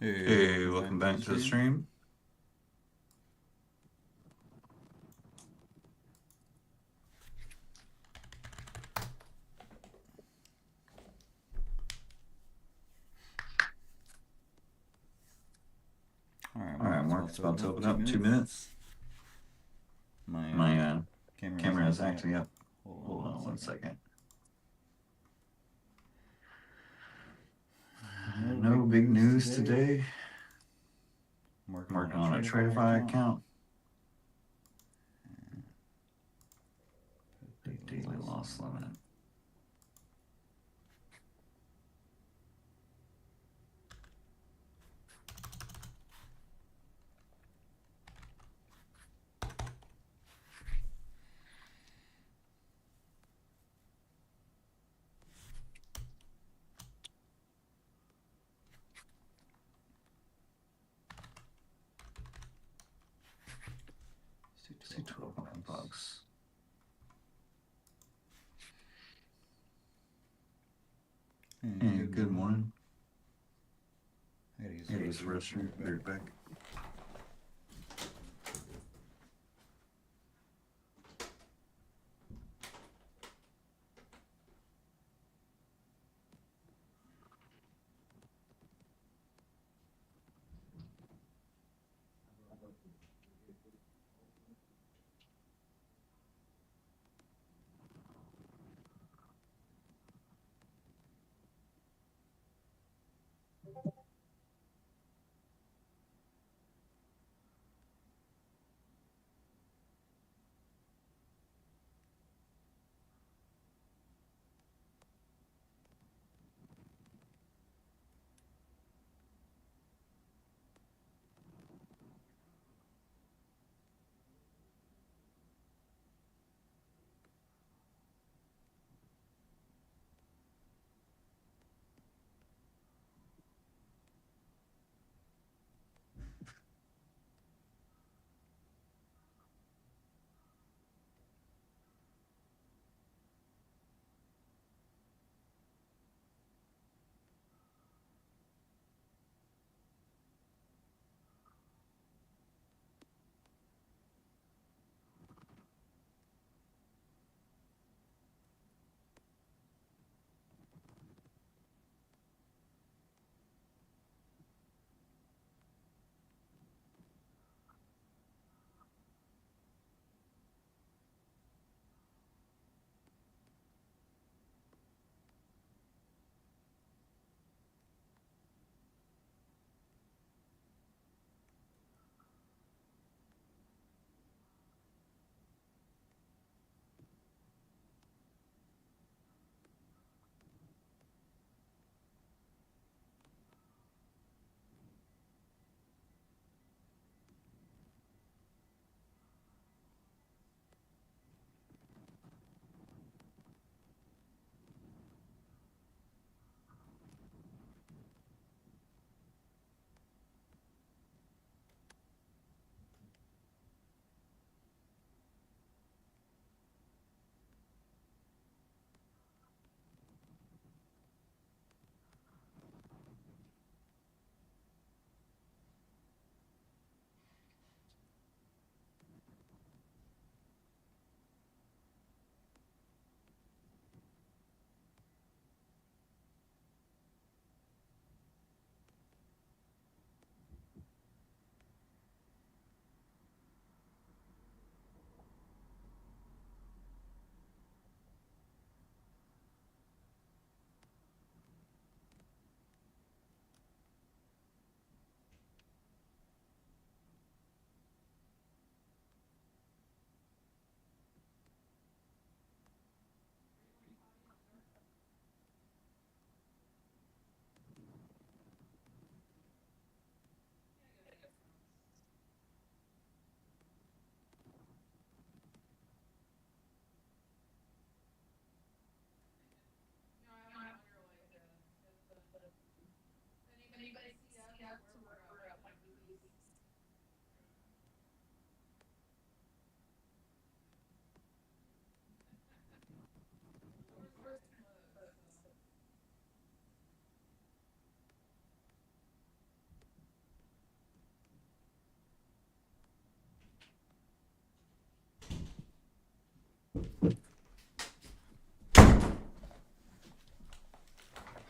Hey, welcome back to the stream. Alright, market's about to open up. 2 minutes. My camera is acting up. Hold on 1 second. No big news today. Marking on a Tradeday account. Daily loss limit. See $12. Hey, good morning. I gotta use the restroom. Be right back.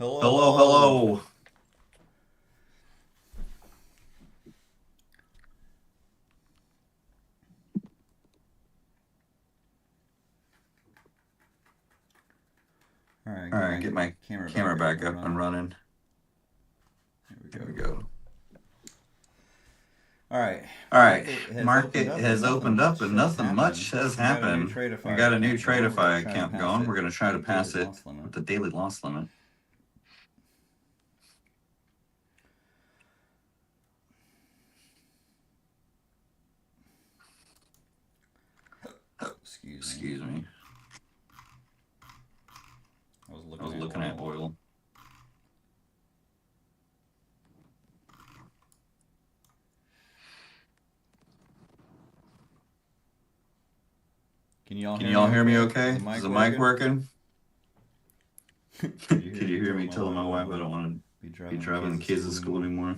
Hello. All right, get my camera back up and running. There we go. All right. Market has opened up and nothing much has happened. I got a new Tradeday account going. We're going to try to pass it with the daily loss limit. Excuse me. I was looking at oil. Can y'all hear me okay? Is the mic working? Could you hear me telling my wife I don't want to be driving the kids to school anymore?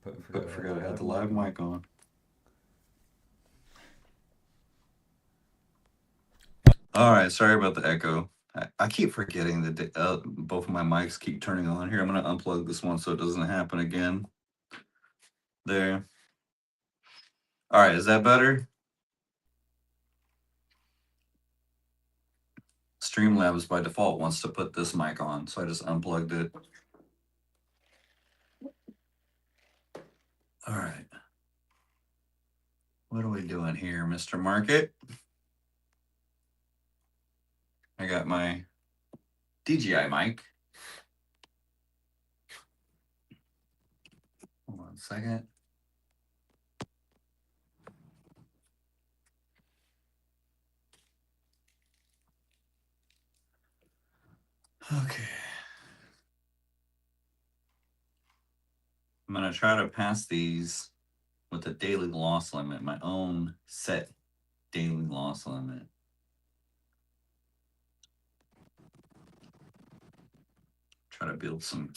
Forgot I had the live mic on. All right, sorry about the echo. I keep forgetting that both of my mics keep turning on. Here, I'm going to unplug this one so it doesn't happen again. There. All right, is that better? Streamlabs by default wants to put this mic on, so I just unplugged it. All right. What are we doing here, Mr. Market? I got my DJI mic. Hold on a second. Okay. I'm going to try to pass these with a daily loss limit, my own set daily loss limit. Try to build some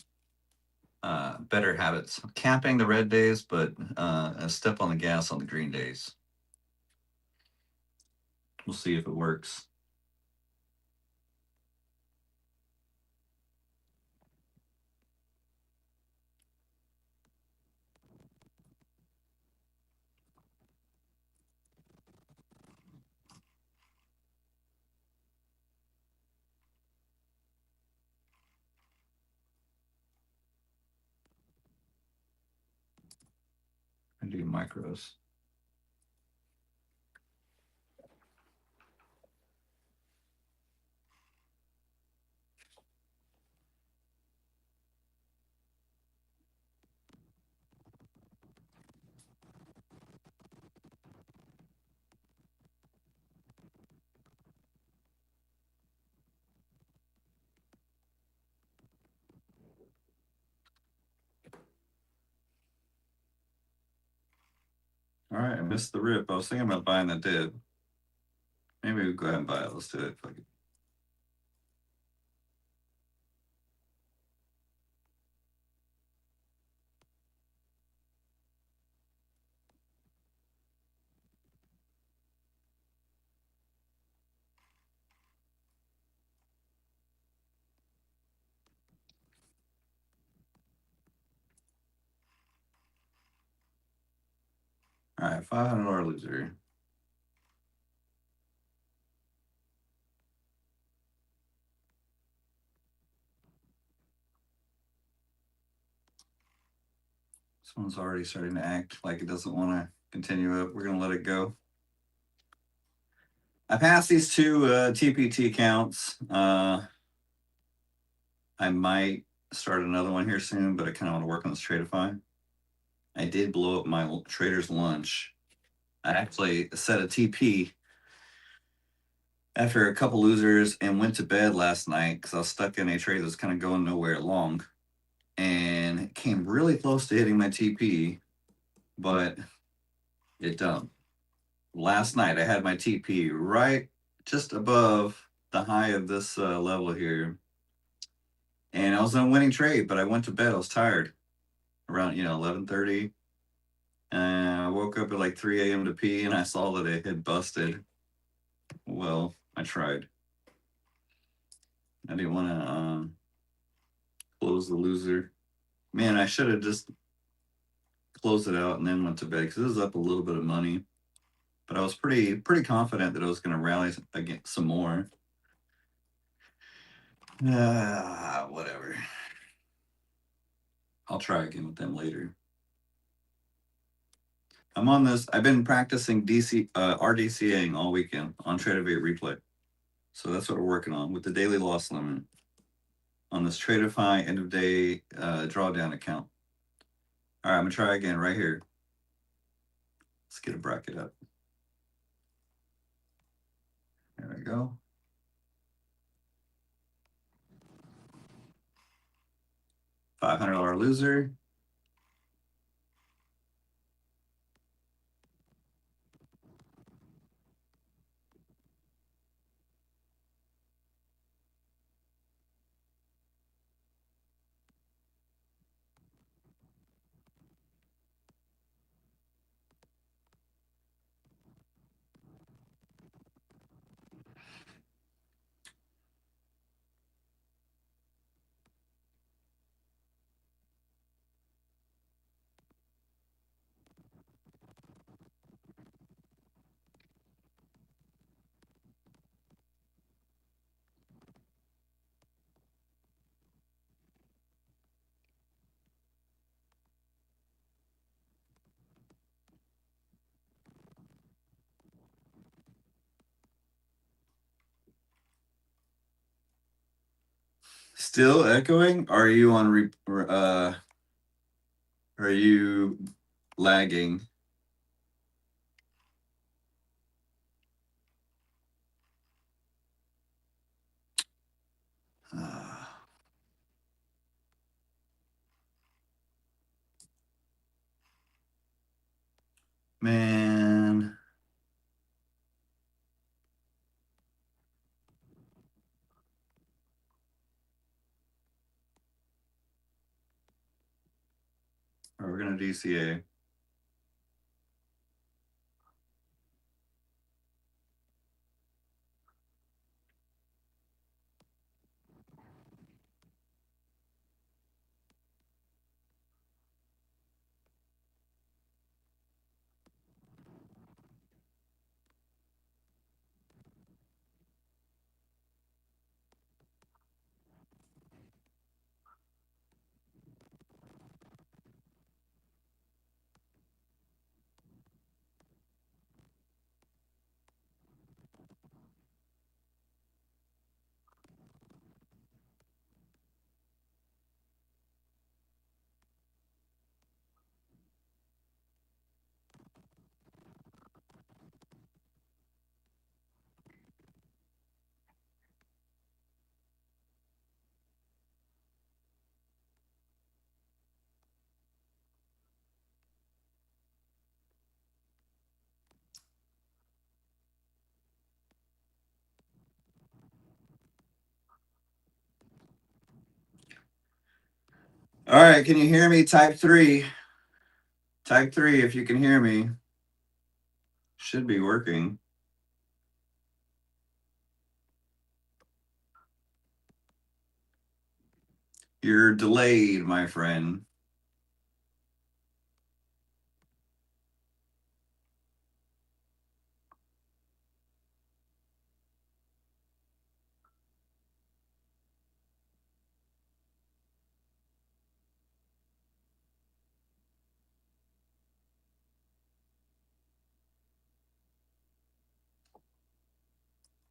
better habits. Capping the red days, but a step on the gas on the green days. We'll see if it works. I do micros. All right, I missed the rip. I was thinking about buying the dip. Maybe we'll go ahead and buy it. Let's do it. Fuck it. All right, $500 loser. This one's already starting to act like it doesn't want to continue up. We're going to let it go. I passed these two TPT accounts. I might start another one here soon, but I kind of want to work on this Tradeify. I did blow up my trader's lunch. I actually set a TP after a couple losers and went to bed last night because I was stuck in a trade that was kind of going nowhere long. And came really close to hitting my TP, but it dumped. Last night I had my TP right just above the high of this level here. And I was in a winning trade, but I went to bed. I was tired around, 11:30. And I woke up at like 3 a.m. to pee, and I saw that it had busted. Well, I tried. I didn't want to close the loser. Man, I should have just closed it out and then went to bed because it was up a little bit of money. But I was pretty confident that it was going to rally again some more. Whatever. I'll try again with them later. I'm on this. I've been practicing RDCAing all weekend on Tradeday replay. So that's what we're working on with the daily loss limit on this Tradeify end of day drawdown account. All right, I'm gonna try again right here. Let's get a bracket up. There we go. $500 loser. Still echoing? Are you on? Are you lagging? Man. We're gonna DCA. All right, can you hear me? Type 3. Type 3 if you can hear me. Should be working. You're delayed, my friend.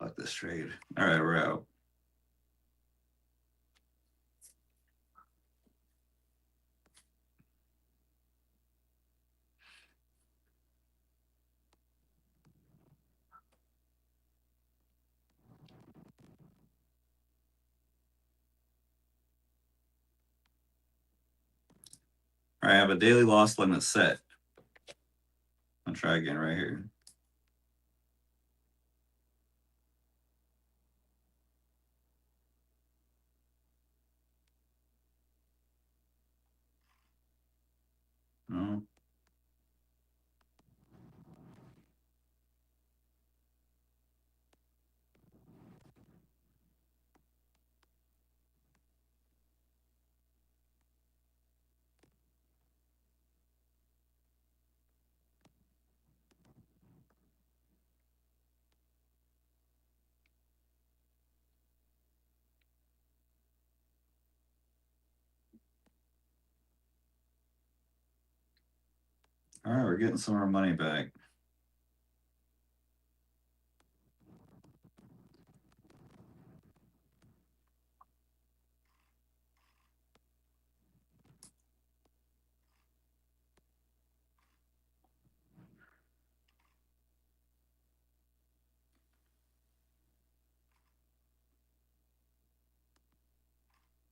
Fuck this trade. All right, we're out. All right, I have a daily loss limit set. I'll try again right here. No. All right, we're getting some of our money back.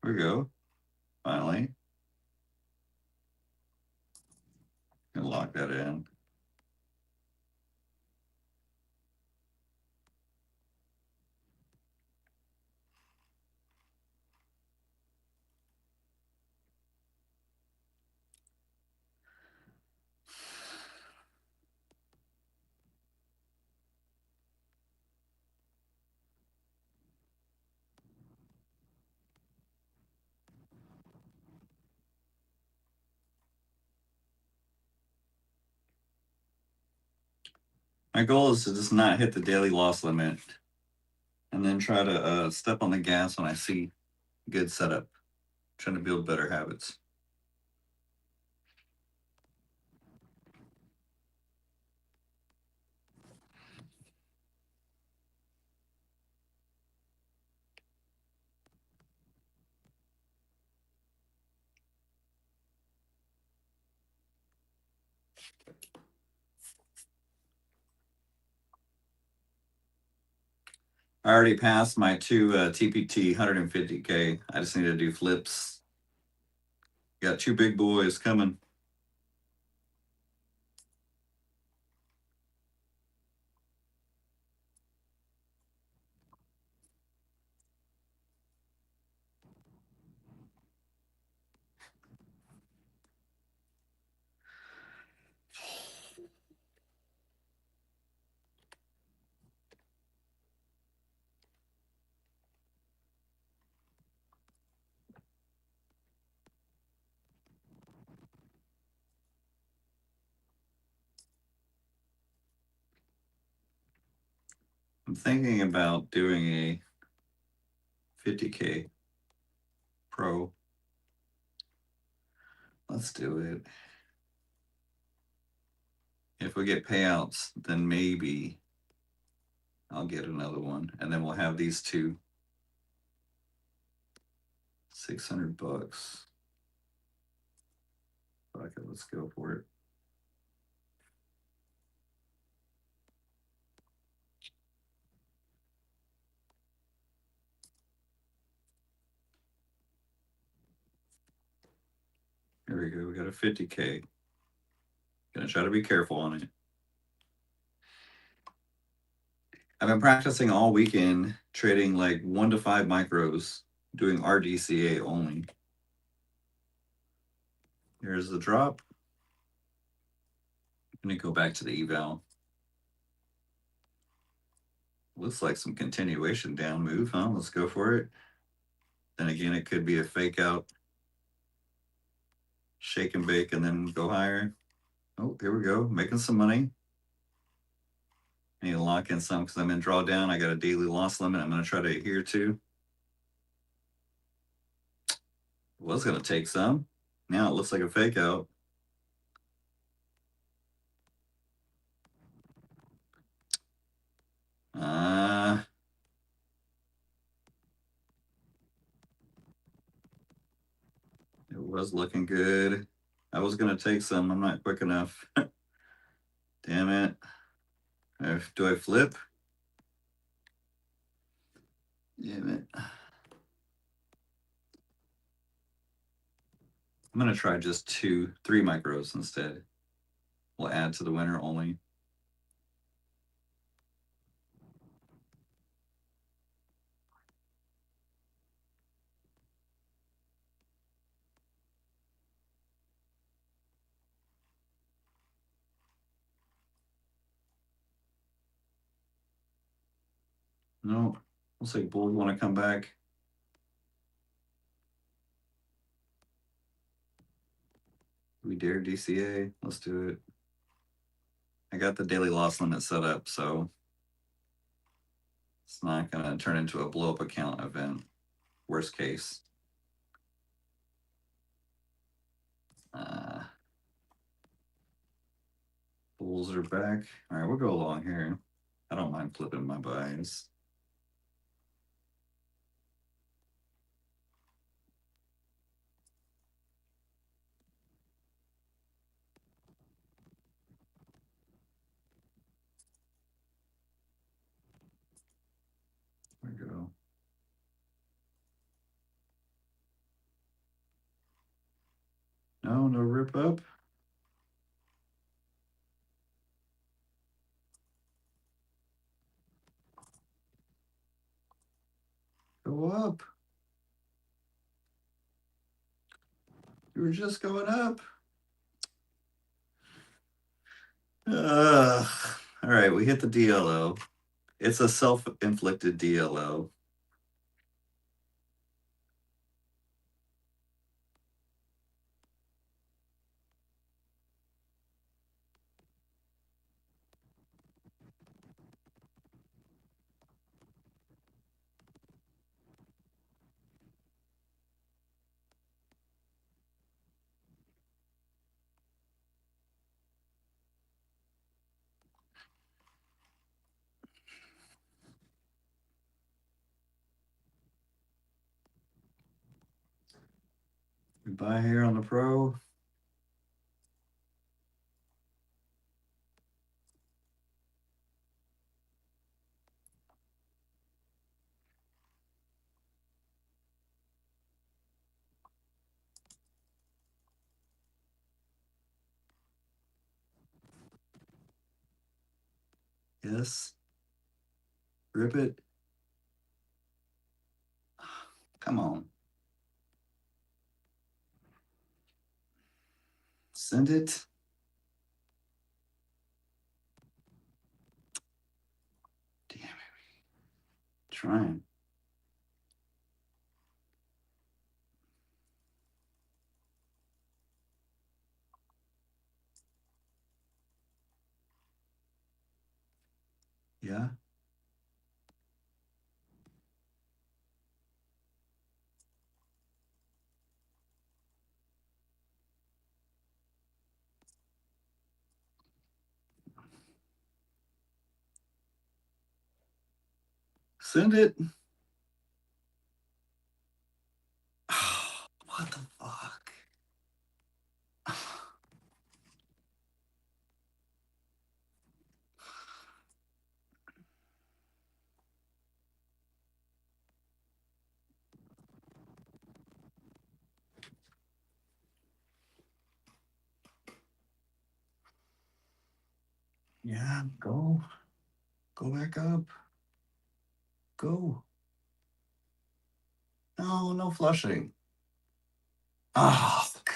Here we go. Finally. Gonna lock that in. My goal is to just not hit the daily loss limit and then try to step on the gas when I see good setup. Trying to build better habits. I already passed my 2 TPT 150K. I just need to do flips. Got 2 big boys coming. I'm thinking about doing a 50K pro. Let's do it. If we get payouts, then maybe I'll get another one. And then we'll have these 2. $600. Fuck it, let's go for it. Here we go. We got a 50K. Gonna try to be careful on it. I've been practicing all weekend trading like 1 to 5 micros, doing RDCA only. Here's the drop. I'm gonna go back to the eval. Looks like some continuation down move, huh? Let's go for it. Then again, it could be a fake out, shake and bake, and then go higher. Oh, here we go, making some money. I need to lock in some because I'm in drawdown. I got a daily loss limit. I'm going to try to adhere to. Was going to take some. Now it looks like a fake out. It was looking good. I was going to take some. I'm not quick enough. Damn it. Do I flip? Damn it. I'm going to try just 3 micros instead. We'll add to the winner only. No, looks like bulls want to come back. We dare DCA. Let's do it. I got the daily loss limit set up, so it's not going to turn into a blow up account event. Worst case. Bulls are back. All right, we'll go along here. I don't mind flipping my buys. There we go. No rip up. Go up. You were just going up. All right, we hit the DLO. It's a self-inflicted DLO. We buy here on the pro. Yes. Rip it. Come on. Send it. Damn it. Trying. Yeah. Send it. What the fuck? Yeah, go. Go back up. Go. No flushing. Oh, God.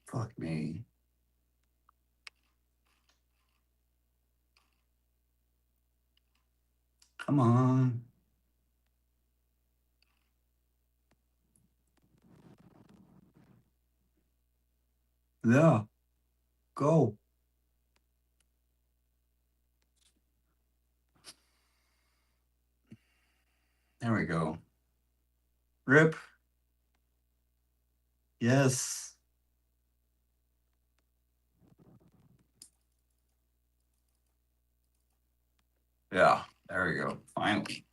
Fuck me. Come on. Yeah. Go. There we go. Rip. Yes. Yeah. There we go. Finally.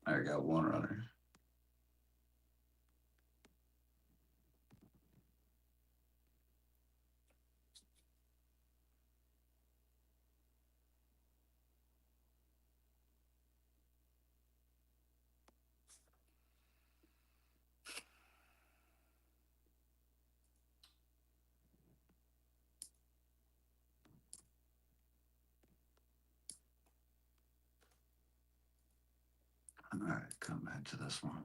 I got one runner. All right, come back to this one.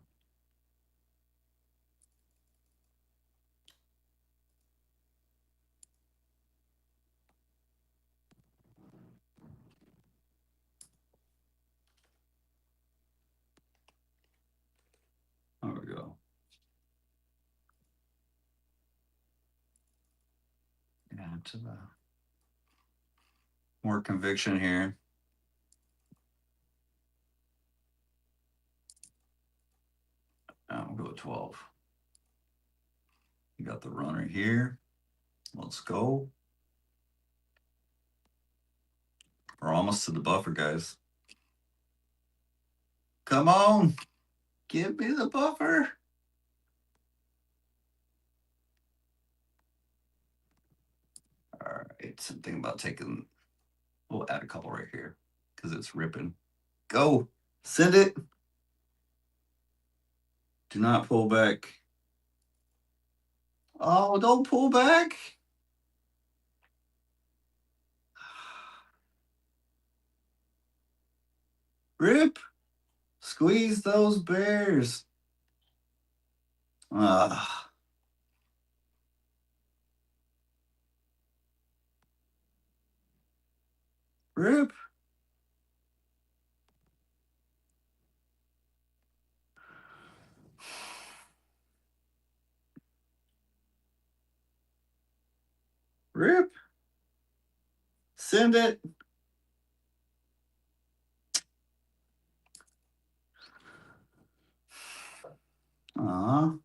There we go. Add to the more conviction here. We'll go with 12. You got the runner here. Let's go. We're almost to the buffer, guys. Come on. Give me the buffer. All right. Something about taking. We'll add a couple right here because it's ripping. Go. Send it. Do not pull back. Oh, don't pull back. Rip. Squeeze those bears. Rip. Rip. Send it. Come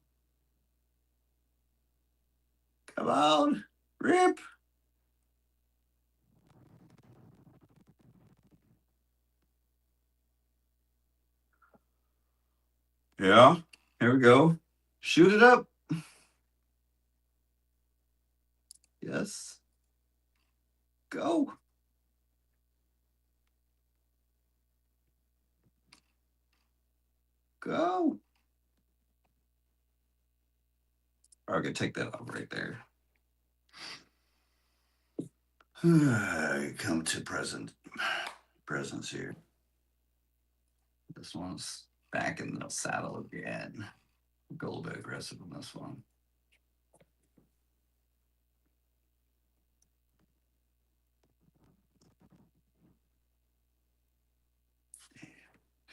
on. Rip. Yeah. Here we go. Shoot it up. Yes. Go. Go. I could take that off right there. Come to presence here. This one's back in the saddle again. Go a little bit aggressive on this one.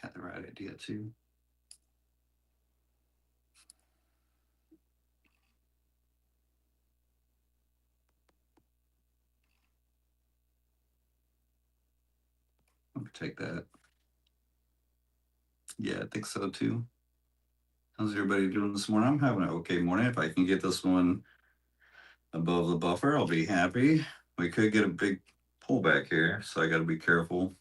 Had the right idea too. I'm gonna take that. Yeah, I think so too. How's everybody doing this morning? I'm having an okay morning. If I can get this one above the buffer, I'll be happy. We could get a big pullback here, so I got to be careful.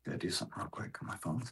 Gotta do something real quick on my phone.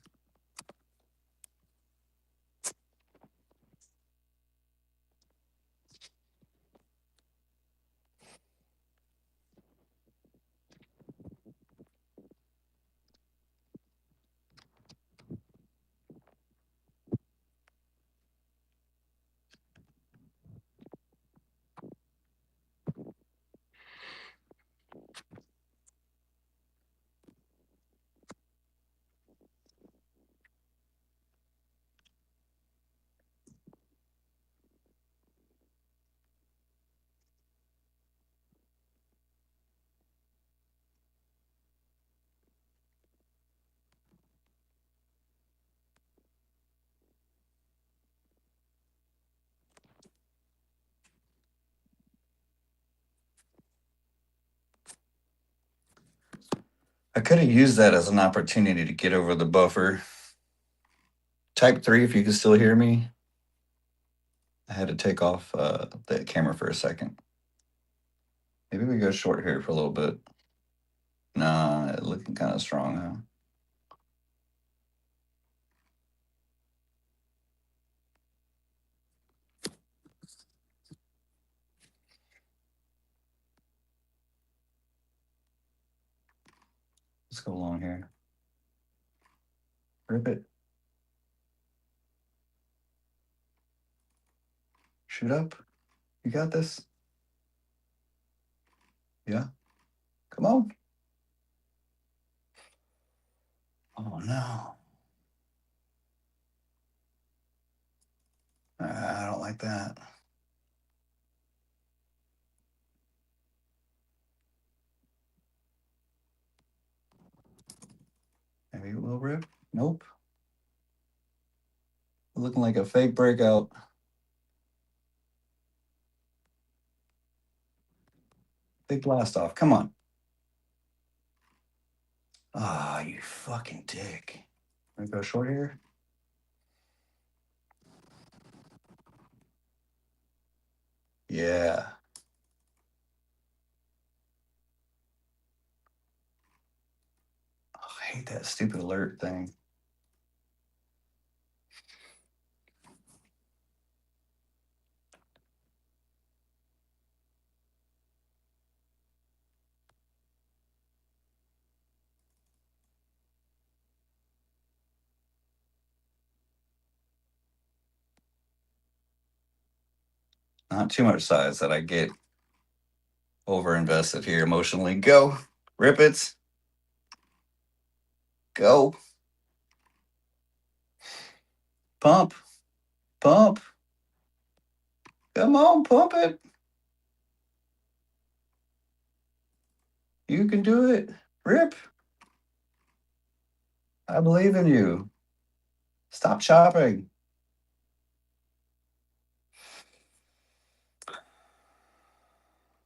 I could have used that as an opportunity to get over the buffer. Type 3, if you can still hear me. I had to take off the camera for a second. Maybe we go short here for a little bit. Nah, looking kind of strong, huh? Let's go along here. Rip it. Shoot up. You got this. Yeah. Come on. Oh no. I don't like that. Maybe a little rip. Nope. Looking like a fake breakout. Big blast off. Come on. Ah, you fucking dick. Wanna go short here? Yeah. Oh, I hate that stupid alert thing. Not too much size that I get over invested here emotionally. Go. Rip it. Go. Pump. Pump. Come on, pump it. You can do it. Rip. I believe in you. Stop chopping.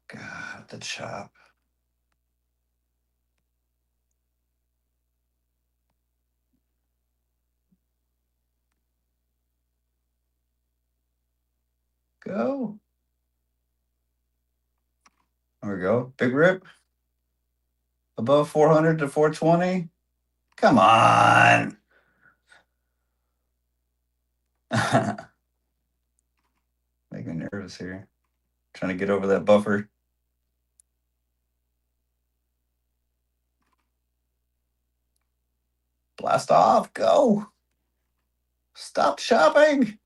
God, the chop. Go. There we go. Big rip. Above 400 to 420. Come on. Making me nervous here. Trying to get over that buffer. Blast off. Go. Stop shopping.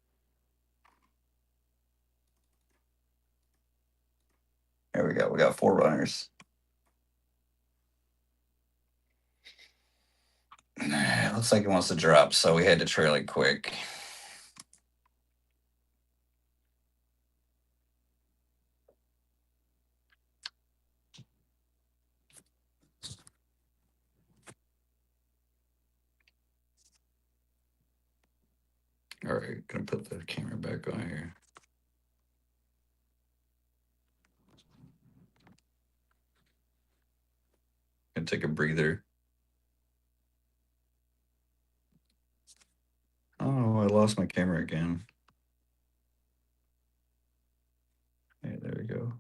There we go. We got 4 runners. It looks like it wants to drop, so we had to trail it quick. All right, gonna put the camera back on here. Gonna take a breather. Oh, I lost my camera again. Hey, there we go.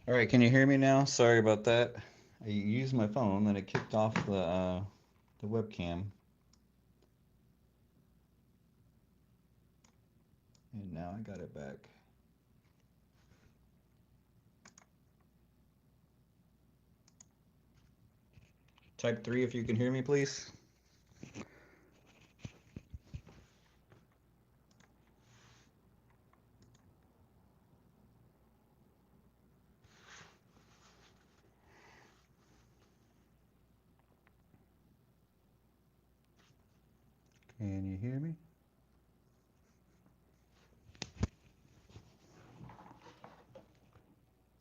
All right, can you hear me now? Sorry about that. I used my phone, then it kicked off the webcam, and now I got it back. Type 3 if you can hear me, please. Can you hear me?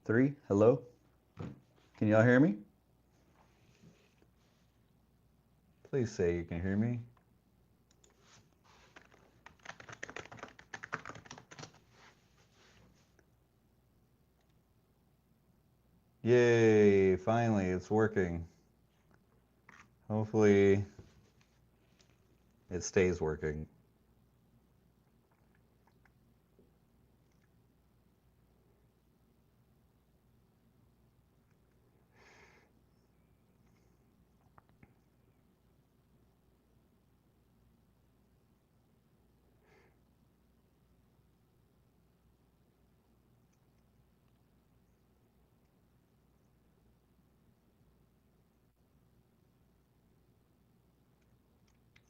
3, hello? Can y'all hear me? Please say you can hear me. Yay, finally it's working. Hopefully it stays working.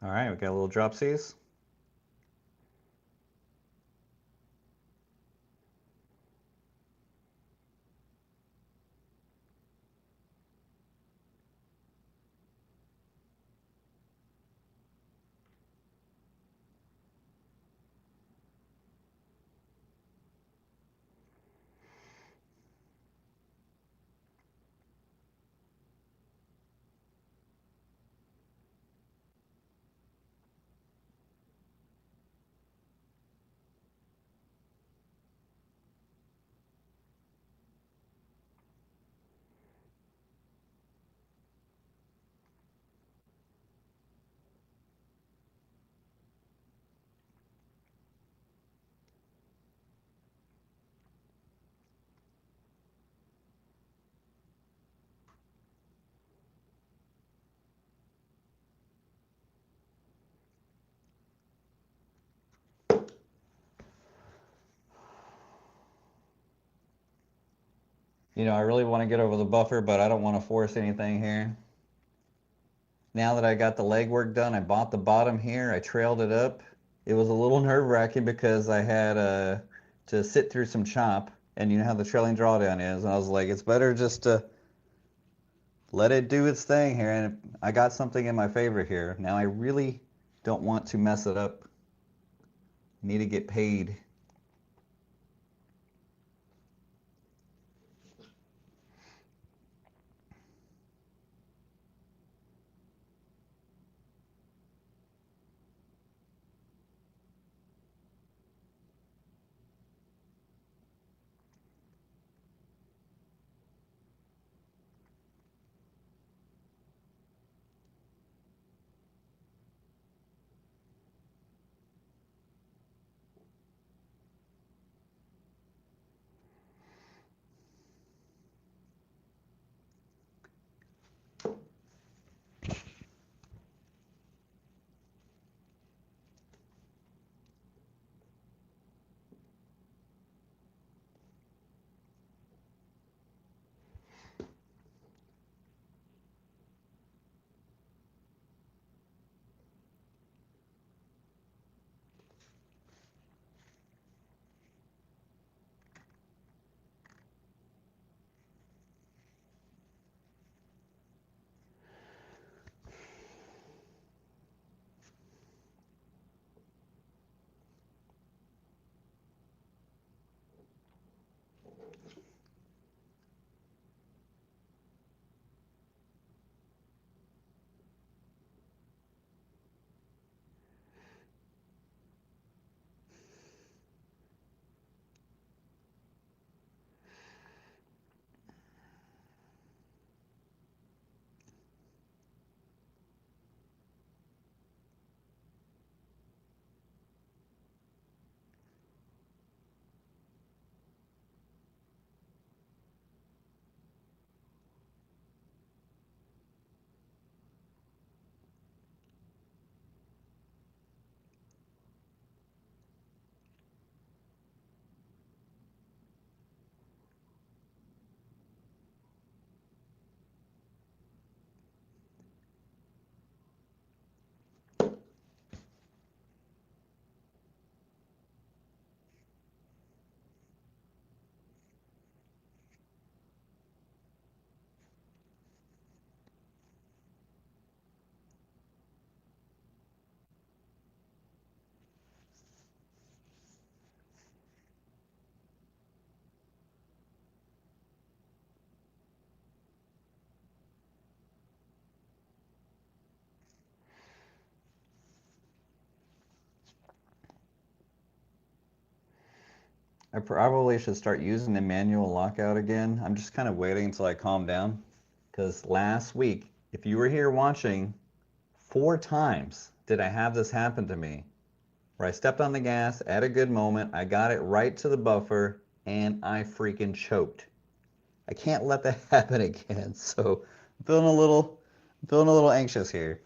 All right, we got a little dropsies. You know, I really want to get over the buffer, but I don't want to force anything here. Now that I got the legwork done, I bought the bottom here, I trailed it up. It was a little nerve-wracking because I had to sit through some chop, and you know how the trailing drawdown is, and I was like, it's better just to let it do its thing here, and I got something in my favor here. Now I really don't want to mess it up. I need to get paid. I probably should start using the manual lockout again. I'm just kind of waiting until I calm down. Because last week, if you were here watching, 4 times did I have this happen to me. Where I stepped on the gas at a good moment, I got it right to the buffer, and I freaking choked. I can't let that happen again. So I'm feeling a little anxious here.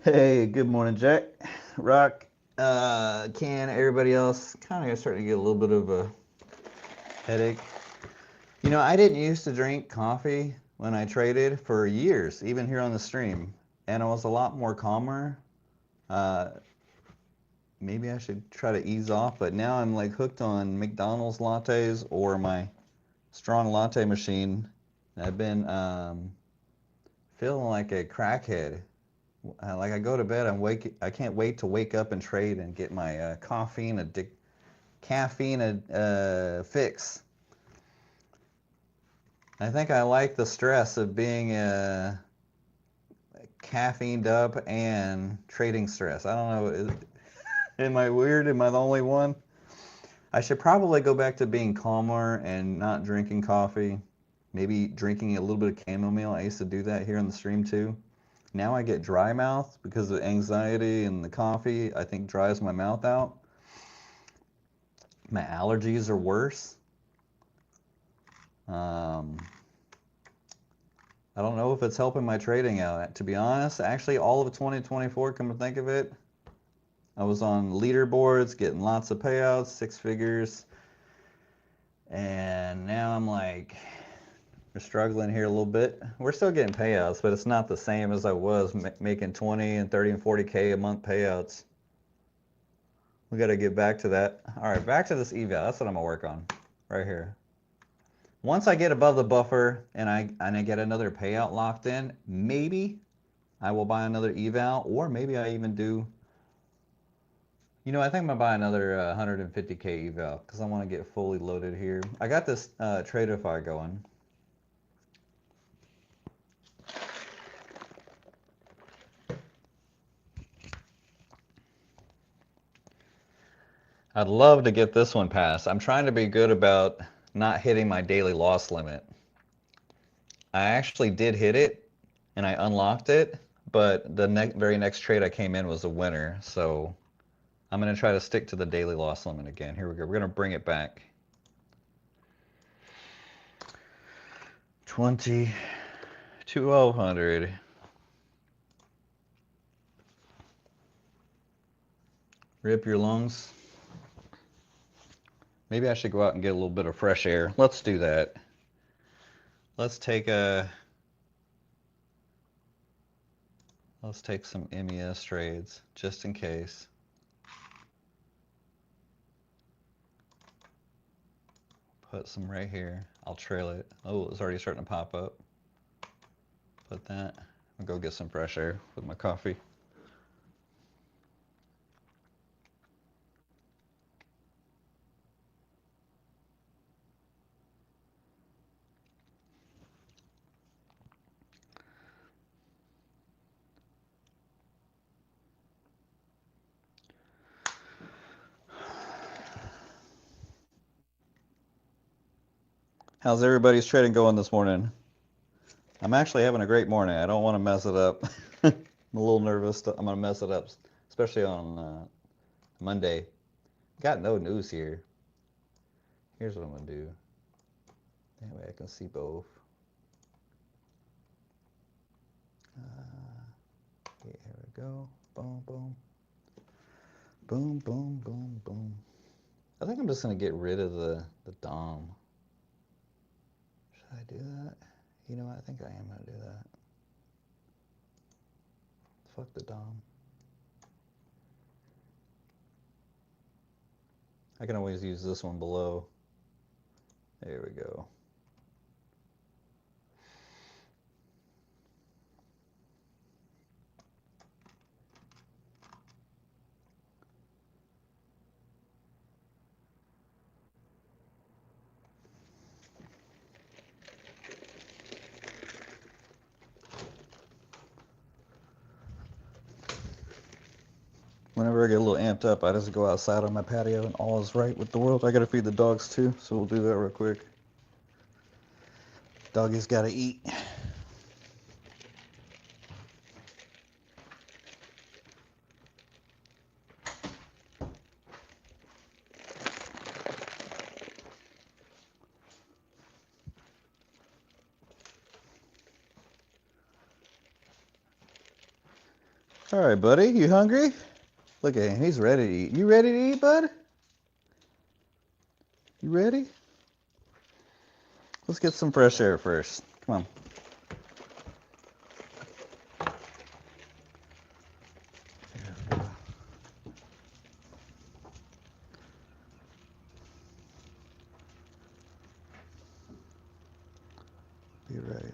Hey, good morning, Jack, Rock, Ken, everybody else. Kind of starting to get a little bit of a headache. You know, I didn't used to drink coffee when I traded for years, even here on the stream, and I was a lot more calmer. Uh, Maybe I should try to ease off, but now I'm like hooked on McDonald's lattes or my strong latte machine. I've been feeling like a crackhead. Like I go to bed, I can't wait to wake up and trade and get my caffeine fix. I think I like the stress of being caffeined up and trading stress. I don't know. Am I weird? Am I the only one? I should probably go back to being calmer and not drinking coffee. Maybe drinking a little bit of chamomile. I used to do that here on the stream too. Now I get dry mouth because of anxiety, and the coffee I think dries my mouth out. My allergies are worse. Um, I don't know if it's helping my trading out. To be honest, actually all of 2024, come to think of it, I was on leaderboards, getting lots of payouts, 6 figures, and now I'm like, we're struggling here a little bit. We're still getting payouts, but it's not the same as I was making 20 and 30 and 40K a month payouts. We got to get back to that. All right, back to this eval. That's what I'm gonna work on right here. Once I get above the buffer and I get another payout locked in, maybe I will buy another eval, or maybe I even do. You know, I think I'm gonna buy another 150K eval because I want to get fully loaded here. I got this Tradeify going. I'd love to get this one passed. I'm trying to be good about not hitting my daily loss limit. I actually did hit it, and I unlocked it, but the very next trade I came in was a winner, so I'm going to try to stick to the daily loss limit again. Here we go. We're going to bring it back. 20 to 1200. Rip your lungs. Maybe I should go out and get a little bit of fresh air. Let's do that. Let's take some MES trades just in case. Put some right here. I'll trail it. Oh, it's already starting to pop up. Put that. I'll go get some fresh air with my coffee. How's everybody's trading going this morning? I'm actually having a great morning. I don't want to mess it up. I'm a little nervous. I'm going to mess it up, especially on Monday. Got no news here. Here's what I'm going to do. That way I can see both. Yeah, here we go. Boom, boom. Boom, boom, boom, boom. I think I'm just going to get rid of the DOM. Should I do that? You know what? I think I am going to do that. Fuck the DOM. I can always use this one below. There we go. Whenever I get a little amped up, I just go outside on my patio and all is right with the world. I gotta feed the dogs too, so we'll do that real quick. Doggies gotta eat. All right, buddy, you hungry? Look at him, he's ready to eat. You ready to eat, bud? You ready? Let's get some fresh air first. Come on. Be right.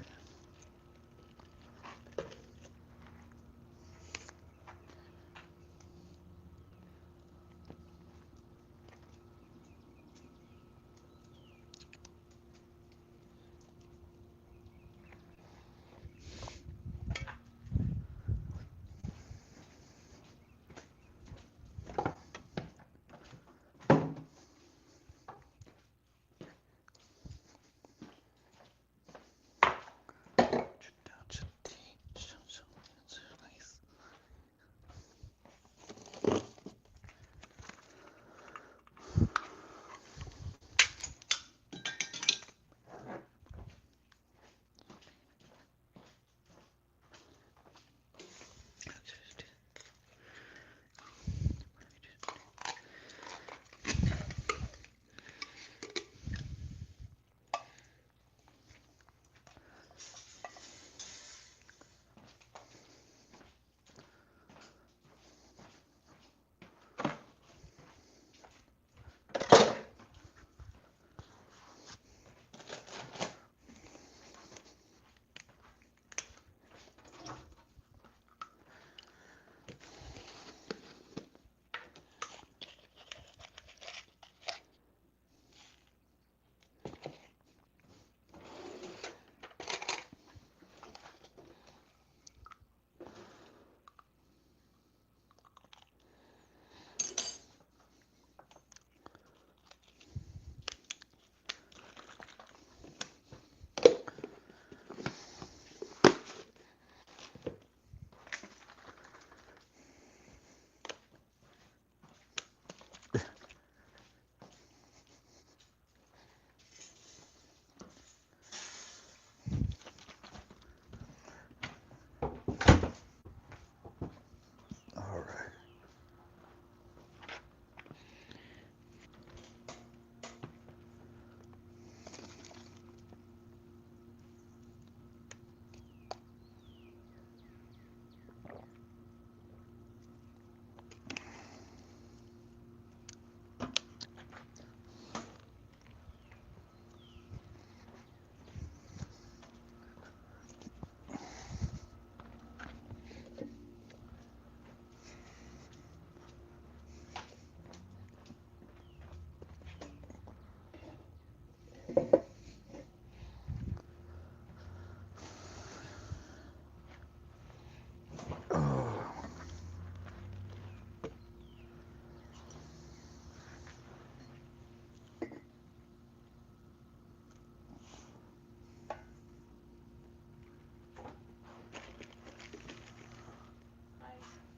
All right.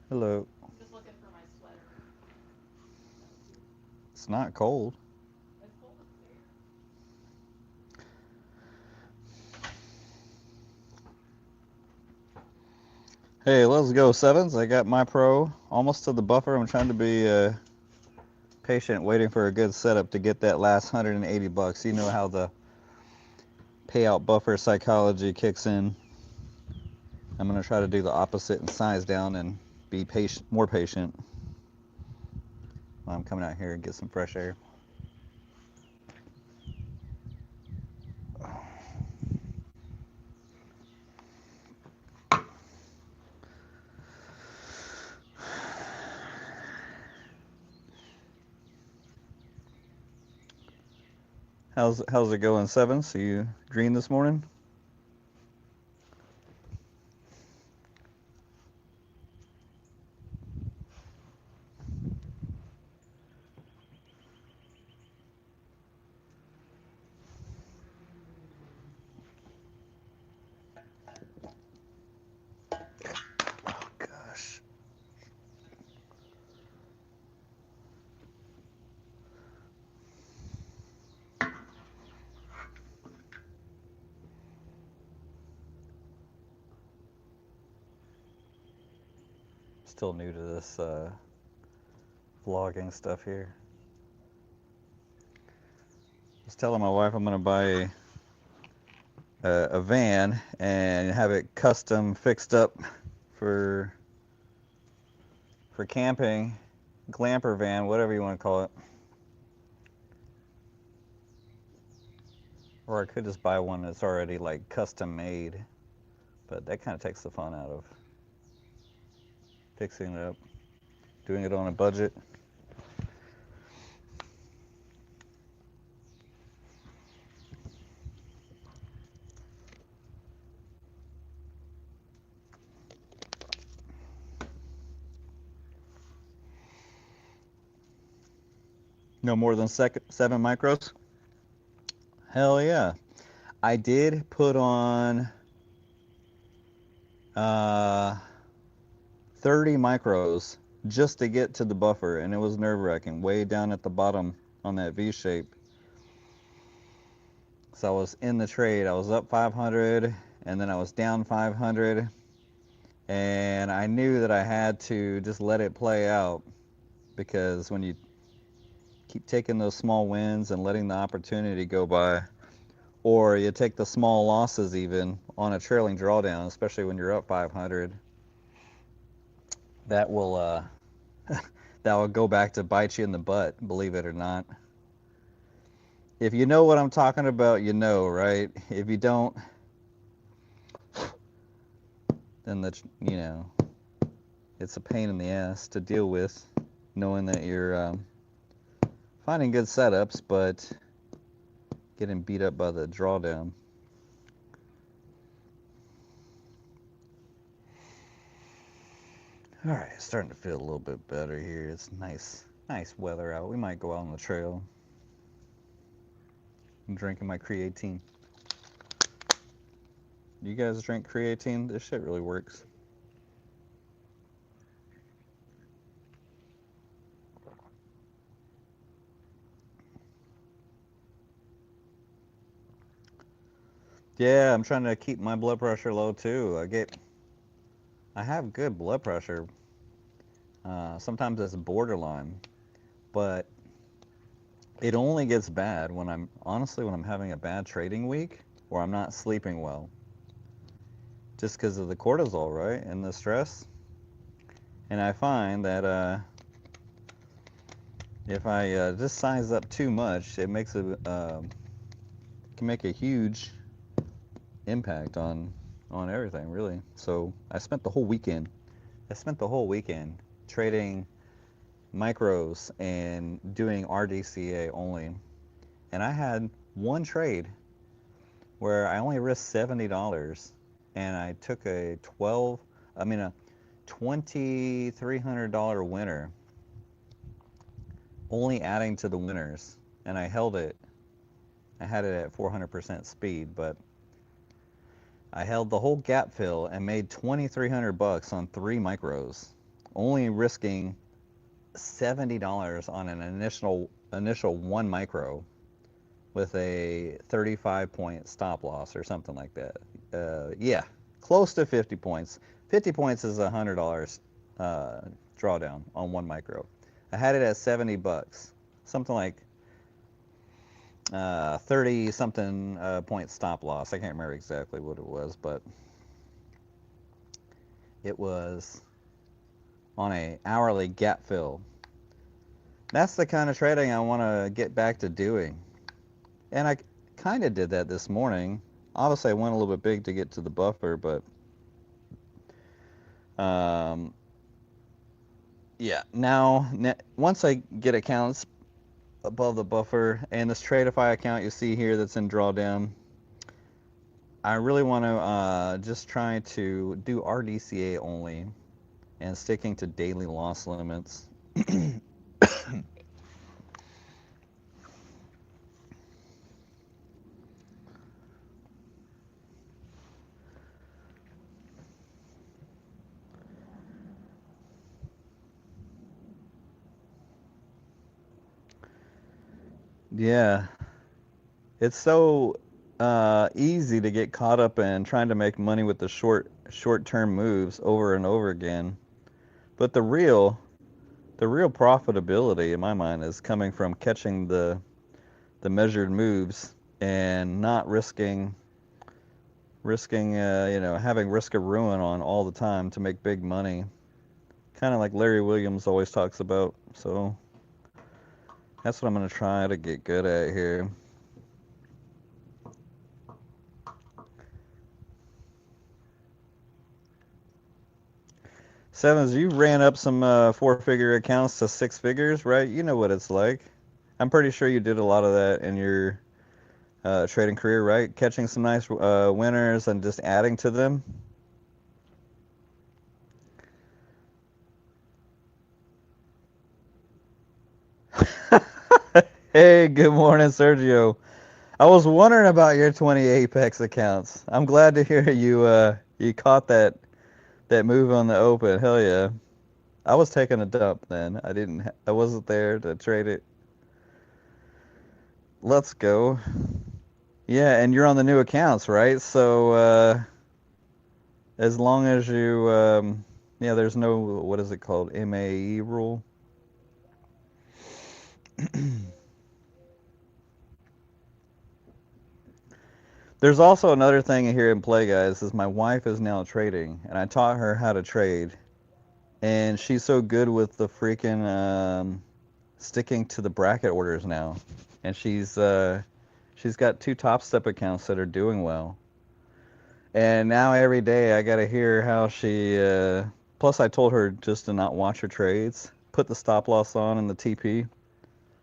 Hello. I'm just looking for my sweater. It's not cold. It's cold upstairs. Hey, let's go sevens. I got my pro almost to the buffer. I'm trying to be patient, waiting for a good setup to get that last 180 bucks. You know how the payout buffer psychology kicks in. I'm going to try to do the opposite and size down and be patient, more patient while I'm coming out here and get some fresh air. How's it going, sevens? Are you green this morning? Still new to this vlogging stuff here. I was telling my wife I'm going to buy a van and have it custom fixed up for camping, glamper van, whatever you want to call it. Or I could just buy one that's already like custom made, but that kind of takes the fun out of fixing it up, doing it on a budget. No more than 7 micros? Hell yeah. I did put on 30 micros just to get to the buffer, and it was nerve-wracking, way down at the bottom on that V shape. So I was in the trade. I was up 500, and then I was down 500, and I knew that I had to just let it play out, because when you keep taking those small wins and letting the opportunity go by, or you take the small losses even on a trailing drawdown, especially when you're up 500, that will that will go back to bite you in the butt, believe it or not. If you know what I'm talking about, you know, right? If you don't, then it's a pain in the ass to deal with, knowing that you're finding good setups, but getting beat up by the drawdown. All right, it's starting to feel a little bit better here. It's nice weather out. We might go out on the trail. I'm drinking my creatine. You guys drink creatine? This shit really works. Yeah, I'm trying to keep my blood pressure low too. I have good blood pressure. Sometimes it's borderline, but it only gets bad when I'm having a bad trading week or I'm not sleeping well. Just because of the cortisol, right? And the stress. And I find that if I just size up too much, it makes can make a huge impact on everything, really. So I spent the whole weekend trading micros and doing RDCA only, and I had one trade where I only risked $70, and I took a $2,300 winner, only adding to the winners, and I held it. I had it at 400% speed, but I held the whole gap fill and made $2,300 on 3 micros, only risking $70 on an initial 1 micro with a 35-point stop loss or something like that. Yeah, close to 50 points. 50 points is $100 drawdown on 1 micro. I had it at $70, something like 30 something point stop loss. I can't remember exactly what it was, but it was on a hourly gap fill. That's the kind of trading I want to get back to doing, and I kind of did that this morning. Obviously I went a little bit big to get to the buffer, but yeah, now once I get accounts above the buffer, and this Tradeify account you see here that's in drawdown, I really want to just try to do RDCA only and sticking to daily loss limits. Yeah, it's so easy to get caught up in trying to make money with the short-term moves over and over again. But the real profitability in my mind is coming from catching the measured moves and not risking having risk of ruin on all the time to make big money. Kind of like Larry Williams always talks about. So that's what I'm going to try to get good at here. Sevens, you ran up some 4-figure accounts to 6 figures, right? You know what it's like. I'm pretty sure you did a lot of that in your trading career, right? Catching some nice winners and just adding to them. Hey, good morning, Sergio. I was wondering about your 20 Apex accounts. I'm glad to hear you caught that move on the open. Hell yeah. I was taking a dump then. I wasn't there to trade it. Let's go. Yeah, and you're on the new accounts, right? So as long as you yeah, there's no, what is it called? MAE rule. There's also another thing here in play, guys, is my wife is now trading, and I taught her how to trade, and she's so good with the freaking sticking to the bracket orders now, and she's got 2 Topstep accounts that are doing well, and now every day I gotta hear how she. Plus, I told her just to not watch her trades, put the stop loss on in the TP.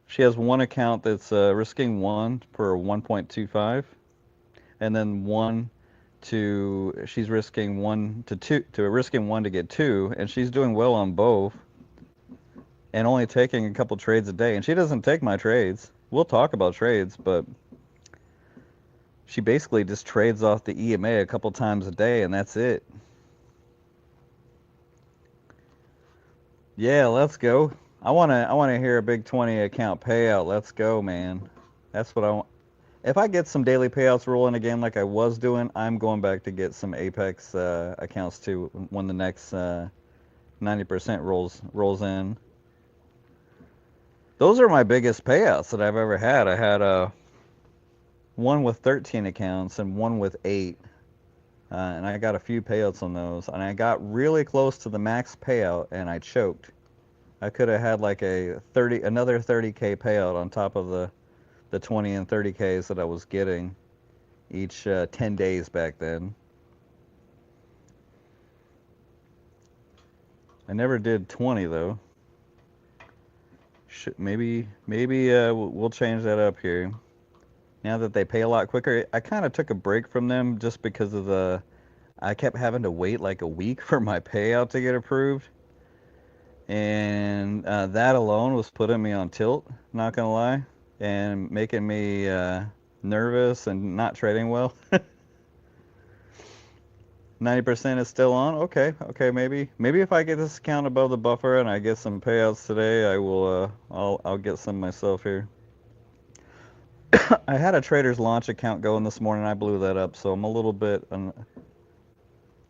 She has one account that's risking 1 for 1.25. And then she's risking 1 to 2 to risking 1 to get 2, and she's doing well on both and only taking a couple trades a day. And she doesn't take my trades. We'll talk about trades, but she basically just trades off the EMA a couple times a day, and that's it. Yeah, let's go. I wanna hear a big 20 account payout. Let's go, man. That's what I want. If I get some daily payouts rolling again like I was doing, I'm going back to get some Apex accounts too when the next 90% rolls in. Those are my biggest payouts that I've ever had. I had one with 13 accounts and one with 8. And I got a few payouts on those. And I got really close to the max payout and I choked. I could have had like another 30K payout on top of the 20 and 30Ks that I was getting each 10 days back then. I never did 20 though. Maybe we'll change that up here. Now that they pay a lot quicker, I kind of took a break from them just because of I kept having to wait like a week for my payout to get approved. And that alone was putting me on tilt, not gonna lie, and making me nervous and not trading well. 90% is still on. Okay, maybe if I get this account above the buffer and I get some payouts today, I will I'll get some myself here. I had a Trader's Launch account going this morning. I blew that up, so I'm a little bit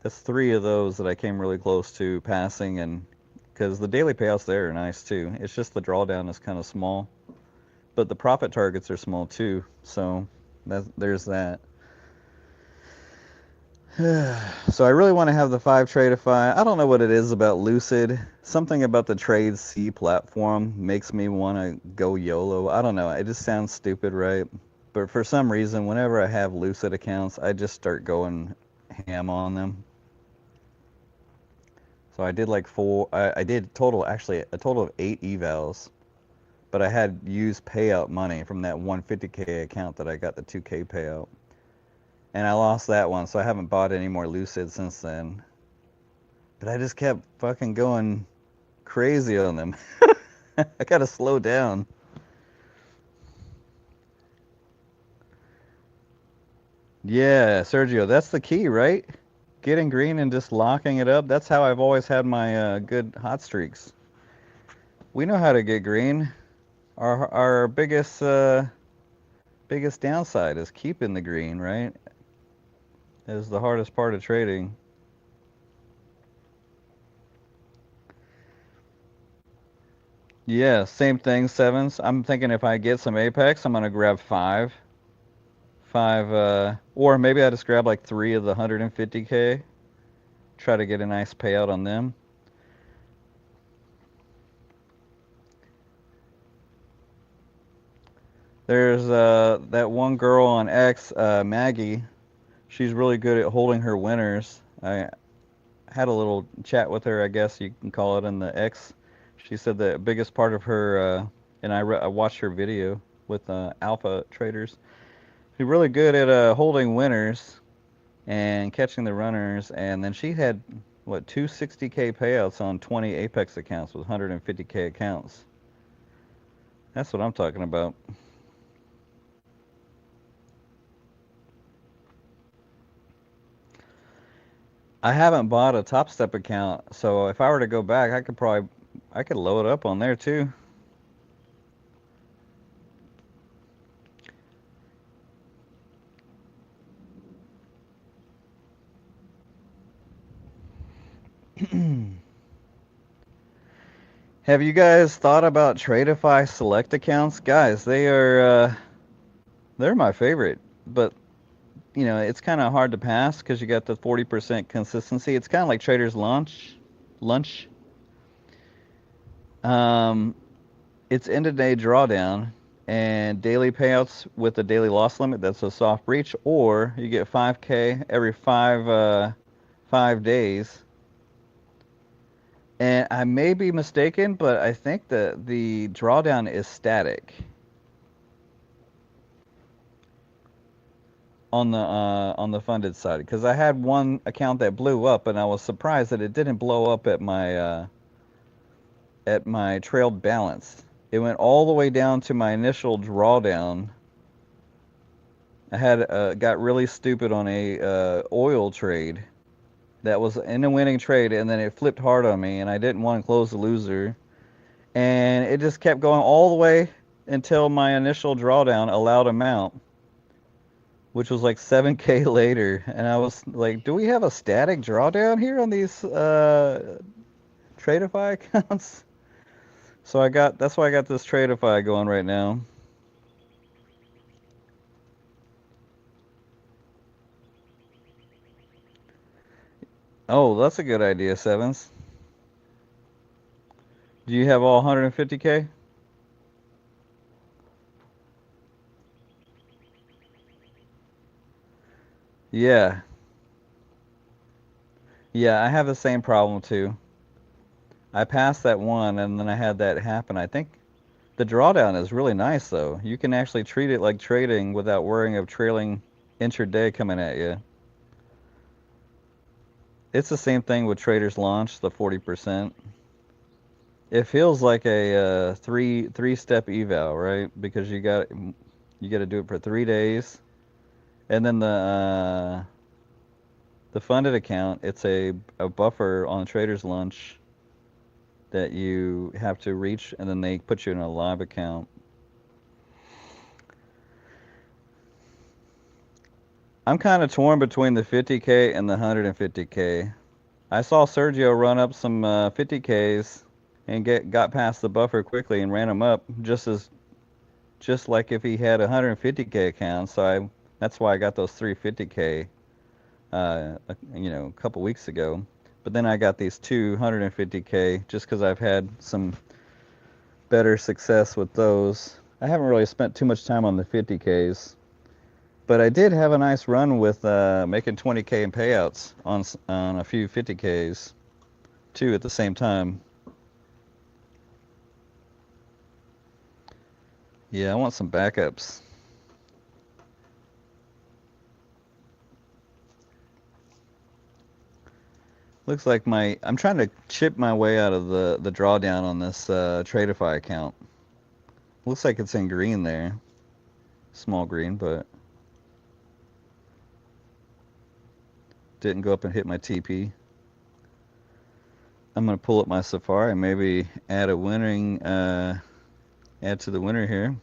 that's 3 of those that I came really close to passing, and because the daily payouts there are nice too. It's just the drawdown is kind of small, but the profit targets are small too, so there's that. So I really want to have the 5 Tradeify. I don't know what it is about Lucid. Something about the Trade C platform makes me want to go YOLO. I don't know. It just sounds stupid, right? But for some reason, whenever I have Lucid accounts, I just start going ham on them. So I did like 4. I did a total of 8 evals. But I had used payout money from that 150K account that I got the 2K payout. And I lost that one, so I haven't bought any more Lucid since then. But I just kept fucking going crazy on them. I gotta slow down. Yeah, Sergio, that's the key, right? Getting green and just locking it up. That's how I've always had my good hot streaks. We know how to get green. Our biggest downside is keeping the green, right? Is the hardest part of trading. Yeah, same thing, sevens. I'm thinking if I get some Apex, I'm gonna grab five. Or maybe I just grab like 3 of the 150K. Try to get a nice payout on them. There's that one girl on X, Maggie. She's really good at holding her winners. I had a little chat with her, I guess you can call it, in the X. She said the biggest part of her, and I watched her video with alpha traders. She's really good at holding winners and catching the runners. And then she had, what, 260K payouts on 20 Apex accounts with 150K accounts. That's what I'm talking about. I haven't bought a Topstep account, so if I were to go back, I could load up on there too. Have you guys thought about Tradeify Select accounts? Guys, they're my favorite, but you know, it's kind of hard to pass because you got the 40% consistency. It's kind of like Trader's Lunch. Um, it's end of day drawdown and daily payouts with a daily loss limit. That's a soft breach, or you get 5K every 5 days. And I may be mistaken, but I think that the drawdown is static on the funded side, because I had one account that blew up, and I was surprised that it didn't blow up at my trailed balance. It went all the way down to my initial drawdown. I had got really stupid on a oil trade that was in a winning trade, and then it flipped hard on me, and I didn't want to close the loser, and it just kept going all the way until my initial drawdown allowed amount, which was like 7K later, and I was like, do we have a static drawdown here on these Tradeify accounts? So that's why I got this Tradeify going right now. Oh, that's a good idea, Sevens. Do you have all 150K? Yeah. Yeah, I have the same problem too. I passed that one and then I had that happen. I think the drawdown is really nice though. You can actually treat it like trading without worrying of trailing intraday coming at you. It's the same thing with Trader's Launch, the 40%. It feels like a three step eval, right? Because you got to do it for 3 days, and then the funded account, it's a buffer on Trader's Lunch that you have to reach, and then they put you in a live account. I'm kind of torn between the 50K and the 150K. I saw Sergio run up some 50Ks and got past the buffer quickly and ran them up just like if he had a 150K account. So that's why I got those 350K, a couple weeks ago. But then I got these 250K just because I've had some better success with those. I haven't really spent too much time on the 50Ks, but I did have a nice run with making 20K in payouts on a few 50Ks too at the same time. Yeah, I want some backups. Looks like I'm trying to chip my way out of the drawdown on this Tradeify account. Looks like it's in green there. Small green, but didn't go up and hit my TP. I'm gonna pull up my Safari and maybe add add to the winner here.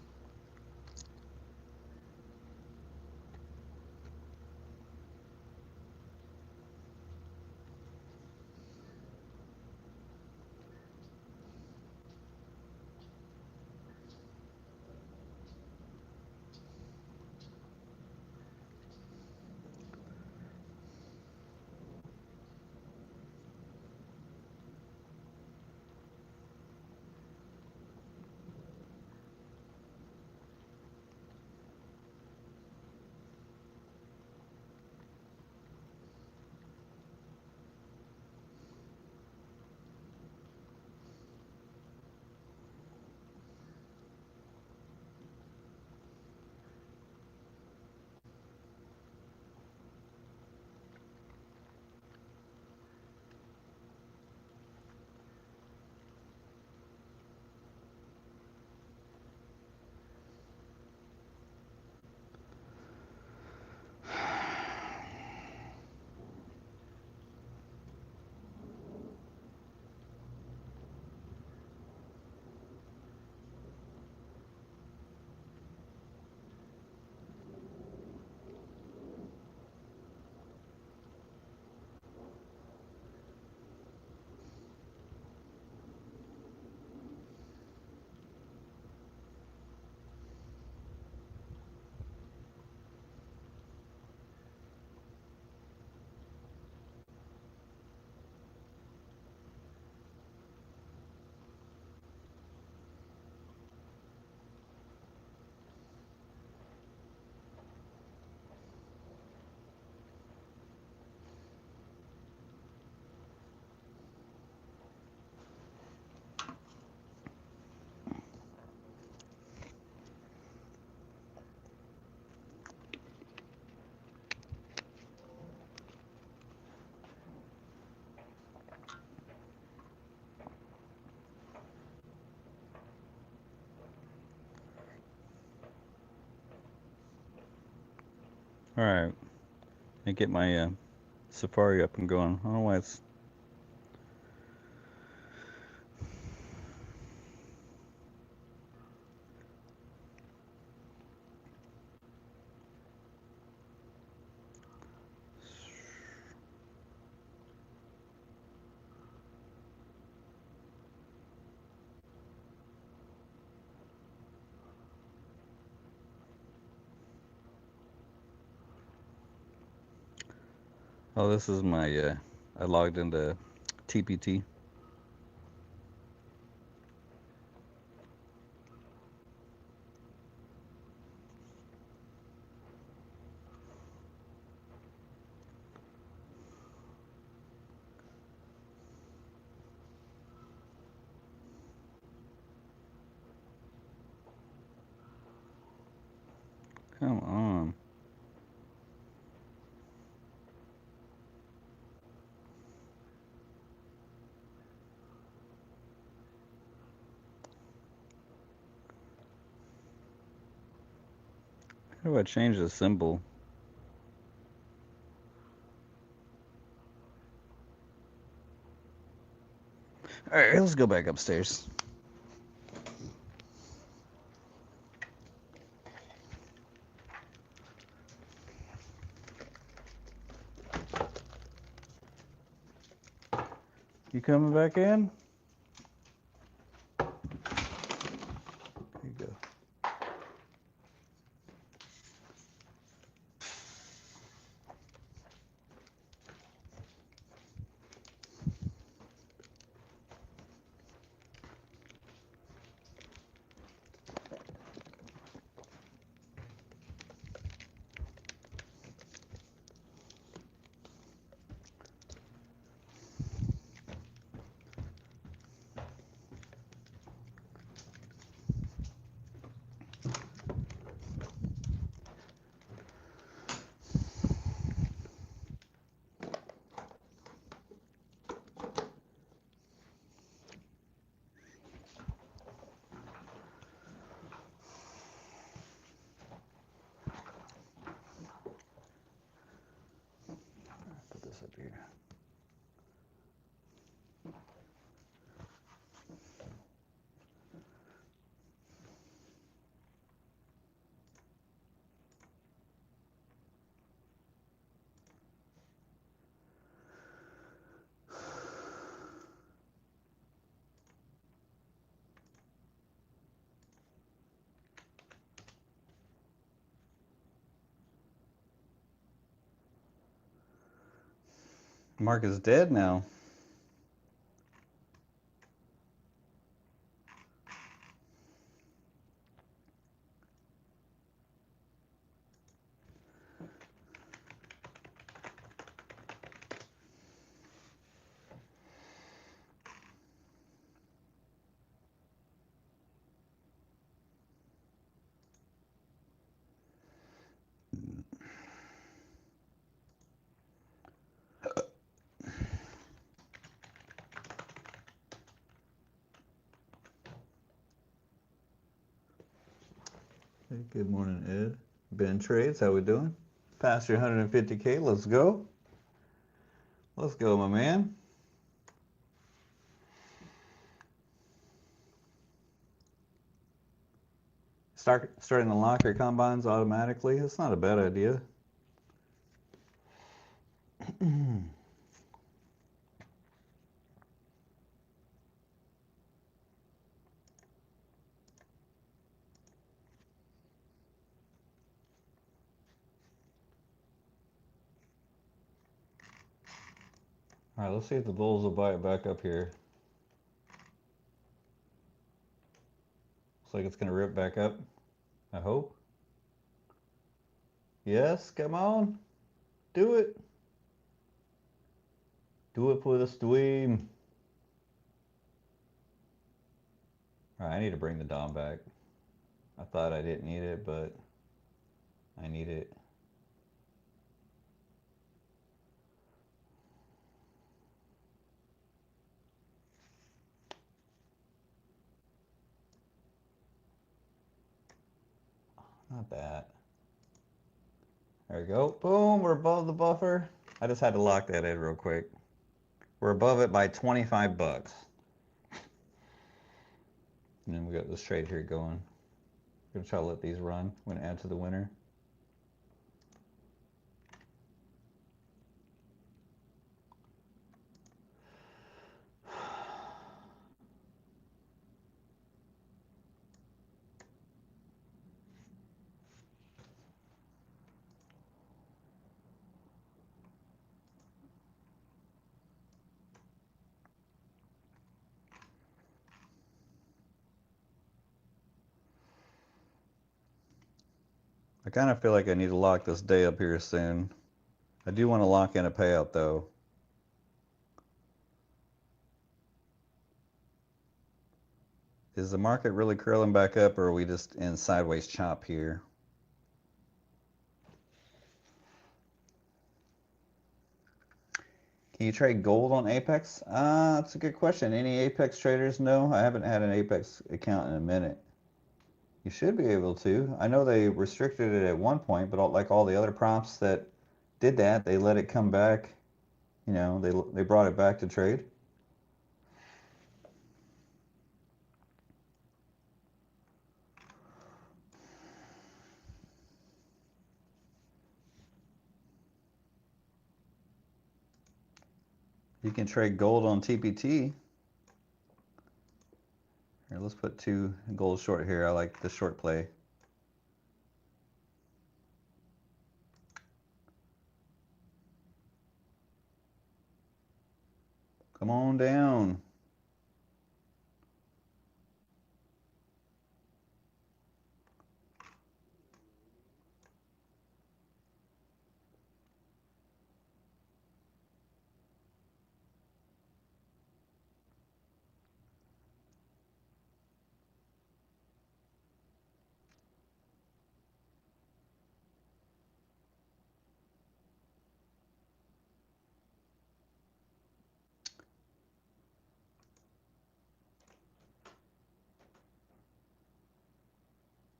Alright. I get my Safari up and going. I don't know why it's... Oh, this is my, I logged into TPT. Come on. How do I change the symbol? Alright, let's go back upstairs. You coming back in? There you go. Put this up here. Mark is dead now. Hey, good morning, Ed. Ben Trades, how we doing? Past your 150K, let's go. Let's go, my man. Starting to lock your combines automatically. It's not a bad idea. All right, let's see if the bulls will buy it back up here. Looks like it's gonna rip back up. I hope. Yes, come on. Do it. Do it for the stream. All right, I need to bring the Dom back. I thought I didn't need it, but I need it. Not that. There we go. Boom, we're above the buffer. I just had to lock that in real quick. We're above it by 25 bucks. And then we got this trade here going. I'm gonna try to let these run. I'm gonna add to the winner. I kind of feel like I need to lock this day up here soon. I do want to lock in a payout though. Is the market really curling back up, or are we just in sideways chop here? Can you trade gold on Apex? That's a good question. Any Apex traders know? I haven't had an Apex account in a minute. You should be able to. I know they restricted it at one point, but like all the other prompts that did that, they let it come back. You know, they brought it back to trade. You can trade gold on TPT. Here, let's put 2 gold short here. I like the short play. Come on down.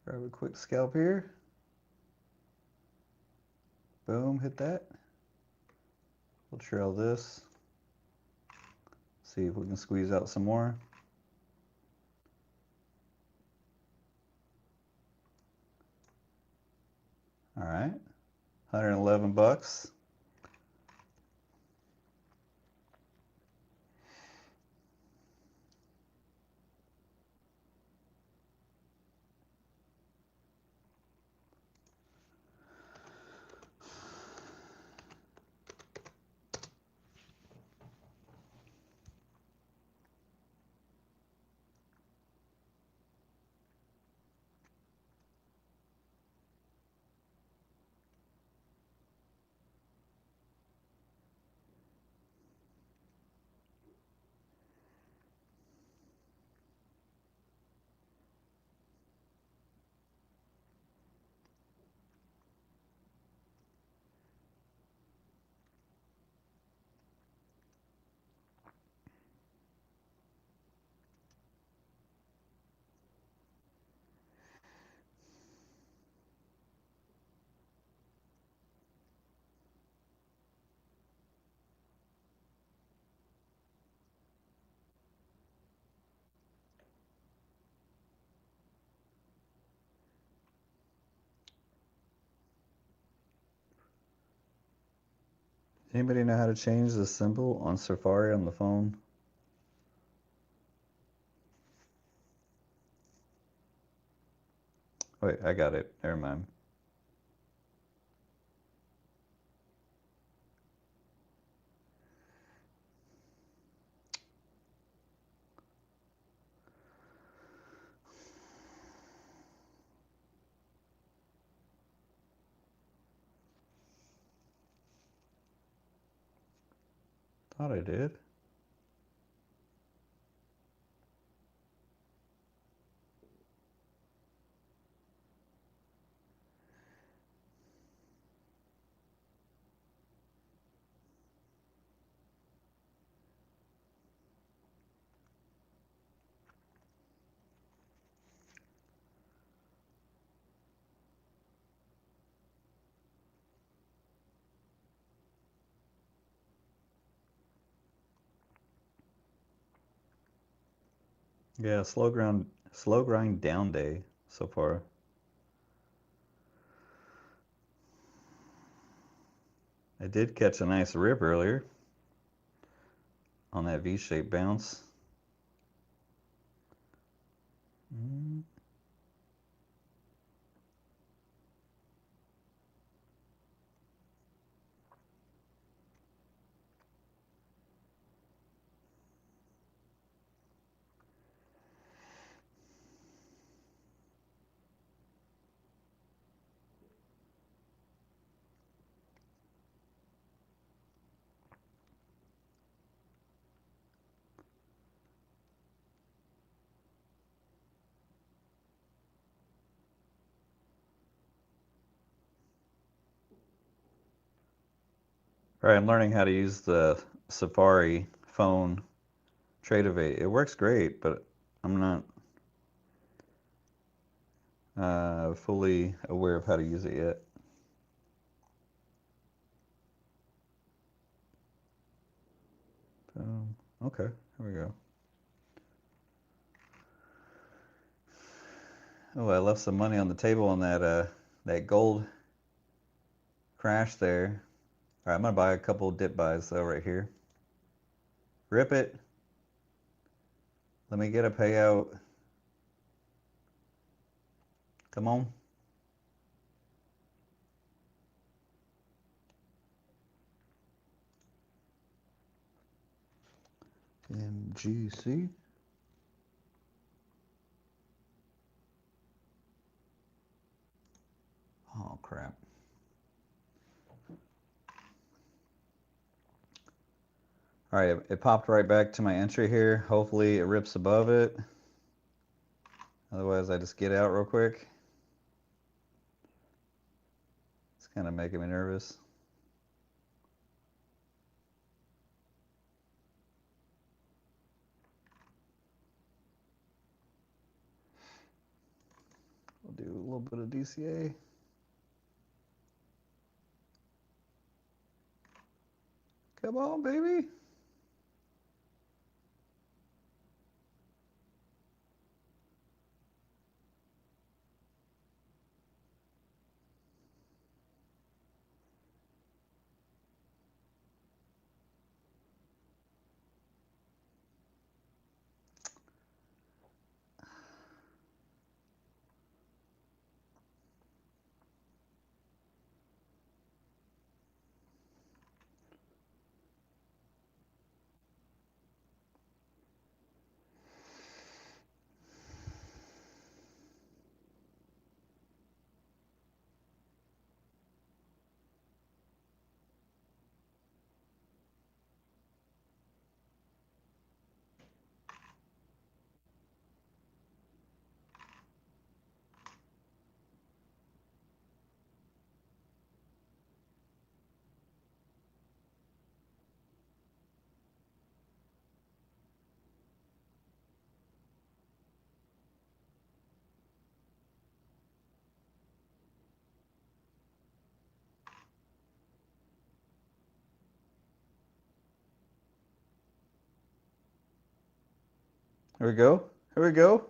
Grab a quick scalp here. Boom, hit that. We'll trail this. See if we can squeeze out some more. All right, 111 bucks. Anybody know how to change the symbol on Safari on the phone? Wait, I got it. Never mind. Thought I did. Yeah, slow grind down day so far. I did catch a nice rip earlier on that V-shaped bounce. All right, I'm learning how to use the Safari phone Tradeday. It works great, but I'm not fully aware of how to use it yet. Okay, here we go. Oh, I left some money on the table on that gold crash there. All right, I'm gonna buy a couple dip buys though right here. Rip it. Let me get a payout. Come on. MGC. Oh crap. All right, it popped right back to my entry here. Hopefully it rips above it. Otherwise I just get out real quick. It's kind of making me nervous. We'll do a little bit of DCA. Come on, baby. Here we go. Here we go.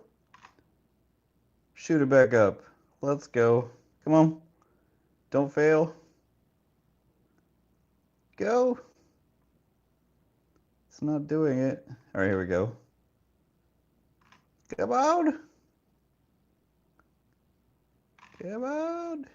Shoot it back up. Let's go. Come on. Don't fail. Go. It's not doing it. All right, here we go. Come on. Come on.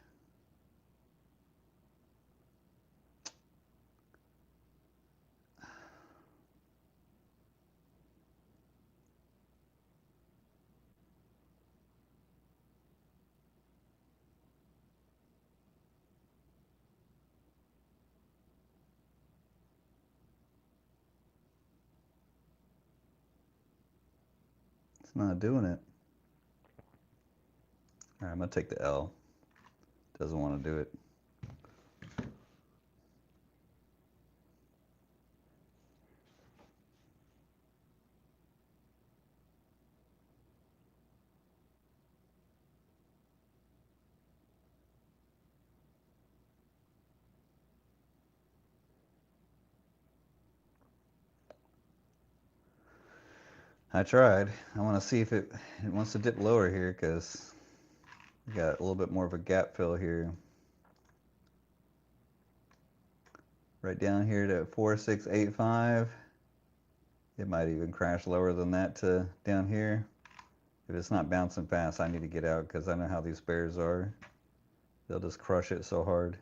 It's not doing it. All right, I'm going to take the L. Doesn't want to do it. I tried. I want to see if it wants to dip lower here because we got a little bit more of a gap fill here. Right down here to 4685. It might even crash lower than that to down here. If it's not bouncing fast, I need to get out because I know how these bears are. They'll just crush it so hard.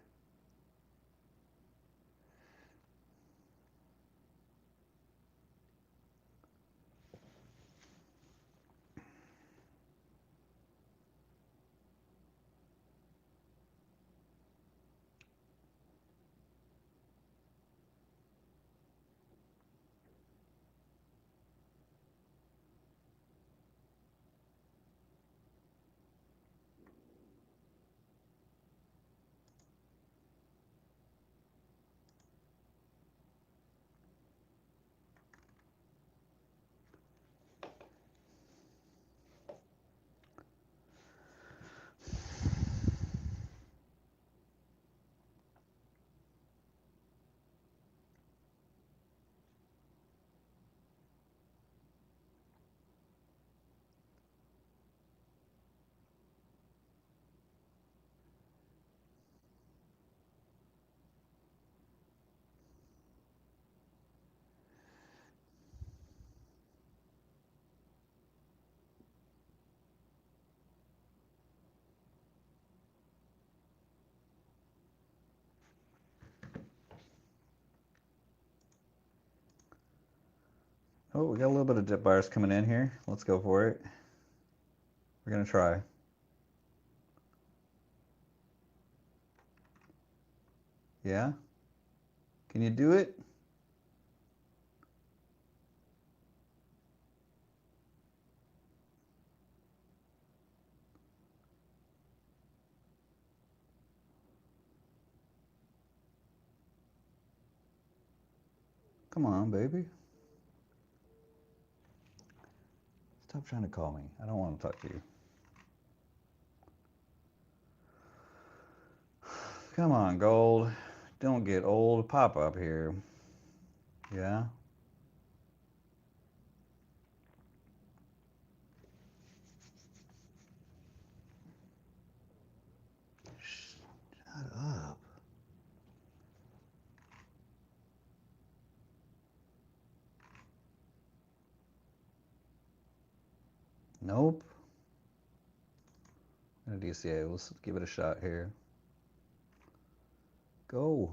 Oh, we got a little bit of dip buyers coming in here. Let's go for it. We're going to try. Yeah? Can you do it? Come on, baby. Stop trying to call me. I don't want to talk to you. Come on, gold. Don't get old. Pop up here. Yeah? Shut up. Nope. No DCA. Let's give it a shot here. Go.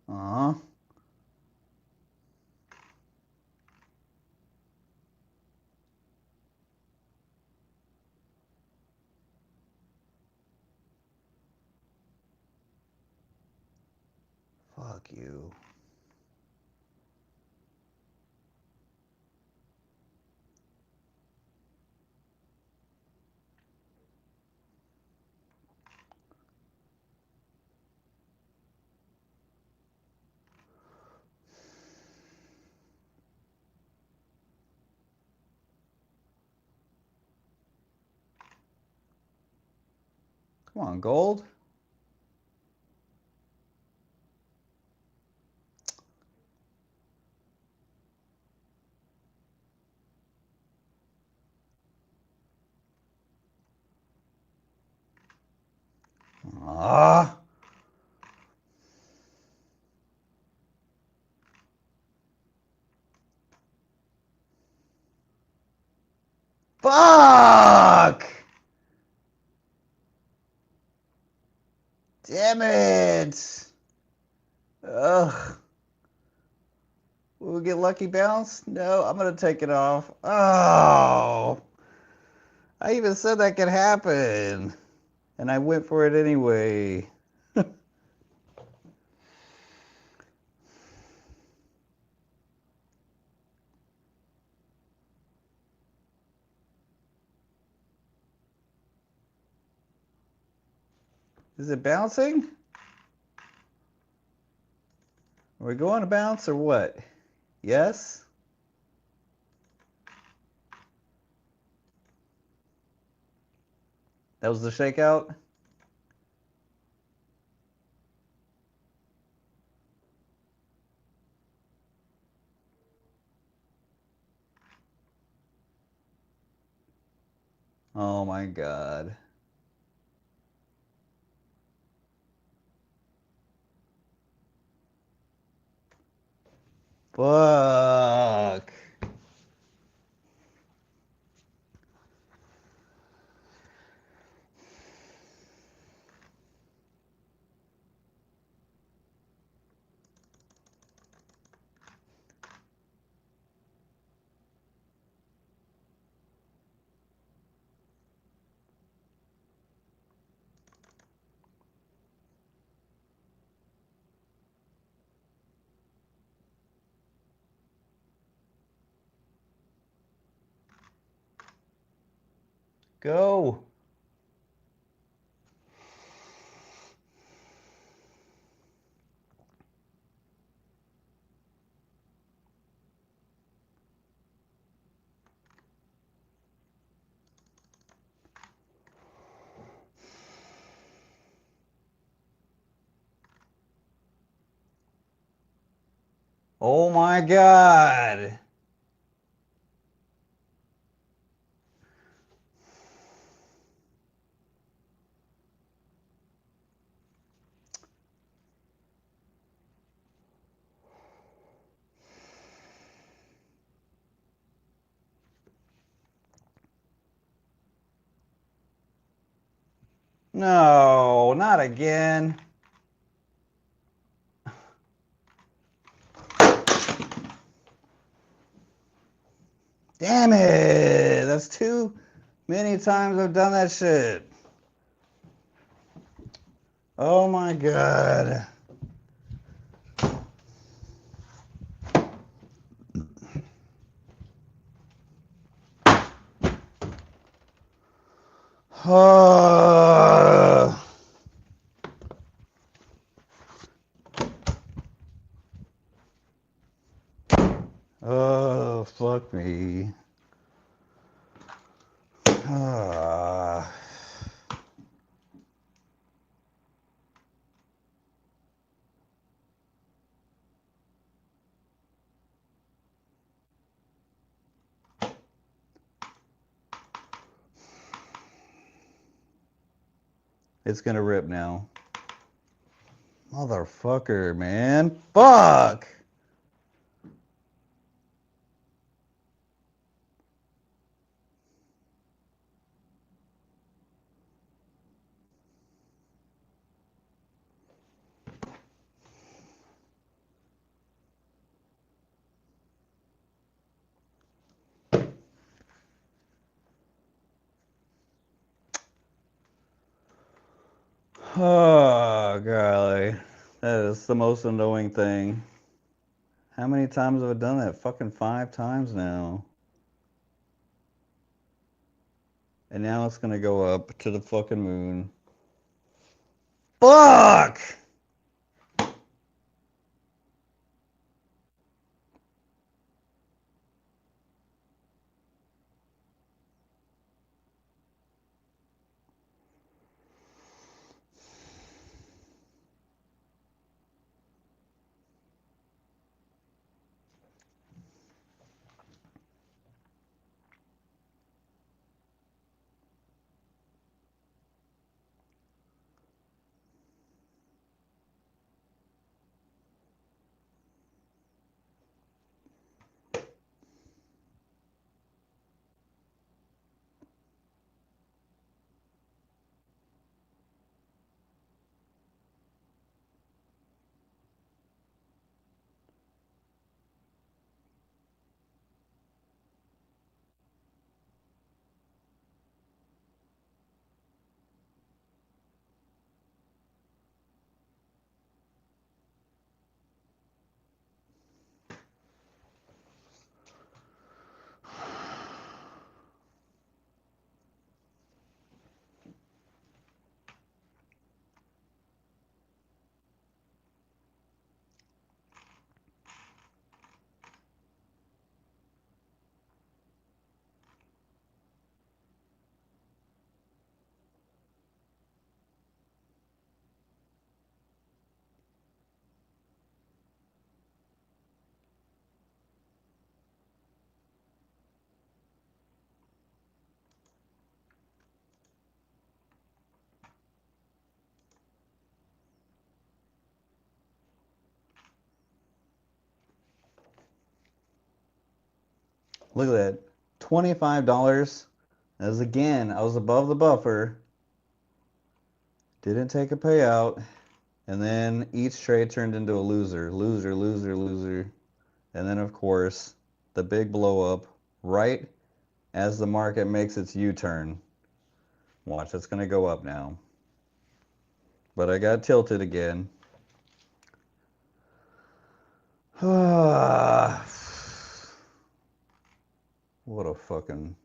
Uh-huh. Fuck you. Come on, gold. Ah. Fuck! Damn it! Ugh. Will we get lucky bounce? No, I'm gonna take it off. Oh! I even said that could happen. And I went for it anyway. Is it bouncing? Are we going to bounce or what? Yes? That was the shakeout? Oh my God. Fuck. Go. Oh my God. No, not again. Damn it. That's too many times I've done that shit. Oh my God. Oh, fuck me. It's gonna rip now. Motherfucker, man. Fuck! Oh, golly. That is the most annoying thing. How many times have I done that? Fucking 5 times now. And now it's gonna go up to the fucking moon. Fuck! Look at that. $25. As again, I was above the buffer. Didn't take a payout. And then each trade turned into a loser. Loser, loser, loser. And then, of course, the big blow up right as the market makes its U-turn. Watch, it's going to go up now. But I got tilted again. What a fucking...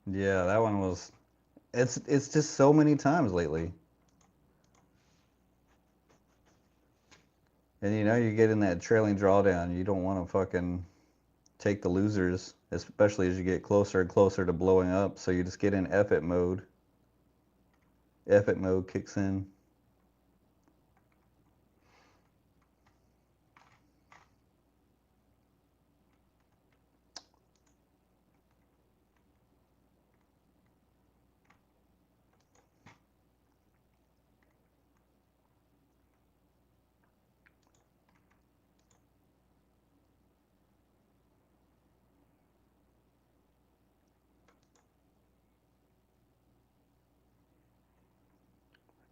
Yeah, that one was... It's just so many times lately. And you know, you get in that trailing drawdown, you don't want to fucking take the losers, especially as you get closer and closer to blowing up. So you just get in F it mode. F it mode kicks in.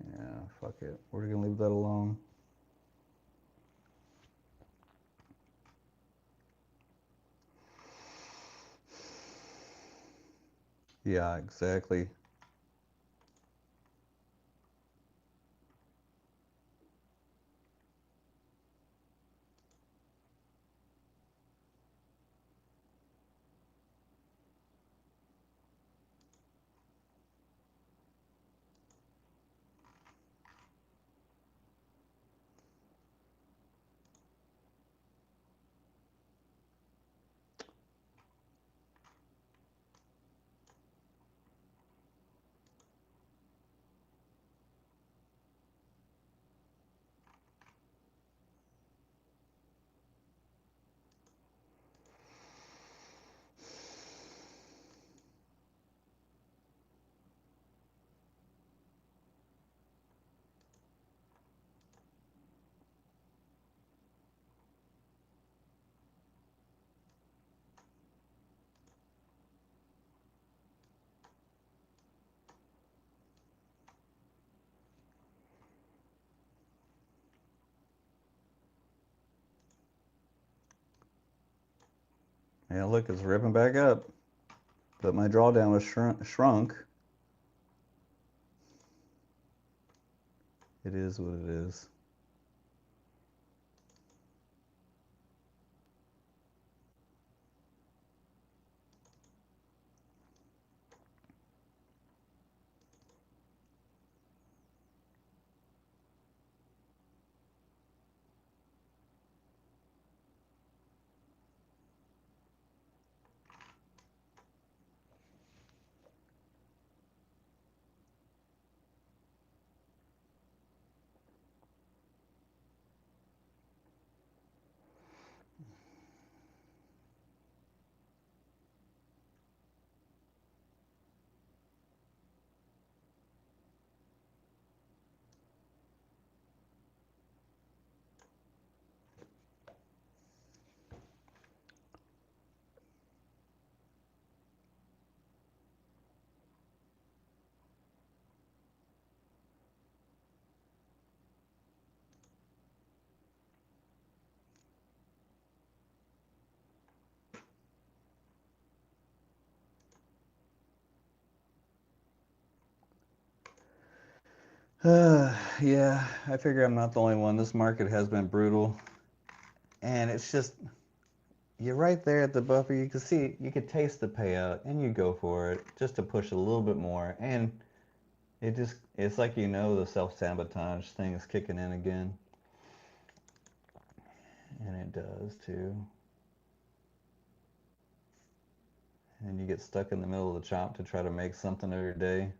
Yeah, fuck it. We're gonna leave that alone. Yeah, exactly. Yeah, look, it's ripping back up. But my drawdown was shrunk. It is what it is. Yeah, I figure I'm not the only one. This market has been brutal. And it's just, you're right there at the buffer. You can see, you can taste the payout, and you go for it just to push a little bit more. And it's like, you know, the self-sabotage thing is kicking in again. And it does too. And you get stuck in the middle of the chop to try to make something of your day.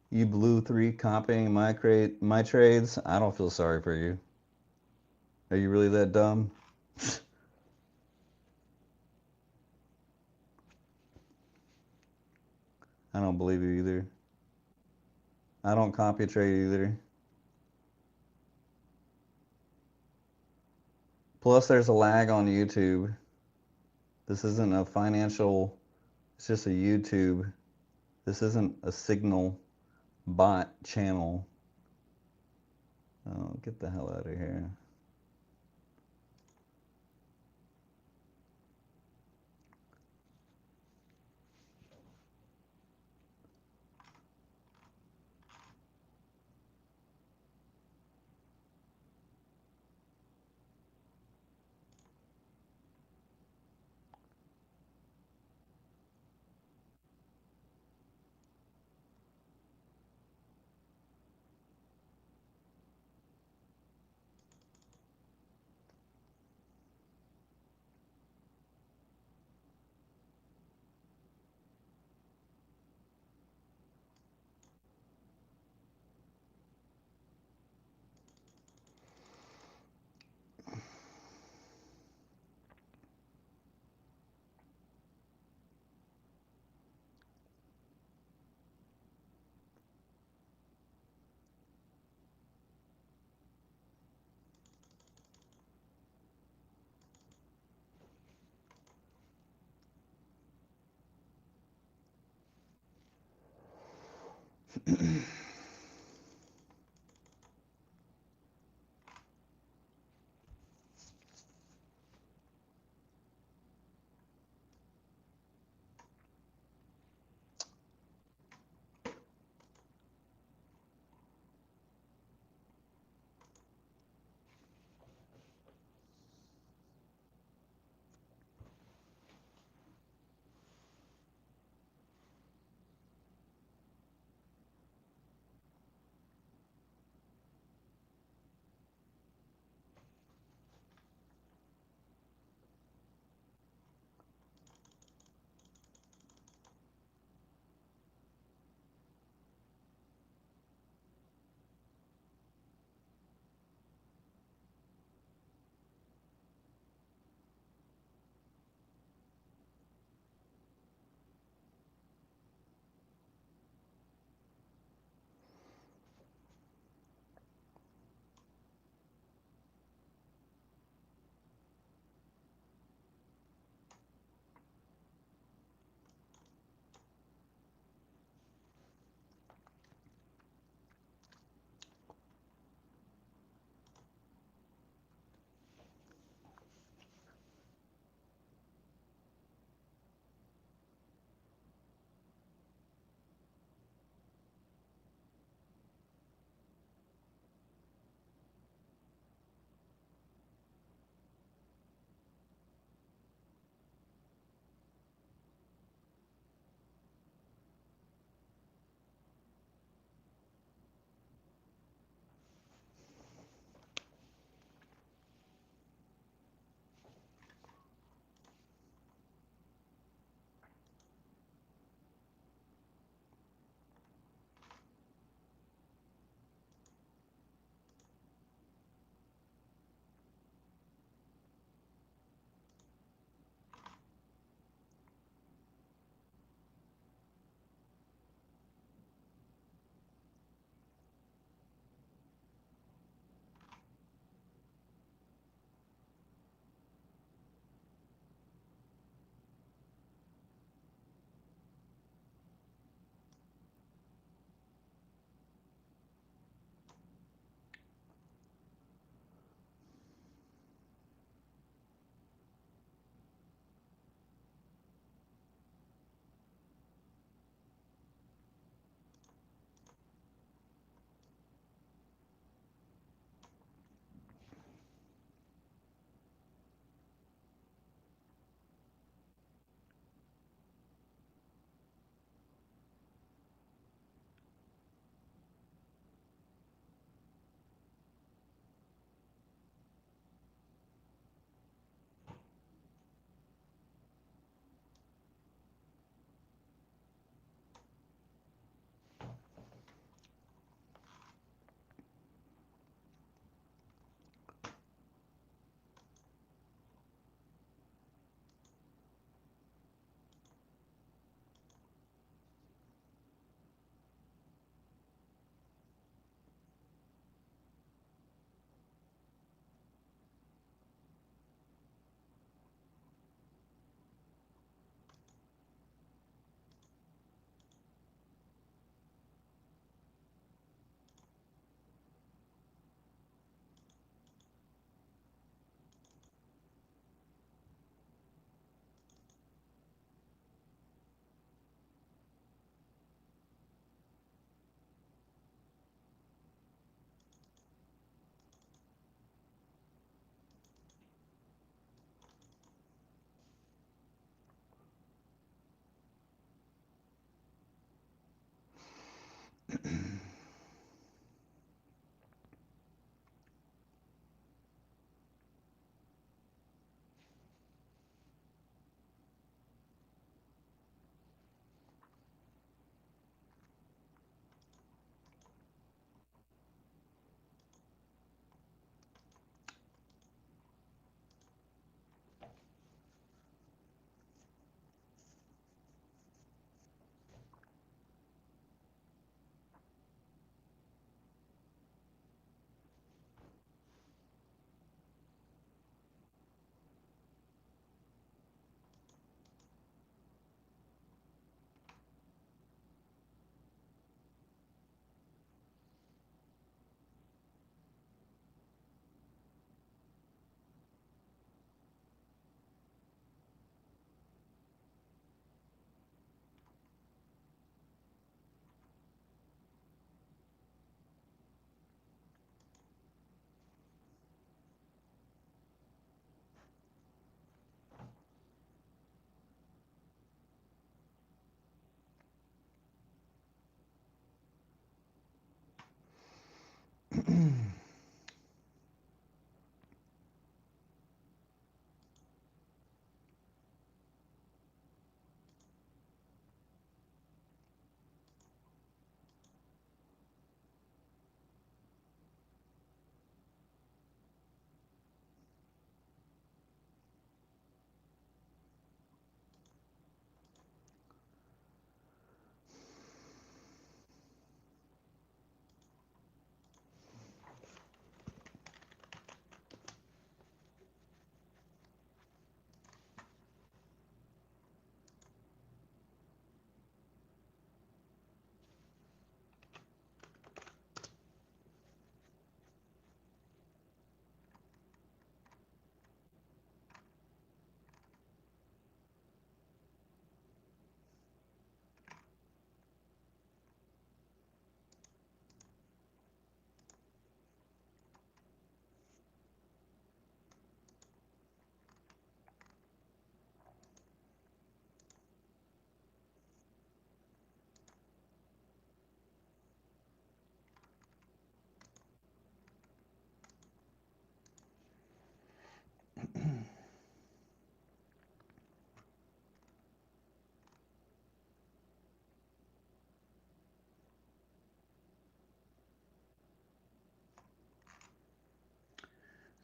You blew 3 copying my trades. I don't feel sorry for you. Are you really that dumb? I don't believe you either. I don't copy trade either. Plus, there's a lag on YouTube. This isn't a financial, it's just a YouTube. This isn't a signal bot channel. Oh, get the hell out of here.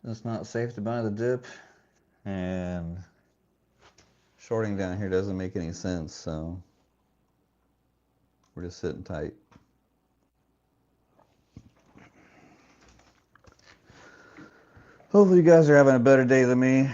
It's not safe to buy the dip, and shorting down here doesn't make any sense, so we're just sitting tight. Hopefully you guys are having a better day than me.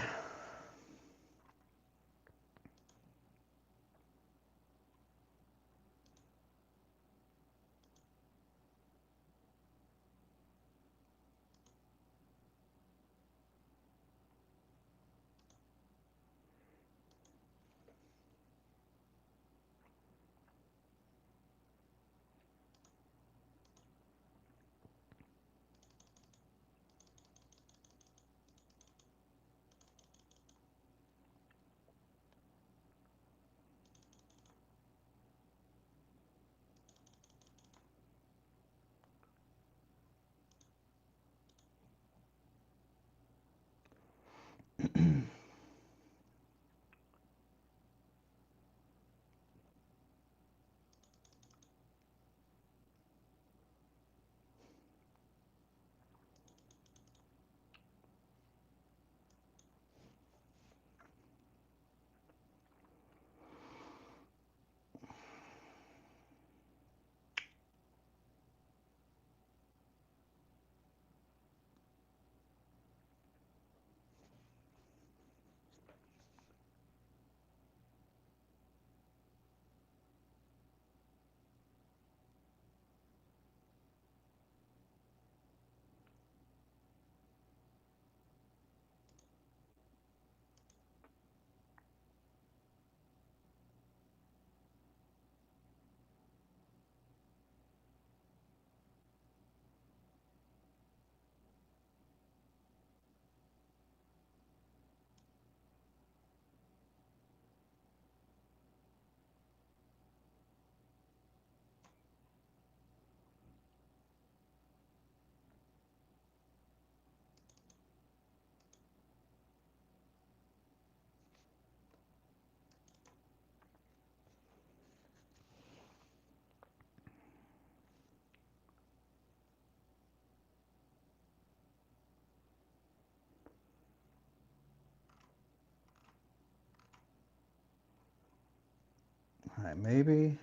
maybe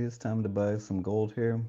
it's time to buy some gold here.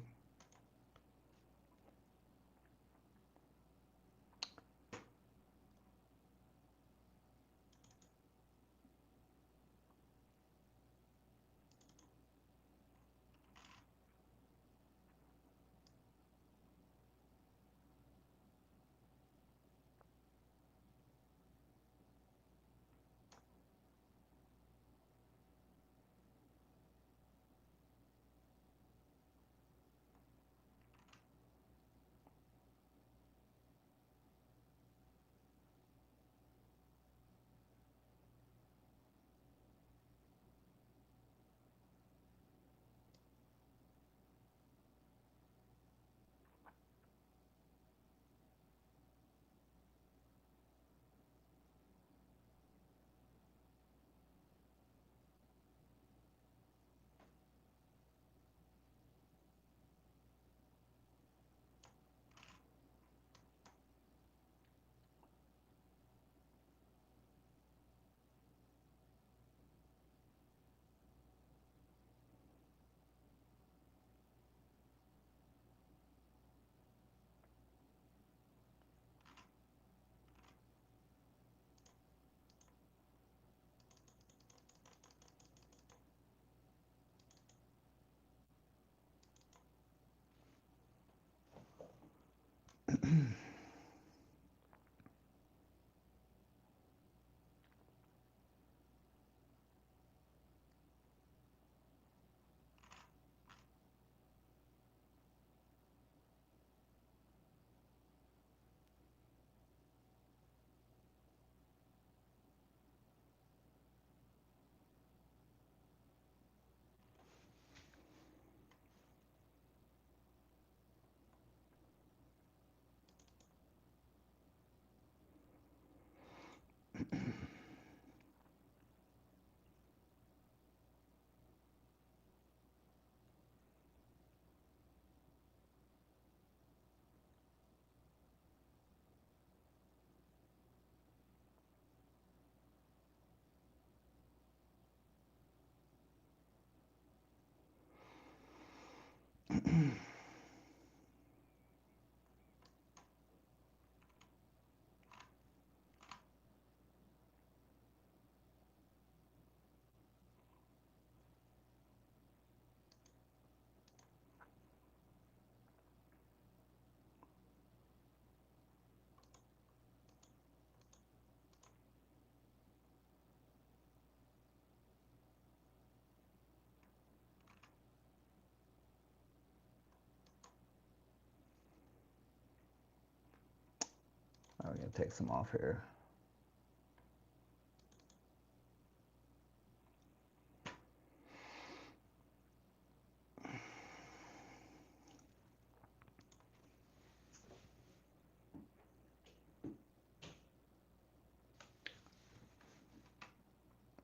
I'm gonna take some off here.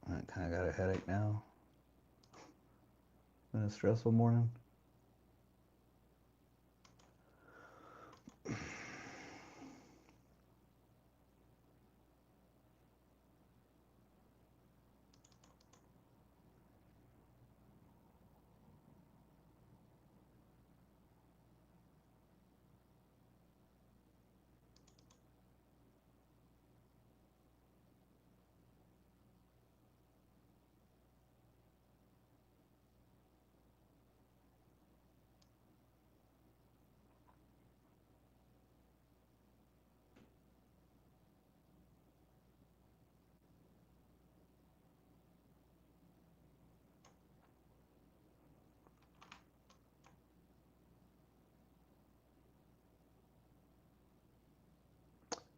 I kind of got a headache now. Been a stressful morning.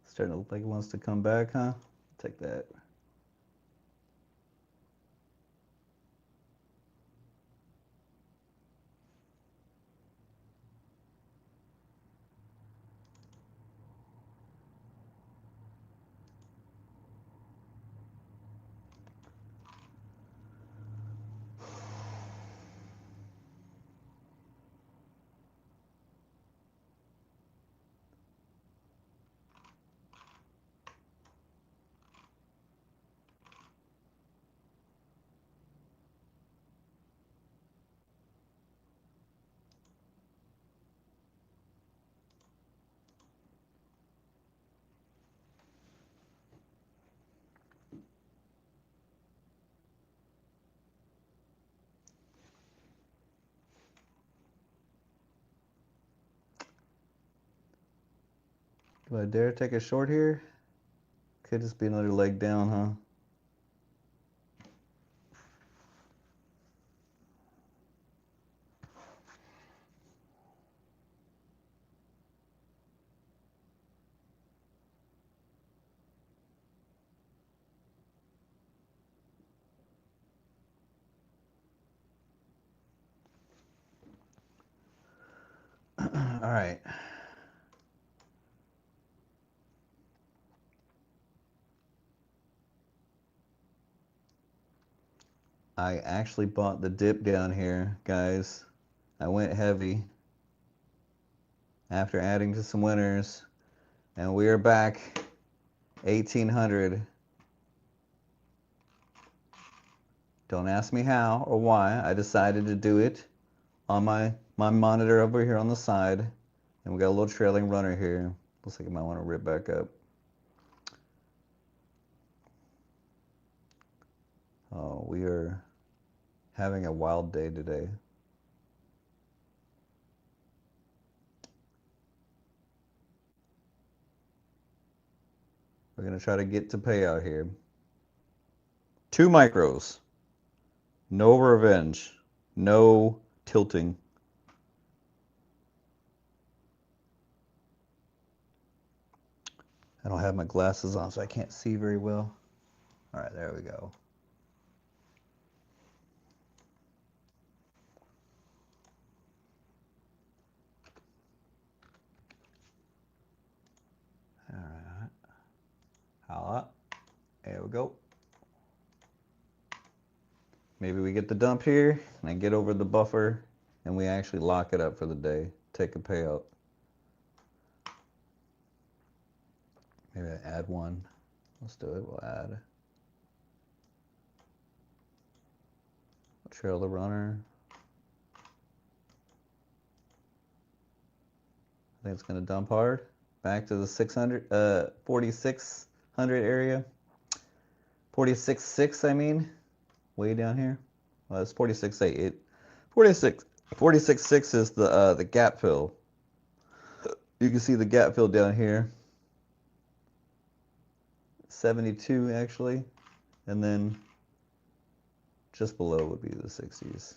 Starting to look like it wants to come back, huh? Take that. Do I dare take a short here? Could just be another leg down, huh? All right. I actually bought the dip down here, guys. I went heavy after adding to some winners, and we are back 1800. Don't ask me how or why. I decided to do it on my monitor over here on the side, and we got a little trailing runner here. Looks like I might want to rip back up. Oh, we are having a wild day today. We're going to try to get to payout here. 2 micros. No revenge. No tilting. I don't have my glasses on, so I can't see very well. All right, there we go. All right. Holla. There we go. Maybe we get the dump here, and I get over the buffer, and we actually lock it up for the day. Take a payout. Maybe I add one. Let's do it. We'll add. Trail the runner. I think it's going to dump hard. Back to the 4600 area. 46.6, I mean. Way down here. Well, it's 46.8. 46.6 is the gap fill. You can see the gap fill down here. 72 actually, and then just below would be the 60s.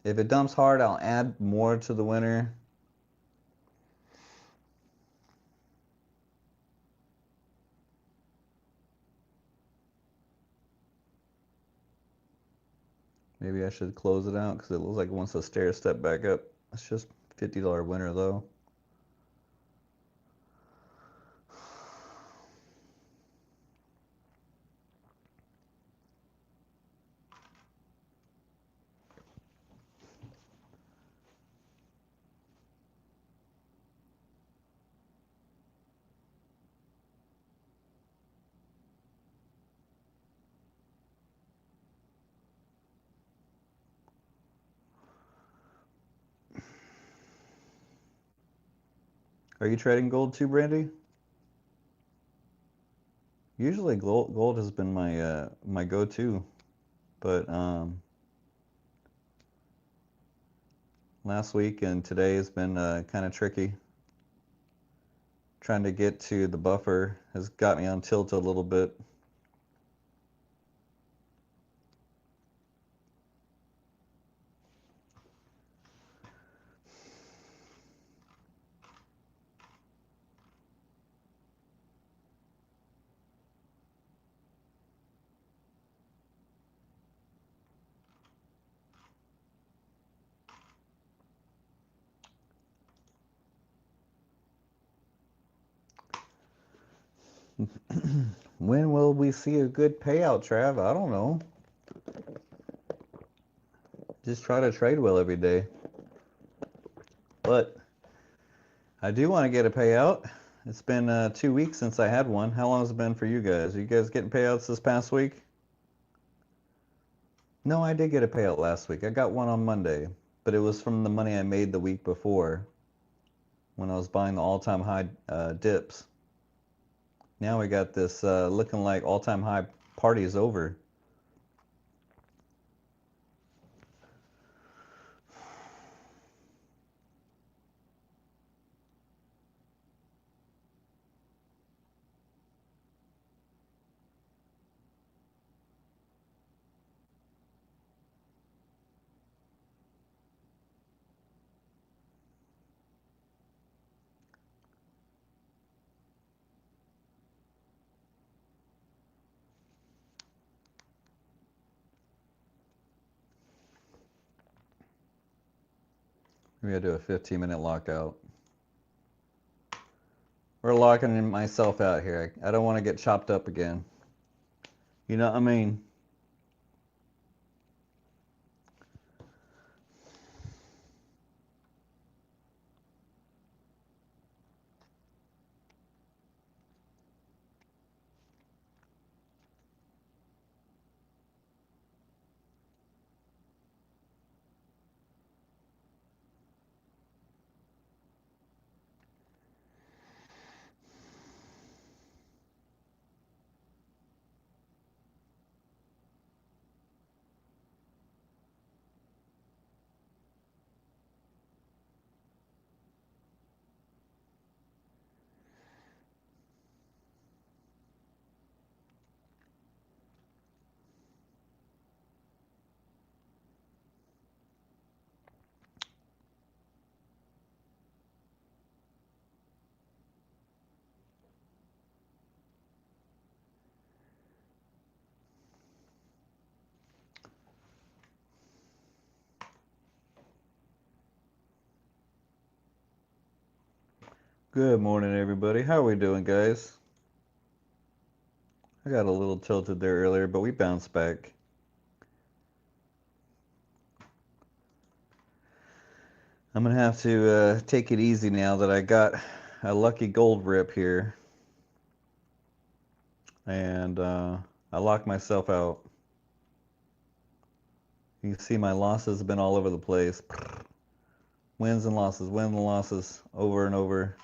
If it dumps hard, I'll add more to the winner. Maybe I should close it out because it looks like it wants to stair step back up. It's just $50 winner though. Are you trading gold too, Brandy? Usually gold has been my my go-to, but last week and today has been kind of tricky. Trying to get to the buffer has got me on tilt a little bit. When will we see a good payout, Trav? I don't know. Just try to trade well every day. But I do want to get a payout. It's been 2 weeks since I had one. How long has it been for you guys? Are you guys getting payouts this past week? No, I did get a payout last week. I got one on Monday, but it was from the money I made the week before when I was buying the all-time high dips. Now we got this looking like all-time high party is over. We gotta do a 15-minute lockout. We're locking myself out here. I don't want to get chopped up again. You know what I mean? Good morning, everybody. How are we doing, guys? I got a little tilted there earlier, but we bounced back. I'm gonna have to take it easy now that I got a lucky gold rip here. And I locked myself out. You can see my losses have been all over the place. Wins and losses, over and over.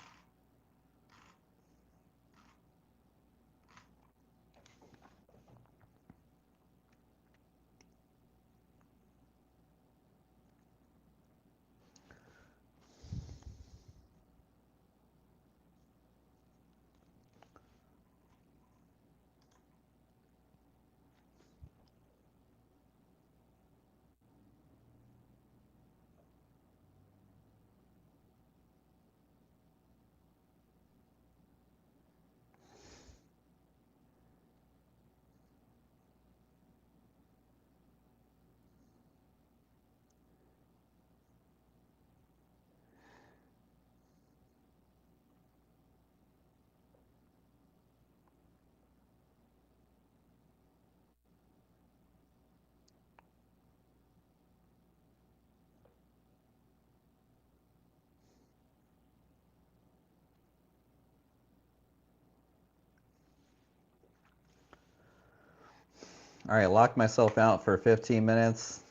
All right, locked myself out for 15 minutes.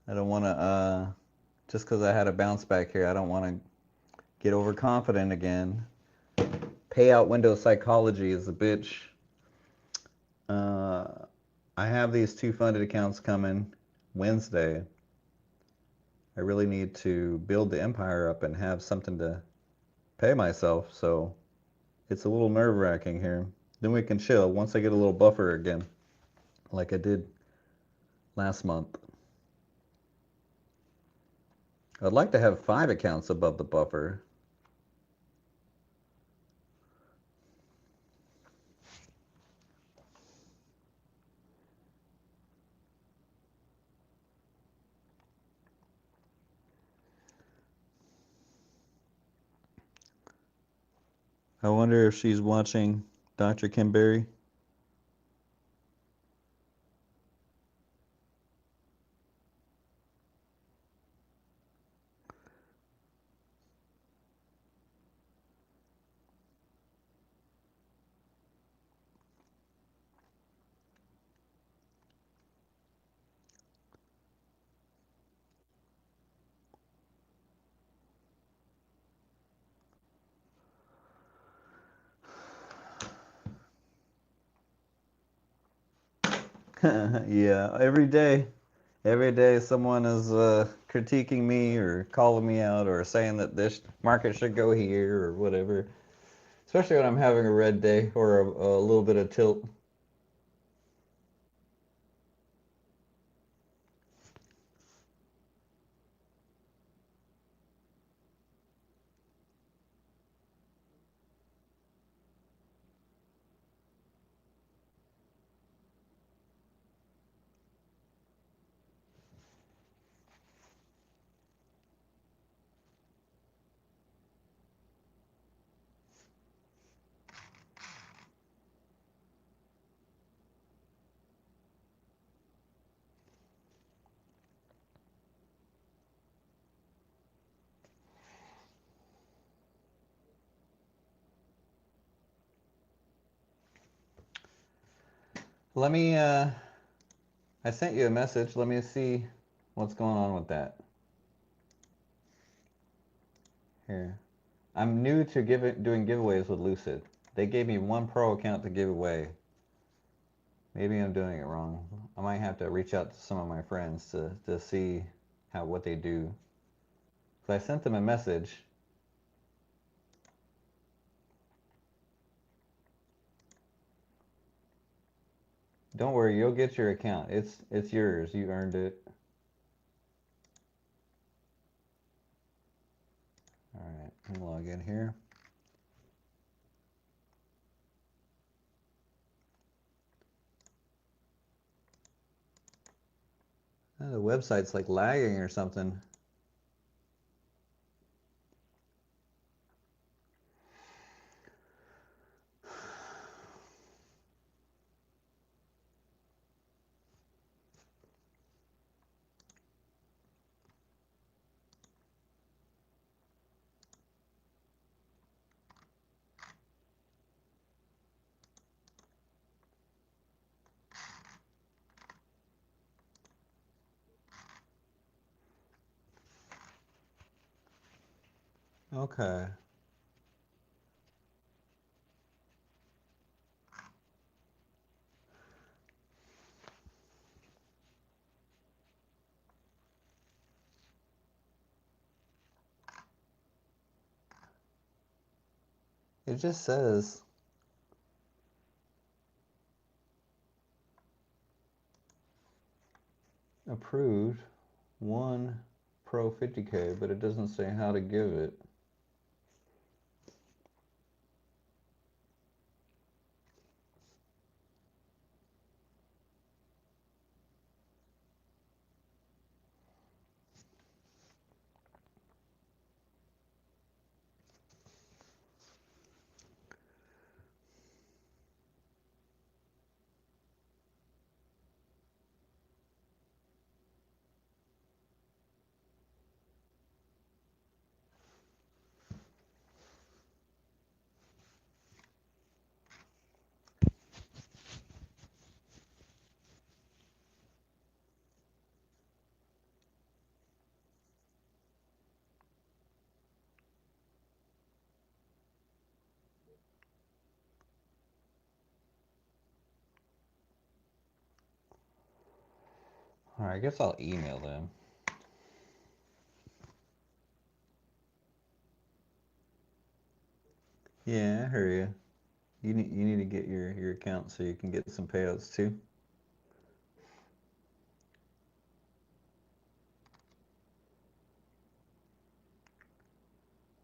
I don't want to, just because I had a bounce back here, I don't want to get overconfident again. Payout window psychology is a bitch. I have these two funded accounts coming Wednesday. I really need to build the empire up and have something to pay myself, so it's a little nerve-wracking here. Then we can chill once I get a little buffer again, like I did last month. I'd like to have 5 accounts above the buffer. I wonder if she's watching Dr. Kimberry. Yeah, every day someone is critiquing me or calling me out or saying that this market should go here or whatever. Especially when I'm having a red day or a little bit of tilt. Let me, I sent you a message. Let me see what's going on with that. Here. I'm new to doing giveaways with Lucid. They gave me one pro account to give away. Maybe I'm doing it wrong. I might have to reach out to some of my friends to see what they do. So I sent them a message. Don't worry, you'll get your account. It's yours. You earned it. All right, let me log in here. Oh, the website's like lagging or something. Okay. It just says approved 1 Pro 50K, but it doesn't say how to give it. All right, I guess I'll email them. Yeah, I hear you. You need to get your account so you can get some payouts too.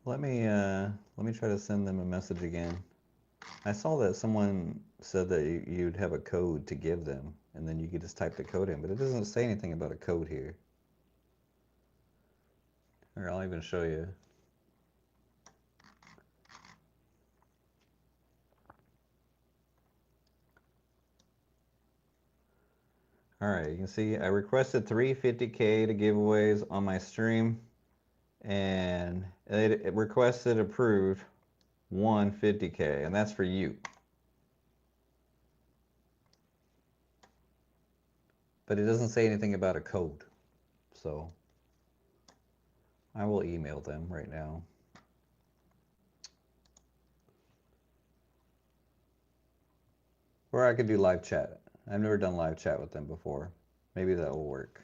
Let me try to send them a message again. I saw that someone said that you'd have a code to give them, and then you could just type the code in, but it doesn't say anything about a code here. Or I'll even show you. All right, you can see I requested 350K to giveaways on my stream, and it requested approved 150K, and that's for you. But it doesn't say anything about a code, so I will email them right now. Or I could do live chat. I've never done live chat with them before. Maybe that will work.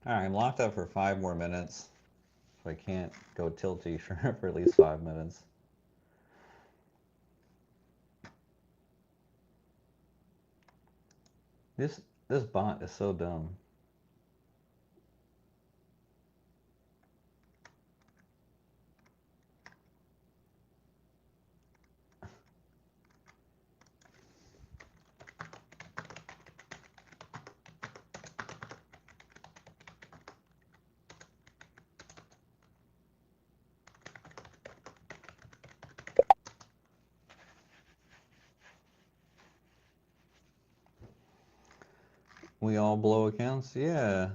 Alright, I'm locked up for 5 more minutes. So I can't go tilty for at least 5 minutes. This bot is so dumb. We all blow accounts? Yeah.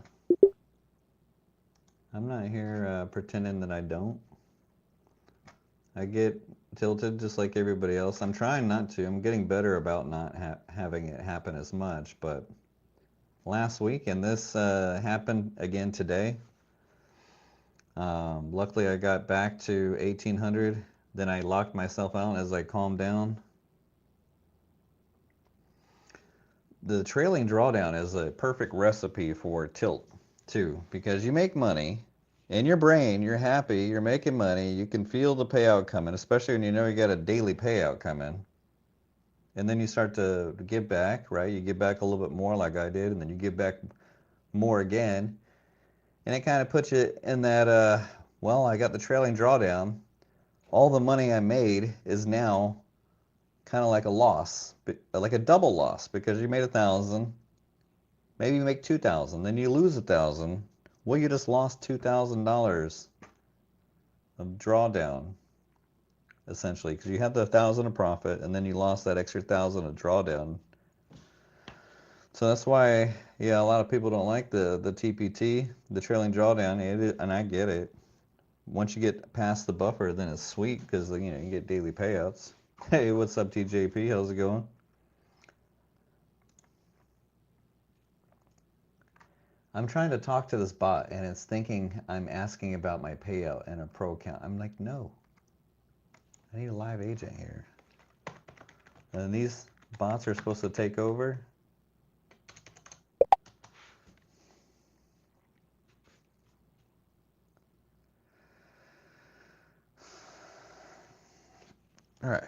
I'm not here pretending that I don't. I get tilted just like everybody else. I'm trying not to. I'm getting better about not having it happen as much, but last week, and this happened again today. Luckily, I got back to 1800. Then I locked myself out as I calmed down. The trailing drawdown is a perfect recipe for tilt, too, because you make money. In your brain, you're happy, you're making money, you can feel the payout coming, especially when you know you got a daily payout coming. And then you start to give back, right? You give back a little bit more like I did, and then you give back more again. And it kind of puts you in that, well, I got the trailing drawdown. All the money I made is now kind of like a loss, like a double loss, because you made 1,000, maybe you make 2,000, then you lose 1,000. Well, you just lost $2,000 of drawdown, essentially, because you had the 1,000 of profit, and then you lost that extra 1,000 of drawdown. So that's why, yeah, a lot of people don't like the TPT, the trailing drawdown, and I get it. Once you get past the buffer, then it's sweet because you get daily payouts. Hey, what's up, TJP? How's it going? I'm trying to talk to this bot, and it's thinking I'm asking about my payout and a pro account. I'm like, no. I need a live agent here. And these bots are supposed to take over. All right.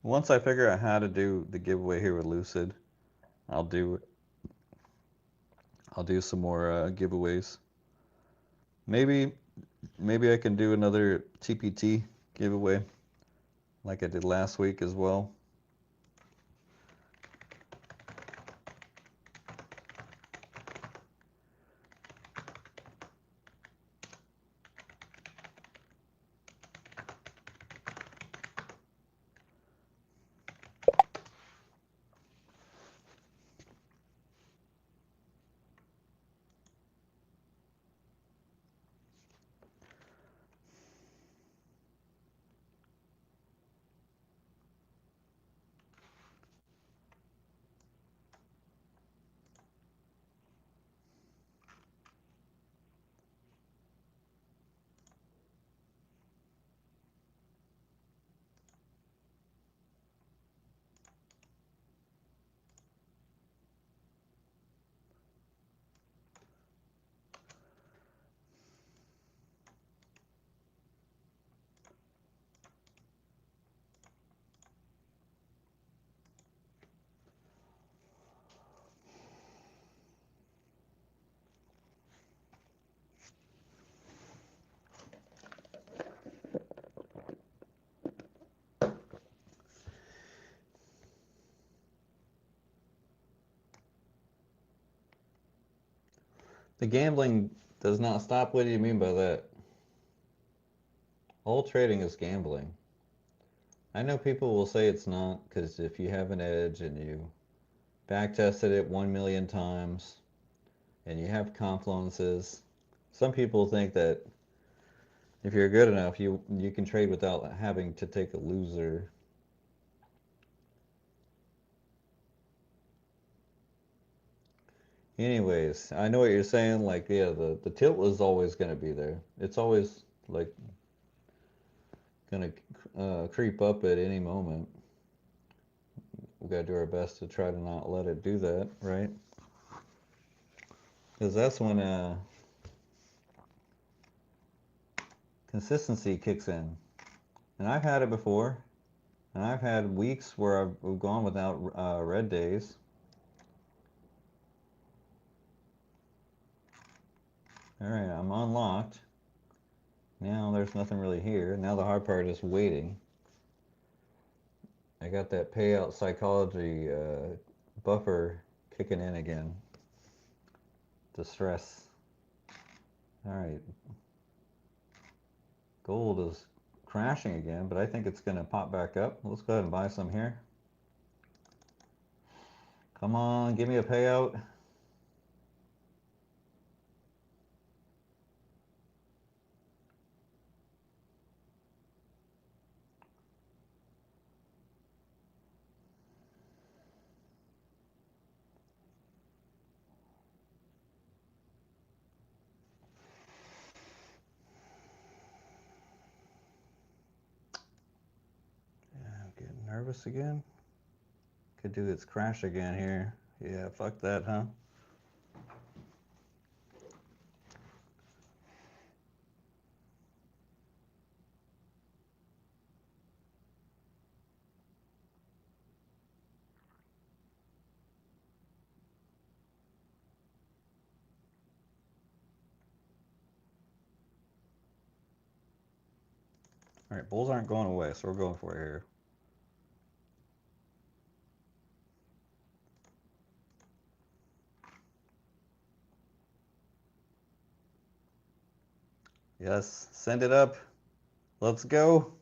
Once I figure out how to do the giveaway here with Lucid, I'll do some more giveaways. Maybe I can do another TPT giveaway like I did last week as well. The gambling Does not stop. What do you mean by that? All trading is gambling. I know people will say it's not, because if you have an edge and you back tested it 1 million times and you have confluences, some people think that if you're good enough, you can trade without having to take a loser. Anyways, I know what you're saying. Like, yeah, the tilt is always going to be there. It's always like going to creep up at any moment. We got to do our best to try to not let it do that, right? Because that's when consistency kicks in. And I've had it before. And I've had weeks where I've gone without red days. All right, I'm unlocked. Now there's nothing really here. Now the hard part is waiting. I got that payout psychology buffer kicking in again. Distress. All right. Gold is crashing again, but I think it's going to pop back up. Let's go ahead and buy some here. Come on, give me a payout. I'm getting nervous again. Could do its crash again here. Yeah, fuck that, huh? All right, bulls aren't going away, so we're going for it here. Yes, send it up. Let's go.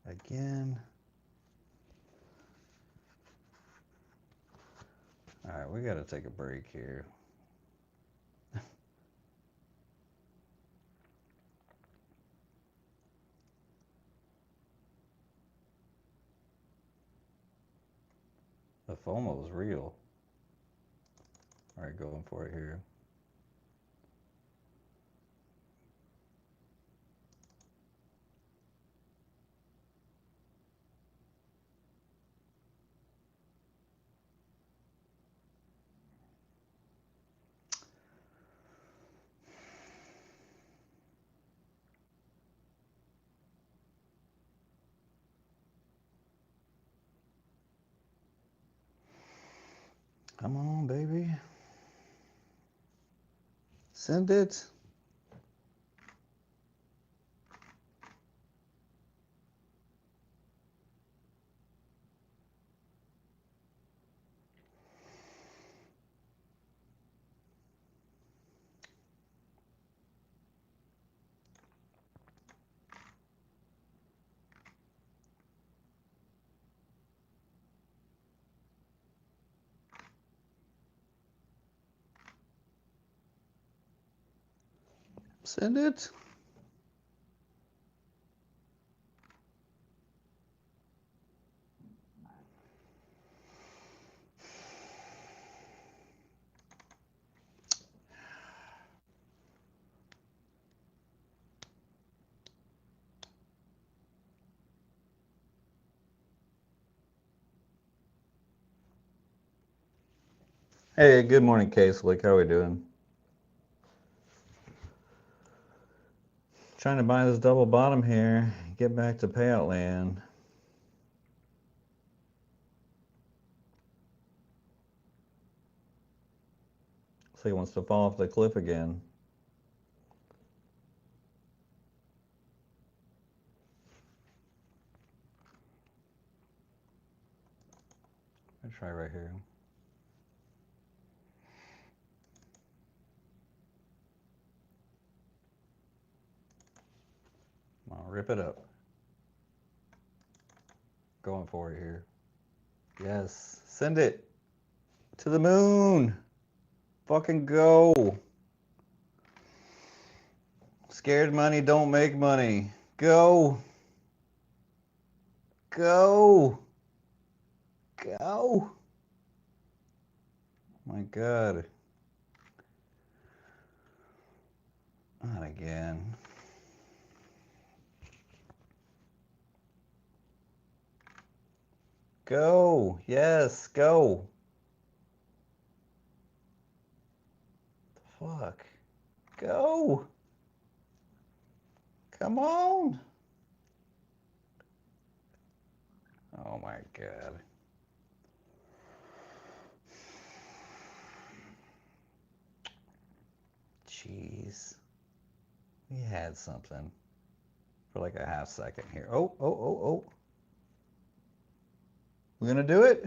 Again. All right, we got to take a break here. The FOMO is real. All right, going for it here. Come on, baby. Send it. Send it. Hey, good morning, K-Slick. How are we doing? Trying to buy this double bottom here. Get back to payout land. So he wants to fall off the cliff again. I'll try right here. Come on, rip it up. Going for it here. Yes, send it to the moon. Fucking go. Scared money don't make money. Go. Go. Go. My God. Not again. Go. Yes, go. The fuck. Go. Come on. Oh my God. Jeez. We had something for like a half second here. Oh. We're gonna do it?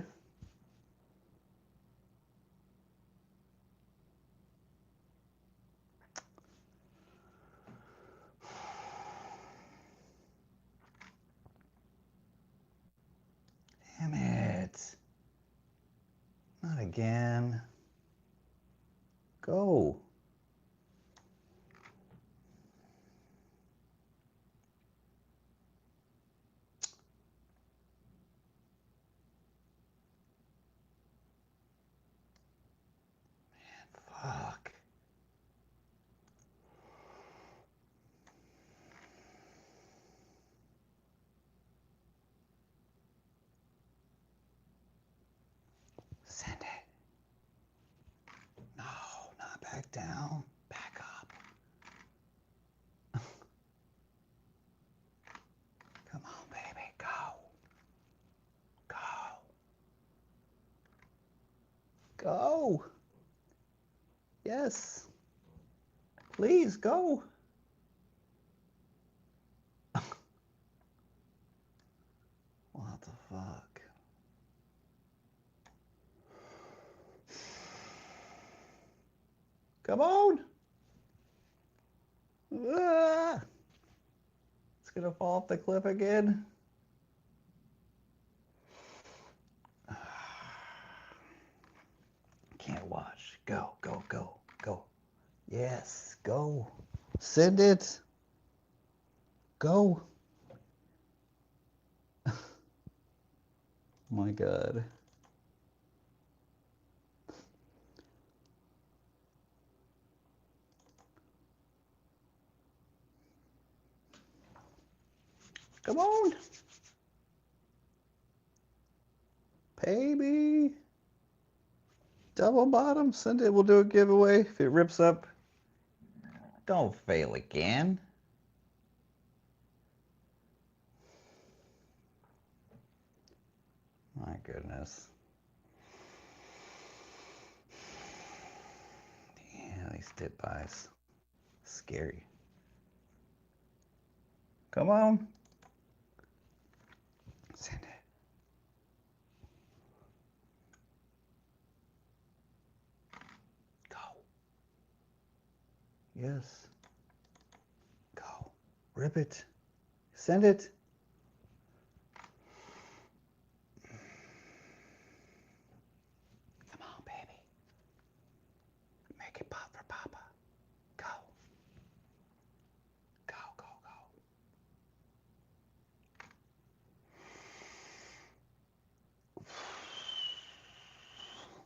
Damn it. Not again. Go. Fuck. Send it. No, not back down. Back up. Come on, baby. Go. Go. Go. Yes. Please go. What the fuck? Come on. Ah. It's gonna fall off the cliff again. Can't watch. Go, go, go, go. Yes, go. Send it. Go. My God. Come on. Pay me. Double bottom. Send it. We'll do a giveaway. If it rips up, don't fail again. My goodness. Yeah, these dip buys. Scary. Come on. Send it. Go. Yes. Go. Rip it. Send it. Come on, baby. Make it pop for Papa. Go. Go, go, go.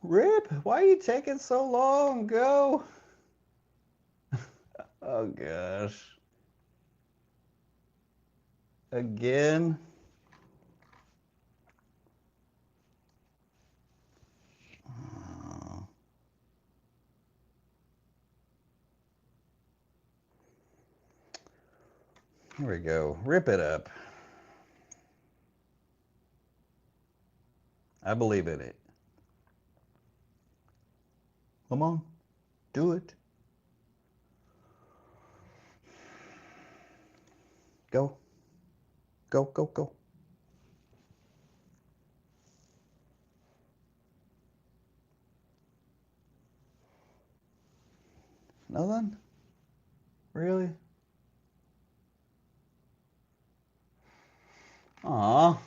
Rip, why are you taking so long? Go. Oh, gosh. Again. Oh. Here we go. Rip it up. I believe in it. Come on. Do it. Go. Go, go, go. Nothing? Really? Aw.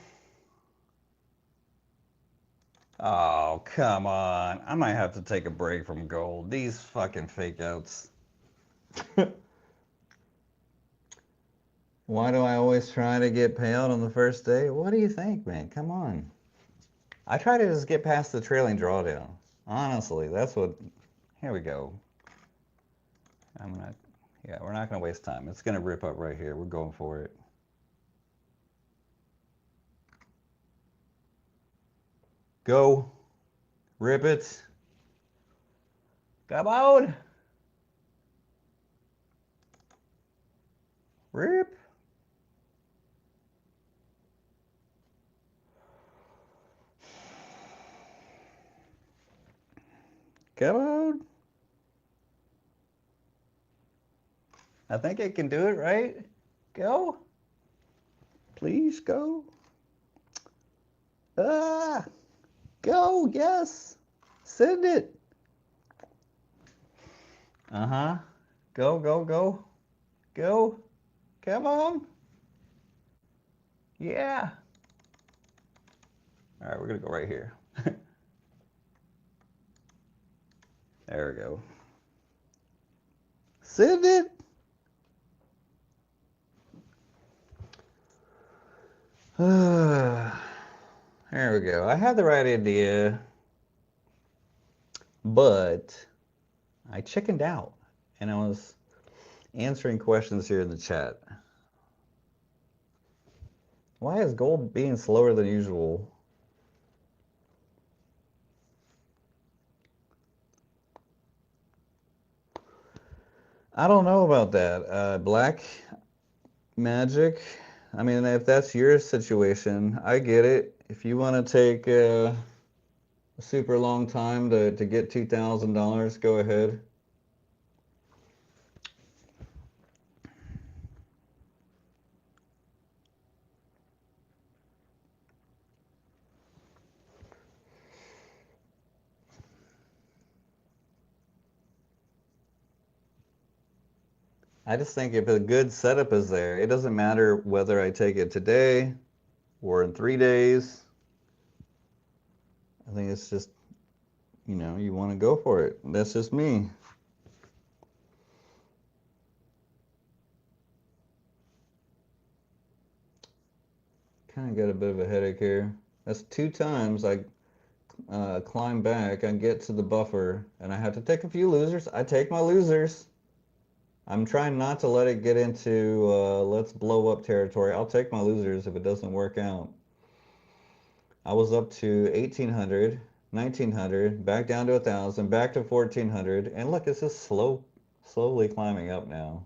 Oh, come on. I might have to take a break from gold. These fucking fake outs. Why do I always try to get payout on the first day? What do you think, man? Come on. I try to just get past the trailing drawdown. Honestly, that's what... Here we go. Yeah, we're not going to waste time. It's going to rip up right here. We're going for it. Go. Rip it. Come on. Rip. Come on. I think it can do it, right? Go. Please go. Ah. Go. Yes. Send it. Uh-huh. Go, go, go. Go. Come on. Yeah. All right, we're going to go right here. There we go. Send it. There we go. I had the right idea, but I chickened out, and I was answering questions here in the chat. Why is gold being slower than usual? I don't know about that. Black magic. I mean, if that's your situation, I get it. If you want to take a super long time to get $2,000, go ahead. I just think if a good setup is there, it doesn't matter whether I take it today or in 3 days. I think it's just, you know, you want to go for it. That's just me. Kind of got a bit of a headache here. That's 2 times I climb back, I get to the buffer, and I have to take a few losers. I take my losers. I'm trying not to let it get into let's blow up territory. I'll take my losers if it doesn't work out. I was up to 1,800, 1,900, back down to 1,000, back to 1,400, and look, it's just slowly climbing up now.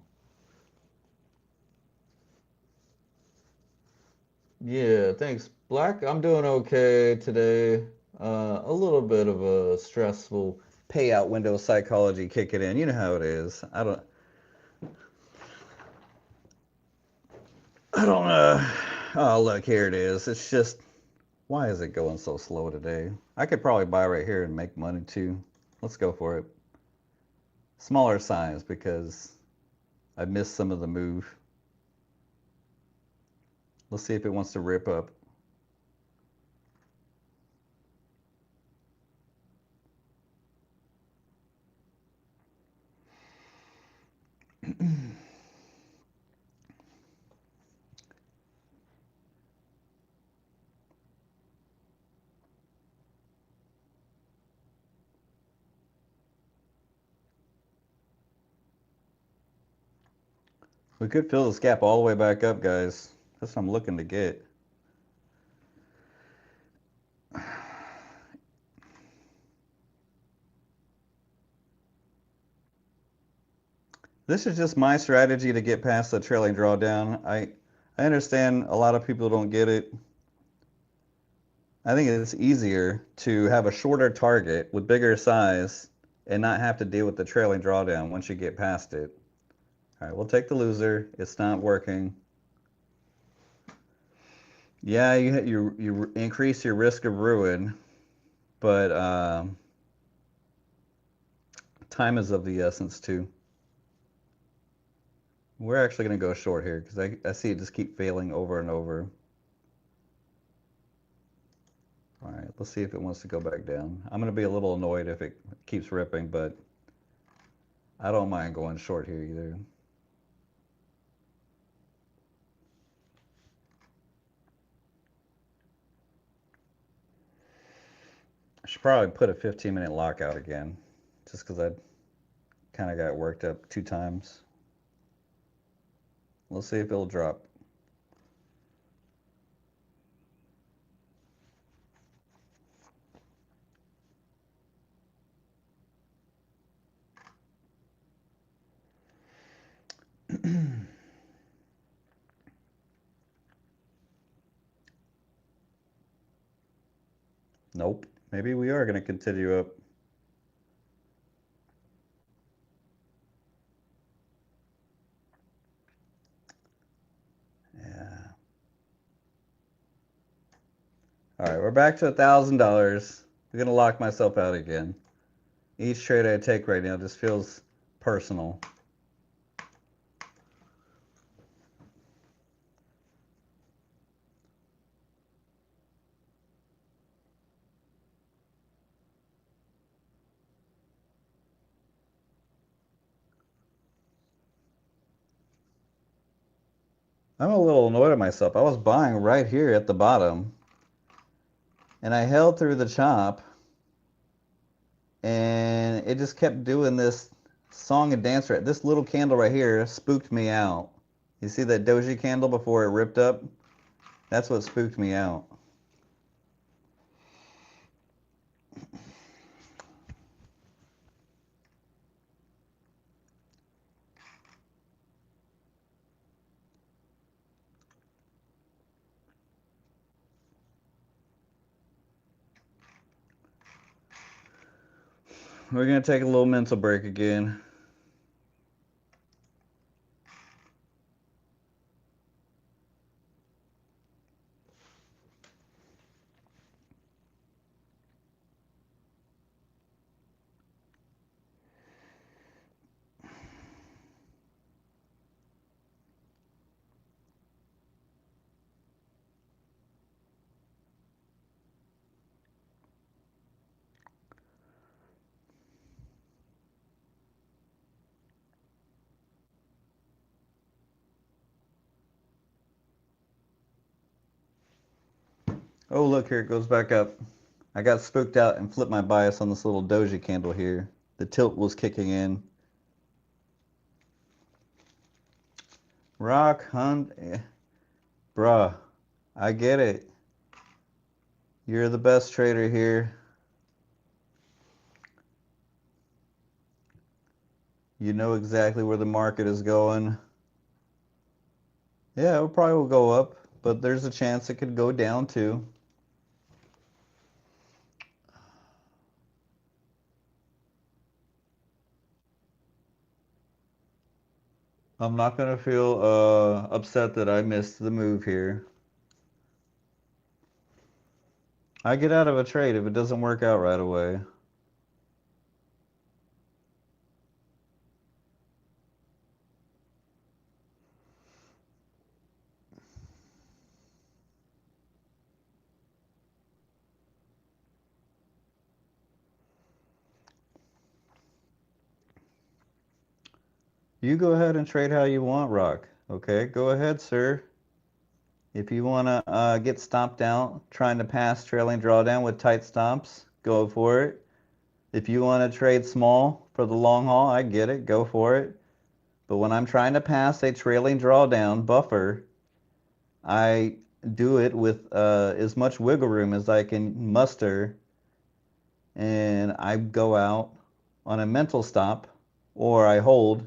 Yeah, thanks, Black. I'm doing okay today. A little bit of a stressful payout window psychology kicking in. You know how it is. I don't oh, look, here it is. It's just, why is it going so slow today? I could probably buy right here and make money too. Let's go for it. Smaller size because I missed some of the move. Let's see if it wants to rip up. We could fill this gap all the way back up, guys. That's what I'm looking to get. This is just my strategy to get past the trailing drawdown. I understand a lot of people don't get it. I think it's easier to have a shorter target with bigger size and not have to deal with the trailing drawdown once you get past it. All right, we'll take the loser. It's not working. Yeah, you increase your risk of ruin, but time is of the essence too. We're actually going to go short here because I see it just keep failing over and over. All right, let's see if it wants to go back down. I'm going to be a little annoyed if it keeps ripping, but I don't mind going short here either. I should probably put a 15-minute lockout again, just because I kind of got worked up 2 times. Let's see if it'll drop. Nope. Maybe we are going to continue up. Yeah. All right, we're back to $1,000. I'm going to lock myself out again. Each trade I take right now just feels personal. I'm a little annoyed at myself. I was buying right here at the bottom, and I held through the chop, and it just kept doing this song and dance. This little candle right here spooked me out. You see that doji candle before it ripped up? That's what spooked me out. We're going to take a little mental break again. Oh, look, here it goes back up. I got spooked out and flipped my bias on this little doji candle here. The tilt was kicking in. Rock hunt. Bruh, I get it. You're the best trader here. You know exactly where the market is going. Yeah, it probably will go up, but there's a chance it could go down too. I'm not going to feel upset that I missed the move here. I get out of a trade if it doesn't work out right away. You go ahead and trade how you want, Rock. Okay, go ahead, sir. If you want to get stopped out trying to pass trailing drawdown with tight stops, go for it. If you want to trade small for the long haul, I get it, go for it. But when I'm trying to pass a trailing drawdown buffer, I do it with as much wiggle room as I can muster, and I go out on a mental stop, or I hold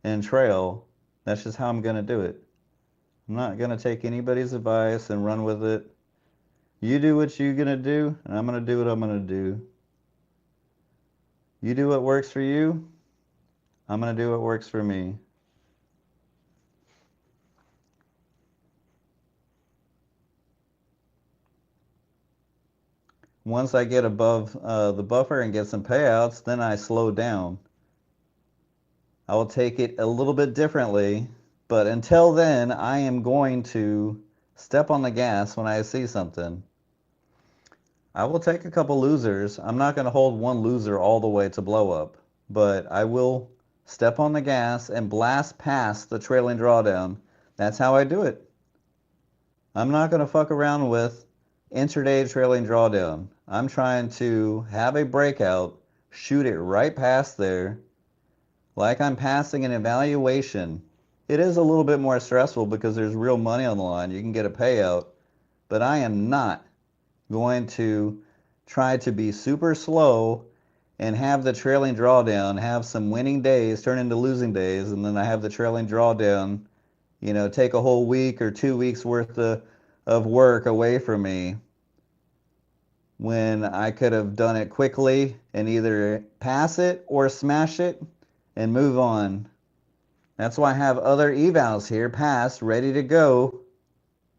and trail. That's just how I'm going to do it. I'm not going to take anybody's advice and run with it. You do what you're going to do, and I'm going to do what I'm going to do. You do what works for you, I'm going to do what works for me. Once I get above the buffer and get some payouts, then I slow down. I will take it a little bit differently, but until then, I am going to step on the gas when I see something. I will take a couple losers. I'm not going to hold one loser all the way to blow up, but I will step on the gas and blast past the trailing drawdown. That's how I do it. I'm not going to fuck around with intraday trailing drawdown. I'm trying to have a breakout, shoot it right past there, like I'm passing an evaluation. It is a little bit more stressful because there's real money on the line. You can get a payout, but I am not going to try to be super slow and have the trailing drawdown, have some winning days turn into losing days, and then I have the trailing drawdown, you know, take a whole week or 2 weeks worth of work away from me when I could have done it quickly and either pass it or smash it and move on. That's why I have other evals here, passed, ready to go.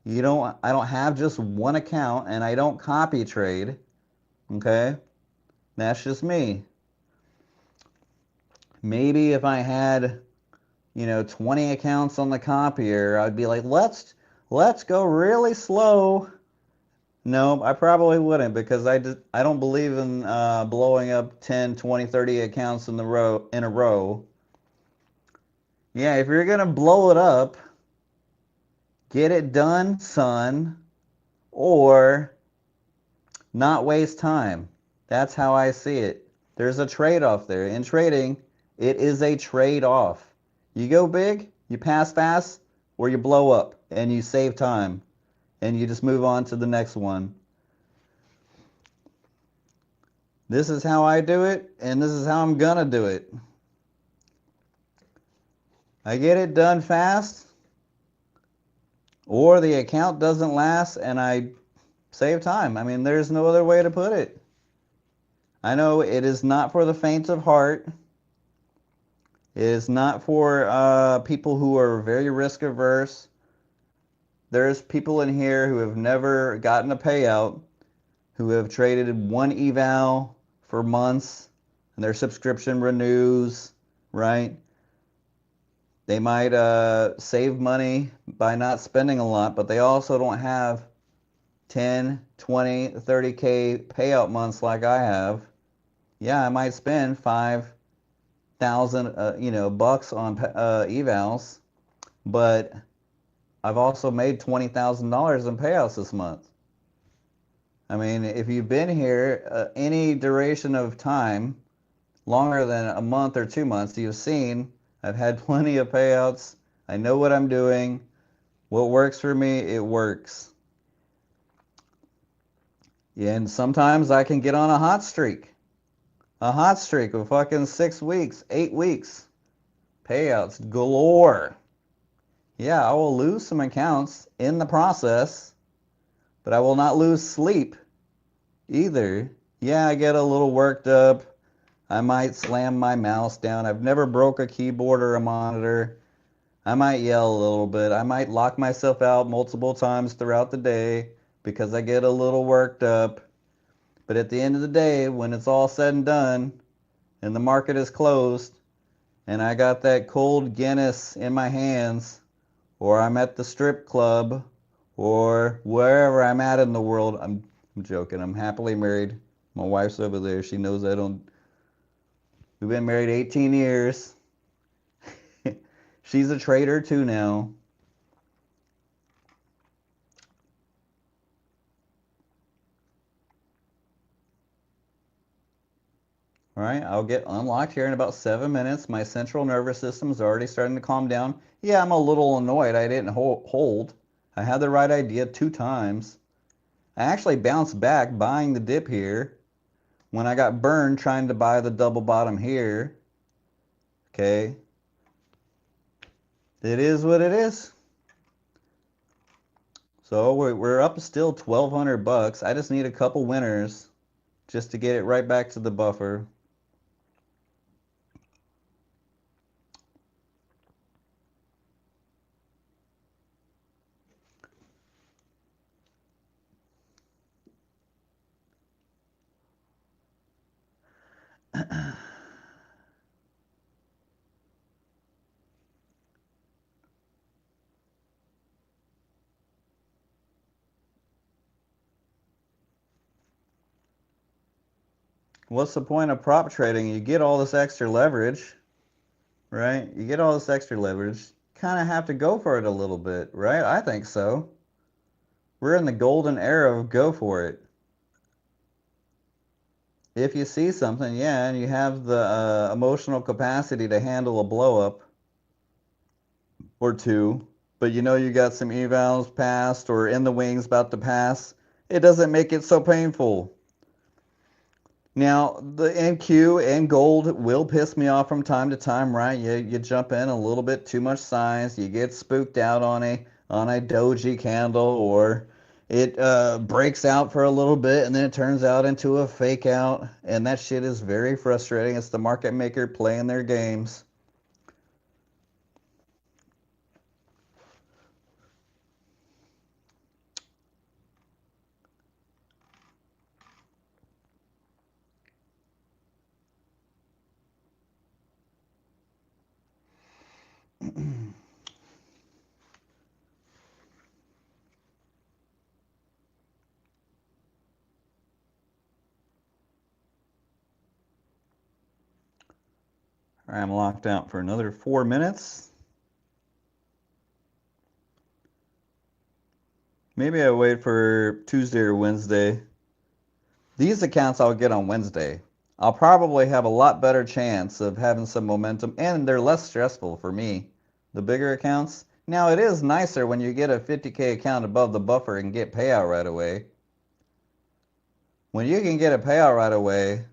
I don't have just one account, and I don't copy trade. Okay? That's just me. Maybe if I had, 20 accounts on the copier, I'd be like, let's go really slow. No, I probably wouldn't, because I don't believe in blowing up 10, 20, 30 accounts in a row. Yeah, if you're gonna blow it up, get it done, son, or not waste time. That's how I see it. There's a trade-off there. In trading, it is a trade-off. You go big, you pass fast, or you blow up and you save time and you just move on to the next one. This is how I do it, and this is how I'm gonna do it. I get it done fast, or the account doesn't last and I save time. I mean, there's no other way to put it. I know it is not for the faint of heart. It is not for people who are very risk averse. There's people in here who have never gotten a payout, who have traded one eval for months and their subscription renews, right? They might save money by not spending a lot, but they also don't have 10, 20, 30K payout months like I have. Yeah, I might spend 5,000 bucks on evals, but I've also made $20,000 in payouts this month. I mean, if you've been here any duration of time, longer than a month or 2 months, you've seen I've had plenty of payouts. I know what I'm doing. What works for me, it works. Yeah, and sometimes I can get on a hot streak. A hot streak of fucking 6 weeks, 8 weeks. Payouts galore. Yeah, I will lose some accounts in the process, but I will not lose sleep either. Yeah, I get a little worked up. I might slam my mouse down. I've never broke a keyboard or a monitor. I might yell a little bit. I might lock myself out multiple times throughout the day because I get a little worked up. But at the end of the day, when it's all said and done and the market is closed and I got that cold Guinness in my hands, or I'm at the strip club, or wherever I'm at in the world, I'm joking. I'm happily married. My wife's over there. She knows I don't. We've been married 18 years. She's a trader too now. All right, I'll get unlocked here in about 7 minutes. My central nervous system is already starting to calm down. Yeah, I'm a little annoyed. I didn't hold. I had the right idea 2 times. I actually bounced back buying the dip here when I got burned trying to buy the double bottom here. Okay. It is what it is. So we're up still 1,200 bucks. I just need a couple winners just to get it right back to the buffer. What's the point of prop trading? You get all this extra leverage, right? You get all this extra leverage. Kind of have to go for it a little bit, right? I think so. We're in the golden era of go for it. If you see something, yeah, and you have the emotional capacity to handle a blow up or two, but you know you got some evals passed or in the wings about to pass, it doesn't make it so painful. Now, the NQ and gold will piss me off from time to time, right? You jump in a little bit too much size, you get spooked out on a doji candle, or it breaks out for a little bit and then it turns out into a fake out, and that shit is very frustrating. It's the market maker playing their games. I'm locked out for another 4 minutes. Maybe I wait for Tuesday or Wednesday. These accounts I'll get on Wednesday. I'll probably have a lot better chance of having some momentum, and they're less stressful for me. The bigger accounts. Now, it is nicer when you get a 50K account above the buffer and get payout right away. When you can get a payout right away,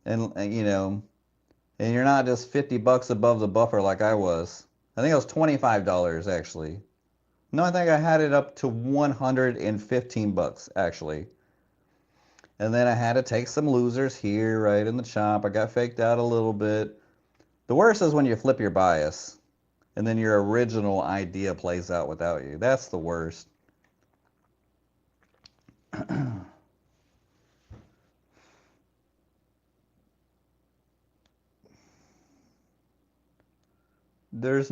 and you know, and you're not just 50 bucks above the buffer like I was. I think it was $25 actually. No, I think I had it up to 115 bucks actually. And then I had to take some losers here, right in the chop. I got faked out a little bit. The worst is when you flip your bias and then your original idea plays out without you. That's the worst. there's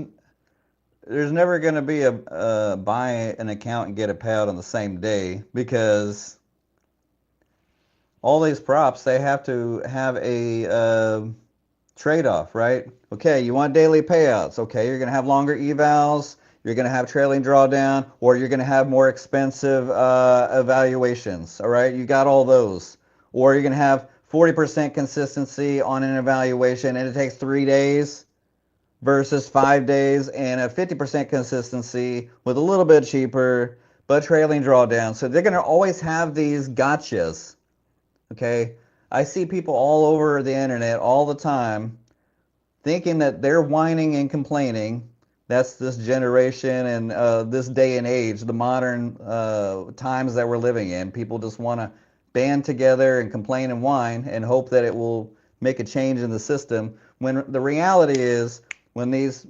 there's never going to be a buy an account and get a payout on the same day, because all these props, they have to have a trade-off, right? Okay, you want daily payouts. Okay, you're going to have longer evals, you're going to have trailing drawdown, or you're going to have more expensive evaluations. All right, you got all those. Or you're going to have 40% consistency on an evaluation and it takes 3 days versus 5 days, and a 50% consistency with a little bit cheaper but trailing drawdown. So they're going to always have these gotchas. Okay, I see people all over the internet all the time thinking that they're whining and complaining. That's this generation and this day and age, the modern times that we're living in. People just want to band together and complain and whine and hope that it will make a change in the system, when the reality is, when these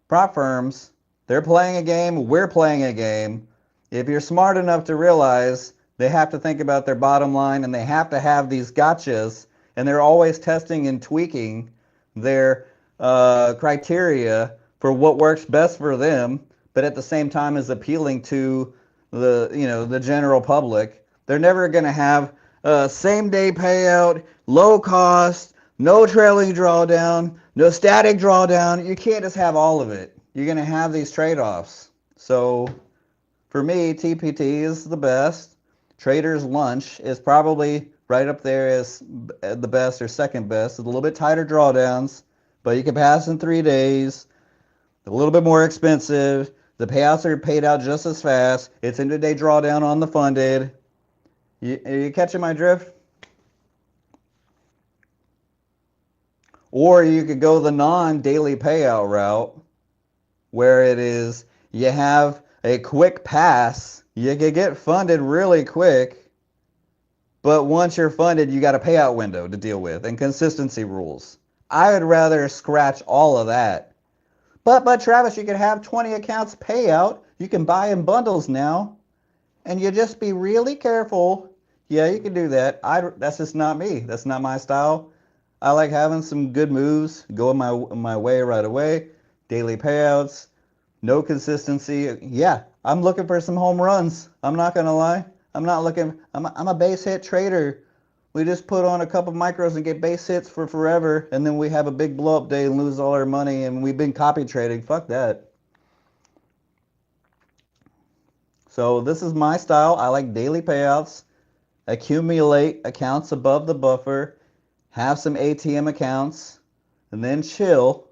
prop firms, they're playing a game, we're playing a game. If you're smart enough to realize they have to think about their bottom line and they have to have these gotchas, and they're always testing and tweaking their criteria for what works best for them, but at the same time is appealing to the general public. They're never going to have same day payout, low cost, no trailing drawdown, no static drawdown. You can't just have all of it. You're going to have these trade-offs. So for me, TPT is the best. Trader's Lunch is probably right up there as the best or second best. It's a little bit tighter drawdowns, but you can pass in 3 days. A little bit more expensive. The payouts are paid out just as fast. It's intraday drawdown on the funded. Are you catching my drift? Or you could go the non-daily payout route where it is you have a quick pass, you can get funded really quick, but once you're funded, you got a payout window to deal with and consistency rules. I would rather scratch all of that. But Travis, you can have 20 accounts payout. You can buy in bundles now, and you just be really careful. Yeah, you can do that. That's just not me. That's not my style. I like having some good moves, going my way right away. Daily payouts, no consistency. Yeah, I'm looking for some home runs. I'm not gonna lie. I'm not looking. I'm a base hit trader. We just put on a couple micros and get base hits for forever, and then we have a big blow up day and lose all our money, and we've been copy trading. Fuck that. So this is my style. I like daily payouts, accumulate accounts above the buffer, have some ATM accounts, and then chill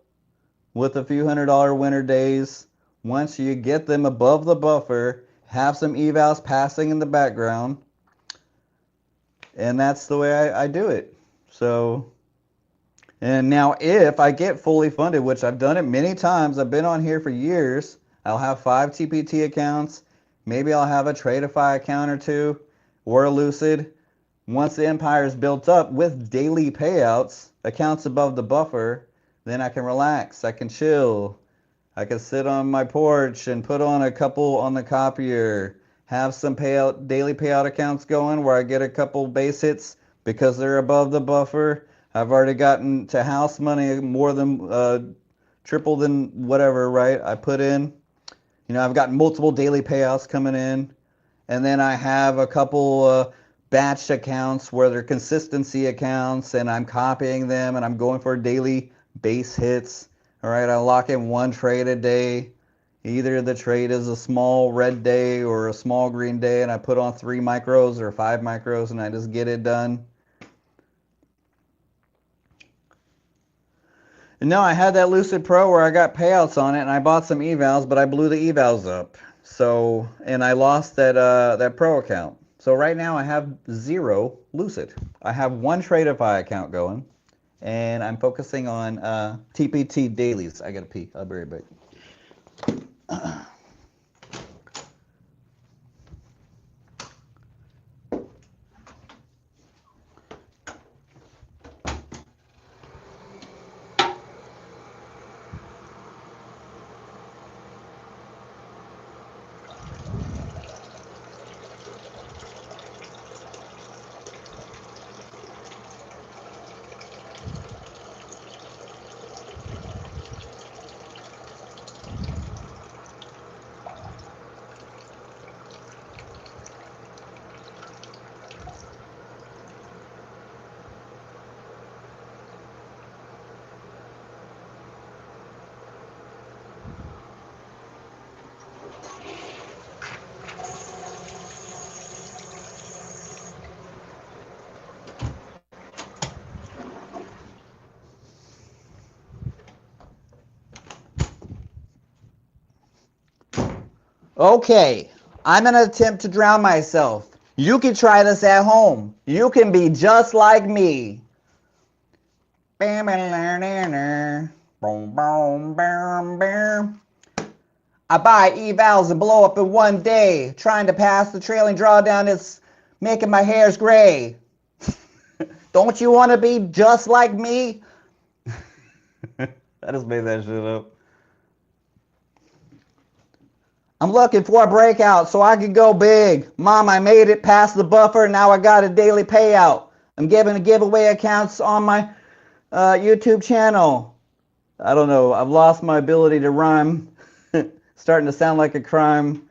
with a few $100 winner days. Once you get them above the buffer, have some evals passing in the background, and that's the way I do it. So, and now if I get fully funded, which I've done it many times, I've been on here for years, I'll have 5 TPT accounts, maybe I'll have a Tradeify account or 2, or a Lucid. Once the empire is built up with daily payouts, accounts above the buffer, then I can relax, I can chill, I can sit on my porch and put on a couple on the copier, have some daily payout accounts going where I get a couple base hits because they're above the buffer. I've already gotten to house money more than triple than whatever, right? I put in, I've got multiple daily payouts coming in, and then I have a couple batch accounts where they're consistency accounts, and I'm copying them, and I'm going for daily base hits. All right, I lock in one trade a day. Either the trade is a small red day or a small green day, and I put on 3 micros or 5 micros, and I just get it done. And no, I had that Lucid Pro where I got payouts on it, and I bought some evals, but I blew the evals up. So, and I lost that Pro account. So right now I have 0 Lucid. I have 1 Tradeify account going, and I'm focusing on TPT dailies. I gotta pee. I'll be right back. Okay, I'm going to attempt to drown myself. You can try this at home. You can be just like me. I buy evals and blow up in one day. Trying to pass the trailing drawdown is making my hairs gray. Don't you want to be just like me? I just made that shit up. I'm looking for a breakout so I can go big. Mom, I made it past the buffer. Now I got a daily payout. I'm giving giveaway accounts on my YouTube channel. I don't know. I've lost my ability to rhyme. Starting to sound like a crime.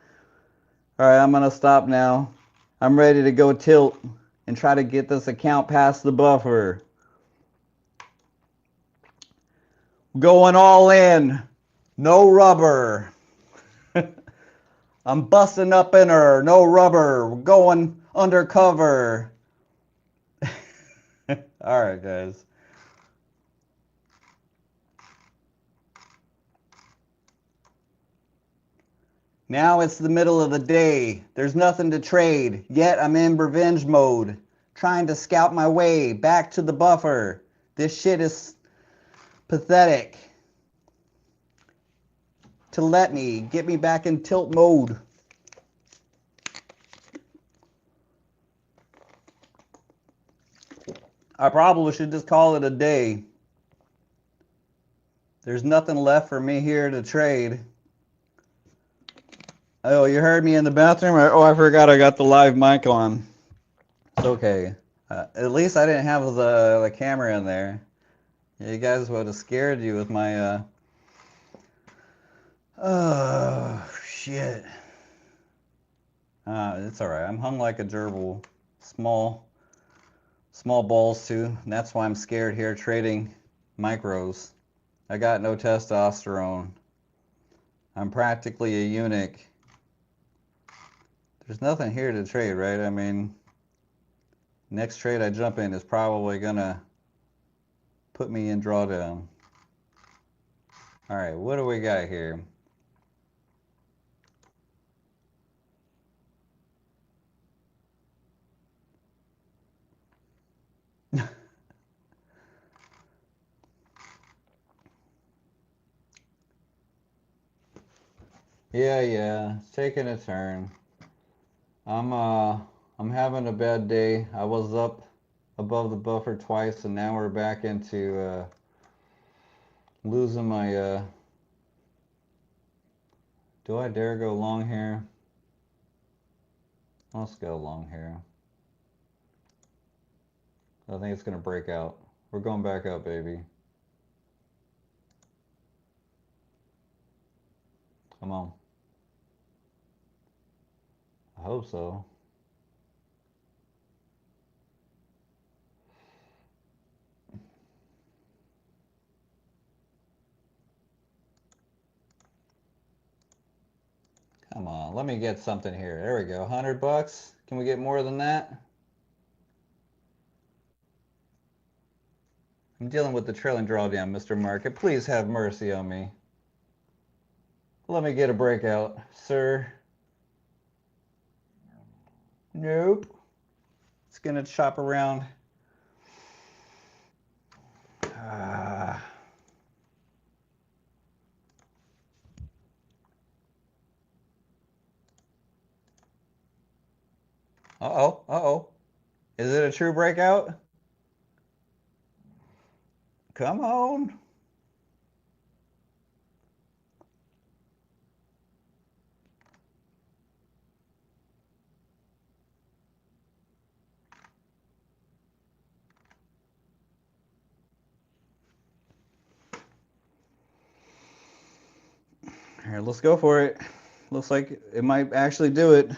All right, I'm going to stop now. I'm ready to go tilt and try to get this account past the buffer. Going all in. No rubber. I'm busting up in her. No rubber. We're going undercover. All right, guys. Now it's the middle of the day. There's nothing to trade. Yet I'm in revenge mode. Trying to scout my way back to the buffer. This shit is pathetic. to let me get me back in tilt mode. I probably should just call it a day. There's nothing left for me here to trade. Oh, you heard me in the bathroom? Oh, I forgot I got the live mic on. It's okay. At least I didn't have the camera in there. You guys would have scared you with my, oh, shit. It's alright. I'm hung like a gerbil. Small balls too. And that's why I'm scared here trading micros. I got no testosterone. I'm practically a eunuch. There's nothing here to trade, right? I mean, next trade I jump in is probably gonna put me in drawdown. Alright, what do we got here? Yeah, it's taking a turn. I'm having a bad day. I was up above the buffer twice, and now we're back into losing my. Do I dare go long here? Let's go long here. I think it's gonna break out. We're going back up, baby. Come on. I hope so. Come on, let me get something here. There we go, 100 bucks. Can we get more than that? I'm dealing with the trailing drawdown, Mr. Market. Please have mercy on me. Let me get a breakout, sir. Nope. It's gonna chop around. Uh-oh. Is it a true breakout? Come on. Here, let's go for it. Looks like it might actually do it.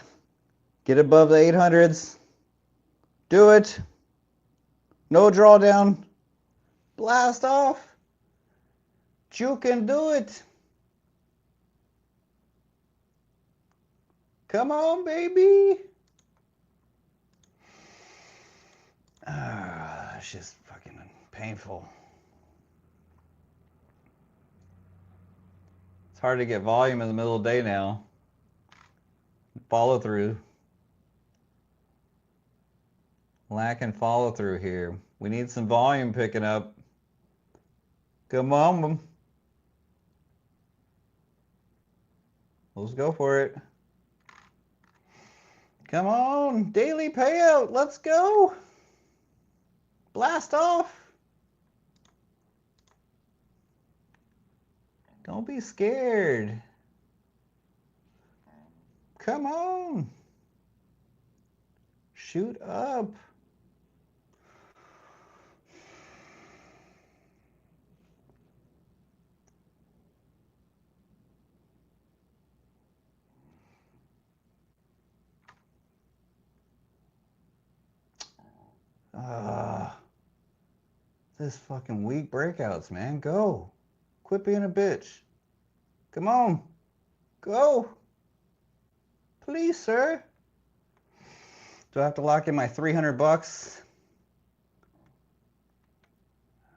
Get above the 800s. Do it. No drawdown. Blast off. You can do it. Come on, baby. It's just fucking painful. It's hard to get volume in the middle of the day now. Follow through. Lacking follow through here. We need some volume picking up. Come on. Let's go for it. Come on. Daily payout. Let's go. Blast off. Don't be scared. Come on. Shoot up. This fucking weak breakouts, man. Go. Quit being a bitch. Come on. Go. Please, sir. Do I have to lock in my 300 bucks?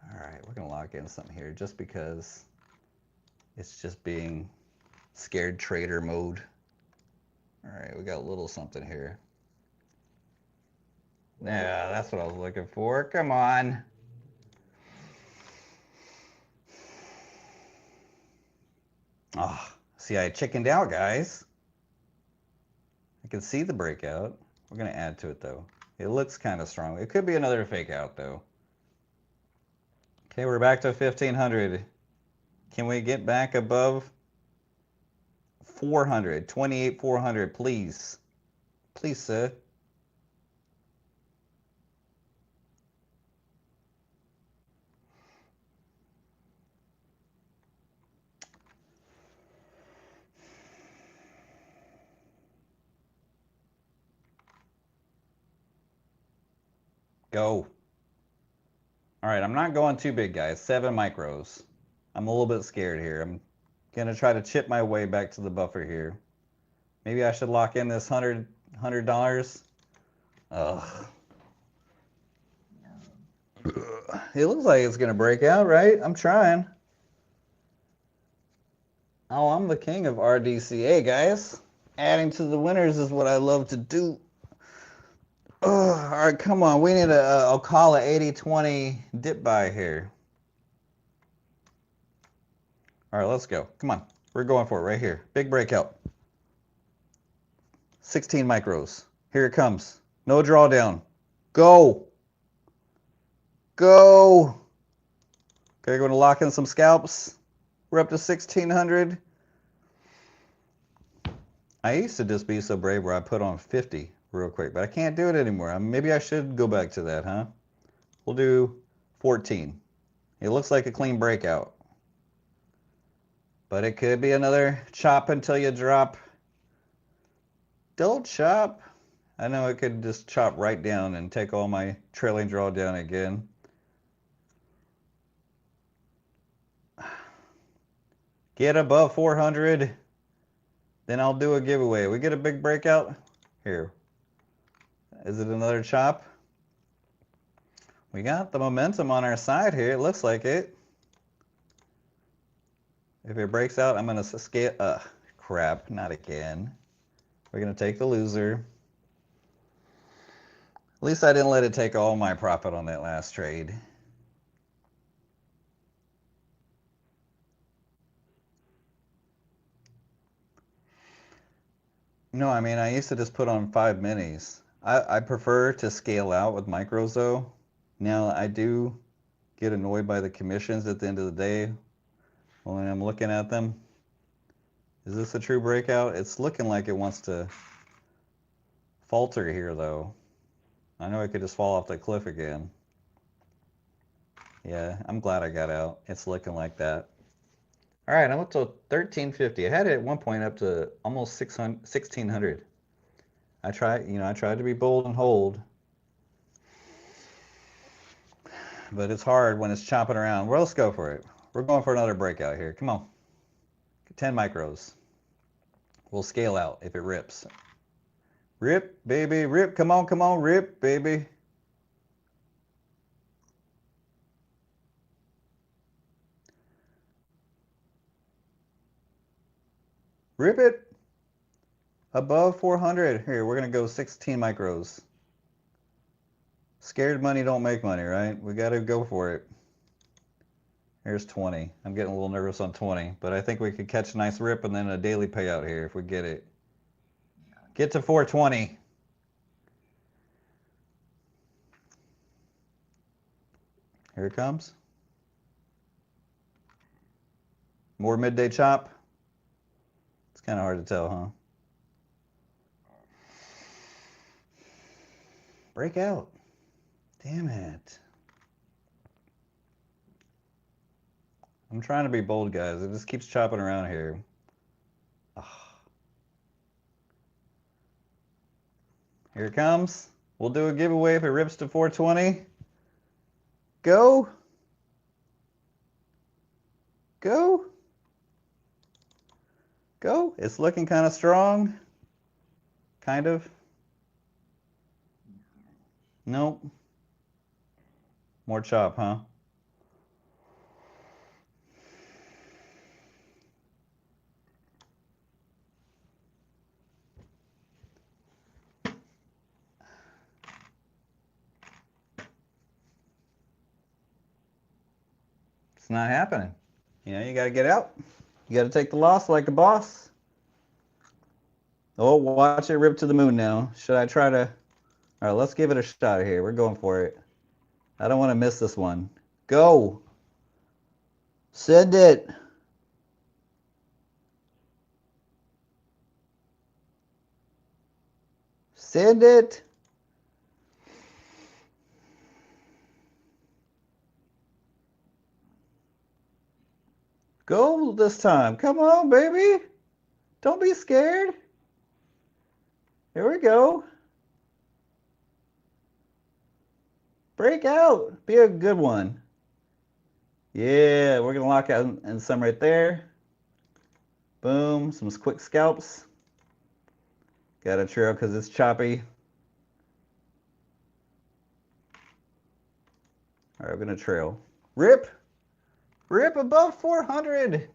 All right, we're going to lock in something here just because it's just being scared trader mode. All right, we got a little something here. Yeah, that's what I was looking for. Come on. Ah, See, I chickened out, guys. I can see the breakout. We're going to add to it, though. It looks kind of strong. It could be another fake out, though. Okay, we're back to 1,500. Can we get back above 400? 28,400, please. Please, sir. Go. All right, I'm not going too big, guys. 7 micros. I'm a little bit scared here. I'm going to try to chip my way back to the buffer here. Maybe I should lock in this $100. Ugh. It looks like it's going to break out, right? I'm trying. Oh, I'm the king of RDCA, guys. Adding to the winners is what I love to do. All right, come on. We need I'll call it 80-20 dip buy here. All right, let's go. Come on. We're going for it right here. Big breakout. 16 micros. Here it comes. No drawdown. Go. Go. Okay, going to lock in some scalps. We're up to 1,600. I used to just be so brave where I put on 50 real quick, but I can't do it anymore. Maybe I should go back to that, huh? We'll do 14. It looks like a clean breakout. But it could be another chop until you drop. Don't chop. I know it could just chop right down and take all my trailing drawdown again. Get above 400. Then I'll do a giveaway. We get a big breakout. Here. Is it another chop? We got the momentum on our side here. It looks like it. If it breaks out, I'm going to scale. Crap. Not again. We're going to take the loser. At least I didn't let it take all my profit on that last trade. No, I mean, I used to just put on 5 minis. I prefer to scale out with micros, though. Now, I do get annoyed by the commissions at the end of the day when I'm looking at them. Is this a true breakout? It's looking like it wants to falter here, though. I know it could just fall off the cliff again. Yeah, I'm glad I got out. It's looking like that. All right, I'm up to 1,350. I had it at one point up to almost 1,600. I tried to be bold and hold, but it's hard when it's chopping around. Well, let's go for it. We're going for another breakout here. Come on. 10 micros. We'll scale out if it rips. Rip, baby, rip. Come on, come on, rip, baby. Rip it. Above 400. Here, we're going to go 16 micros. Scared money don't make money, right? We got to go for it. Here's 20. I'm getting a little nervous on 20, but I think we could catch a nice rip and then a daily payout here if we get it. Get to 420. Here it comes. More midday chop. It's kind of hard to tell, huh? Breakout. Damn it. I'm trying to be bold, guys. It just keeps chopping around here. Oh. Here it comes. We'll do a giveaway if it rips to 420. Go. Go. Go. It's looking kind of strong. Kind of. Nope. More chop, huh? It's not happening. You know, you got to get out. You got to take the loss like a boss. Oh, watch it rip to the moon now. Should I try to... All right, let's give it a shot here. We're going for it. I don't want to miss this one. Go. Send it. Send it. Go this time. Come on, baby. Don't be scared. Here we go. Break out. Be a good one. Yeah, we're going to lock out in some right there. Boom. Some quick scalps. Got a trail because it's choppy. All right, we're going to trail. Rip. Rip above 400.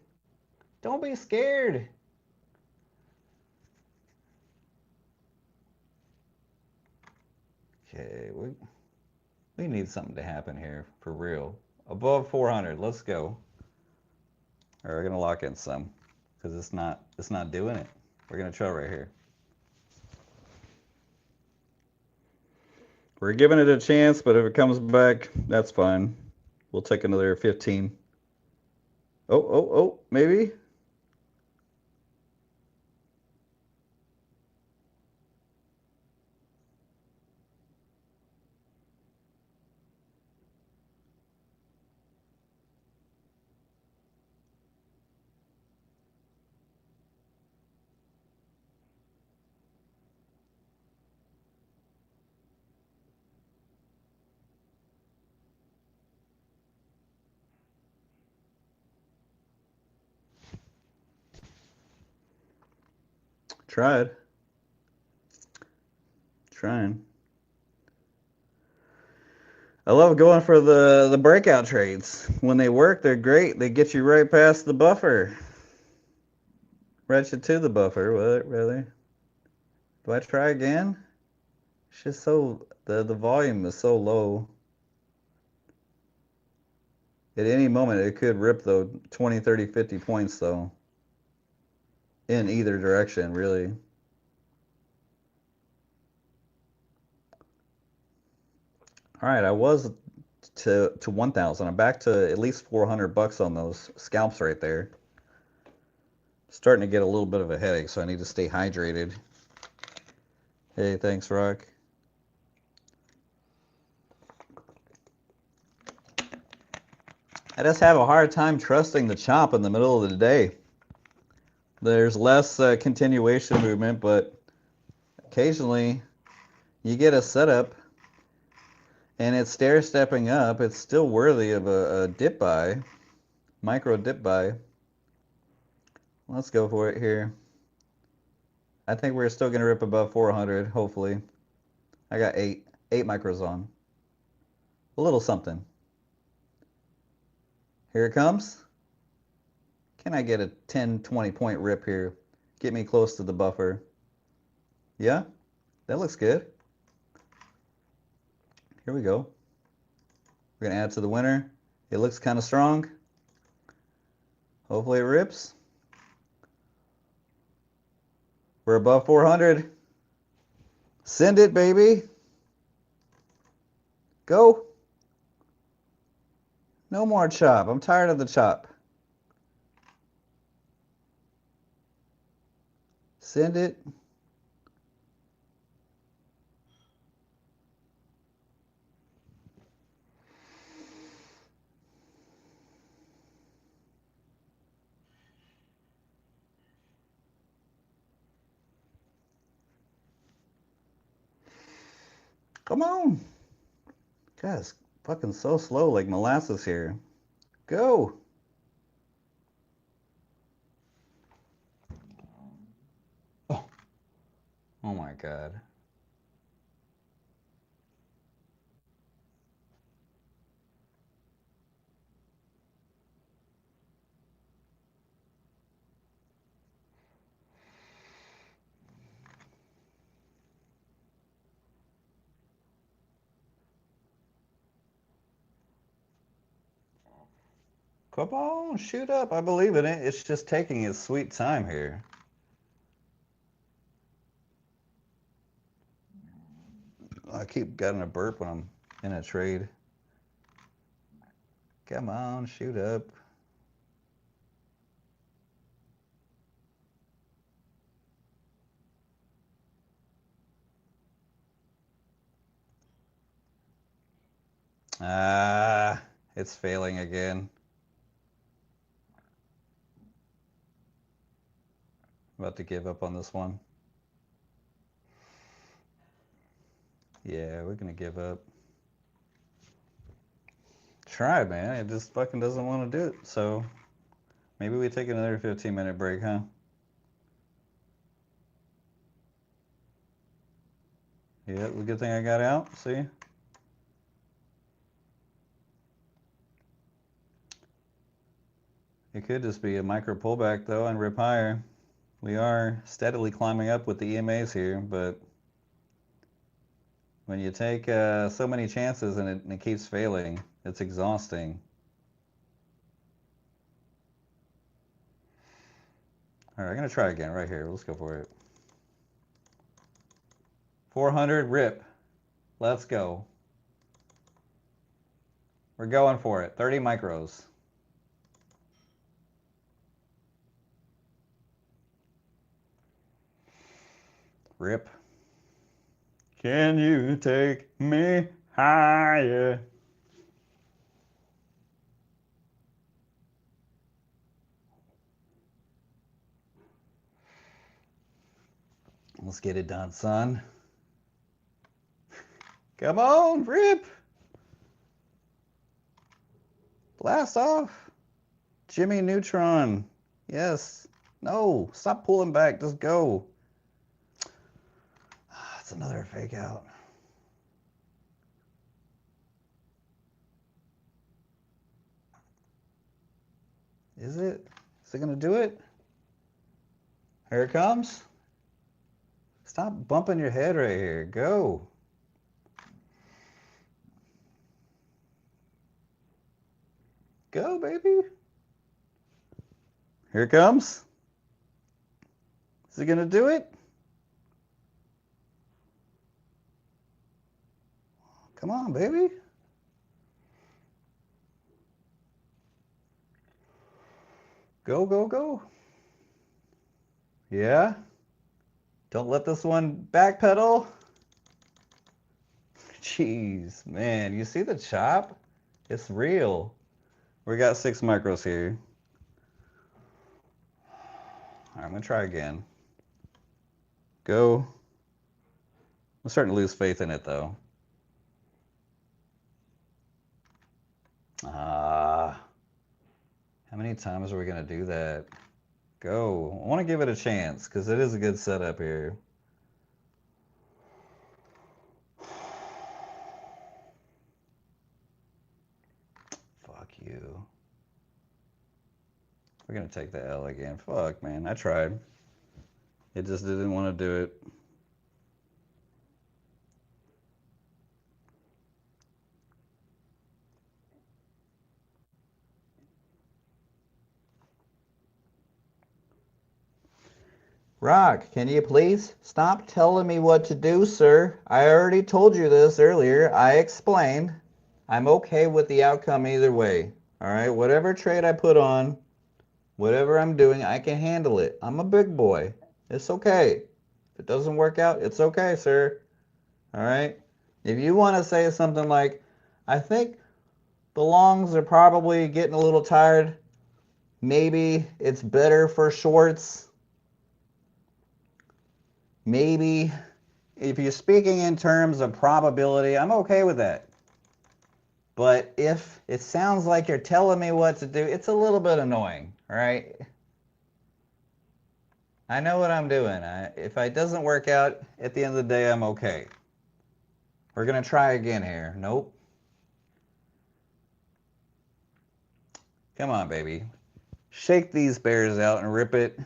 Don't be scared. Okay, we need something to happen here for real. Above 400. Let's go. All right, we're going to lock in some because it's not doing it. We're going to trail right here. We're giving it a chance, but if it comes back, that's fine. We'll take another 15. Oh, maybe. Tried. Trying. I love going for the breakout trades. When they work, they're great. They get you right past the buffer. Right you to the buffer. What, really? Do I try again? It's just so, the volume is so low. At any moment, it could rip, though, 20, 30, 50 points, though. In either direction, really. All right, I was to 1,000. I'm back to at least 400 bucks on those scalps right there. Starting to get a little bit of a headache, so I need to stay hydrated. Hey, thanks, Rock. I just have a hard time trusting the chop in the middle of the day. There's less continuation movement, but occasionally you get a setup and it's stair-stepping up. It's still worthy of a dip buy, micro dip buy. Let's go for it here. I think we're still going to rip above 400, hopefully. I got 8 micros on. A little something. Here it comes. Can I get a 10, 20 point rip here? Get me close to the buffer. Yeah, that looks good. Here we go. We're going to add to the winner. It looks kind of strong. Hopefully it rips. We're above 400. Send it, baby. Go. No more chop. I'm tired of the chop. Send it. Come on. Guys, fucking so slow like molasses here. Go. Oh, oh my God. Come on, shoot up. I believe in it. It's just taking its sweet time here. I keep getting a burp when I'm in a trade. Come on, shoot up. Ah, it's failing again. About to give up on this one. Yeah, we're gonna give up. Try, man. It just fucking doesn't want to do it. So maybe we take another 15-minute break, huh? Yeah, the good thing I got out. See? It could just be a micro pullback though and rip higher. We are steadily climbing up with the EMAs here, but when you take so many chances and it keeps failing, it's exhausting. All right, I'm gonna try again right here. Let's go for it. 400 rip. Let's go. We're going for it. 30 micros. Rip. Can you take me higher? Let's get it done, son. Come on, rip. Blast off. Jimmy Neutron. Yes. No, stop pulling back. Just go. That's another fake out. Is it? Is it going to do it? Here it comes. Stop bumping your head right here. Go. Go, baby. Here it comes. Is it going to do it? Come on, baby. Go, go, go. Yeah. Don't let this one backpedal. Jeez, man. You see the chop? It's real. We got 6 micros here. All right, I'm going to try again. Go. I'm starting to lose faith in it, though. How many times are we going to do that? Go. I want to give it a chance because it is a good setup here. Fuck you. We're going to take the L again. Fuck, man. I tried. It just didn't want to do it. Rock, can you please stop telling me what to do, sir? I already told you this earlier. I explained. I'm okay with the outcome either way. All right, whatever trade I put on, whatever I'm doing, I can handle it. I'm a big boy. It's okay. If it doesn't work out, it's okay, sir. All right? If you want to say something like, I think the longs are probably getting a little tired. Maybe it's better for shorts. Maybe if you're speaking in terms of probability, I'm okay with that. But if it sounds like you're telling me what to do, it's a little bit annoying, right? I know what I'm doing. If it doesn't work out, at the end of the day, I'm okay. We're going to try again here. Nope. Come on, baby. Shake these bears out and rip it.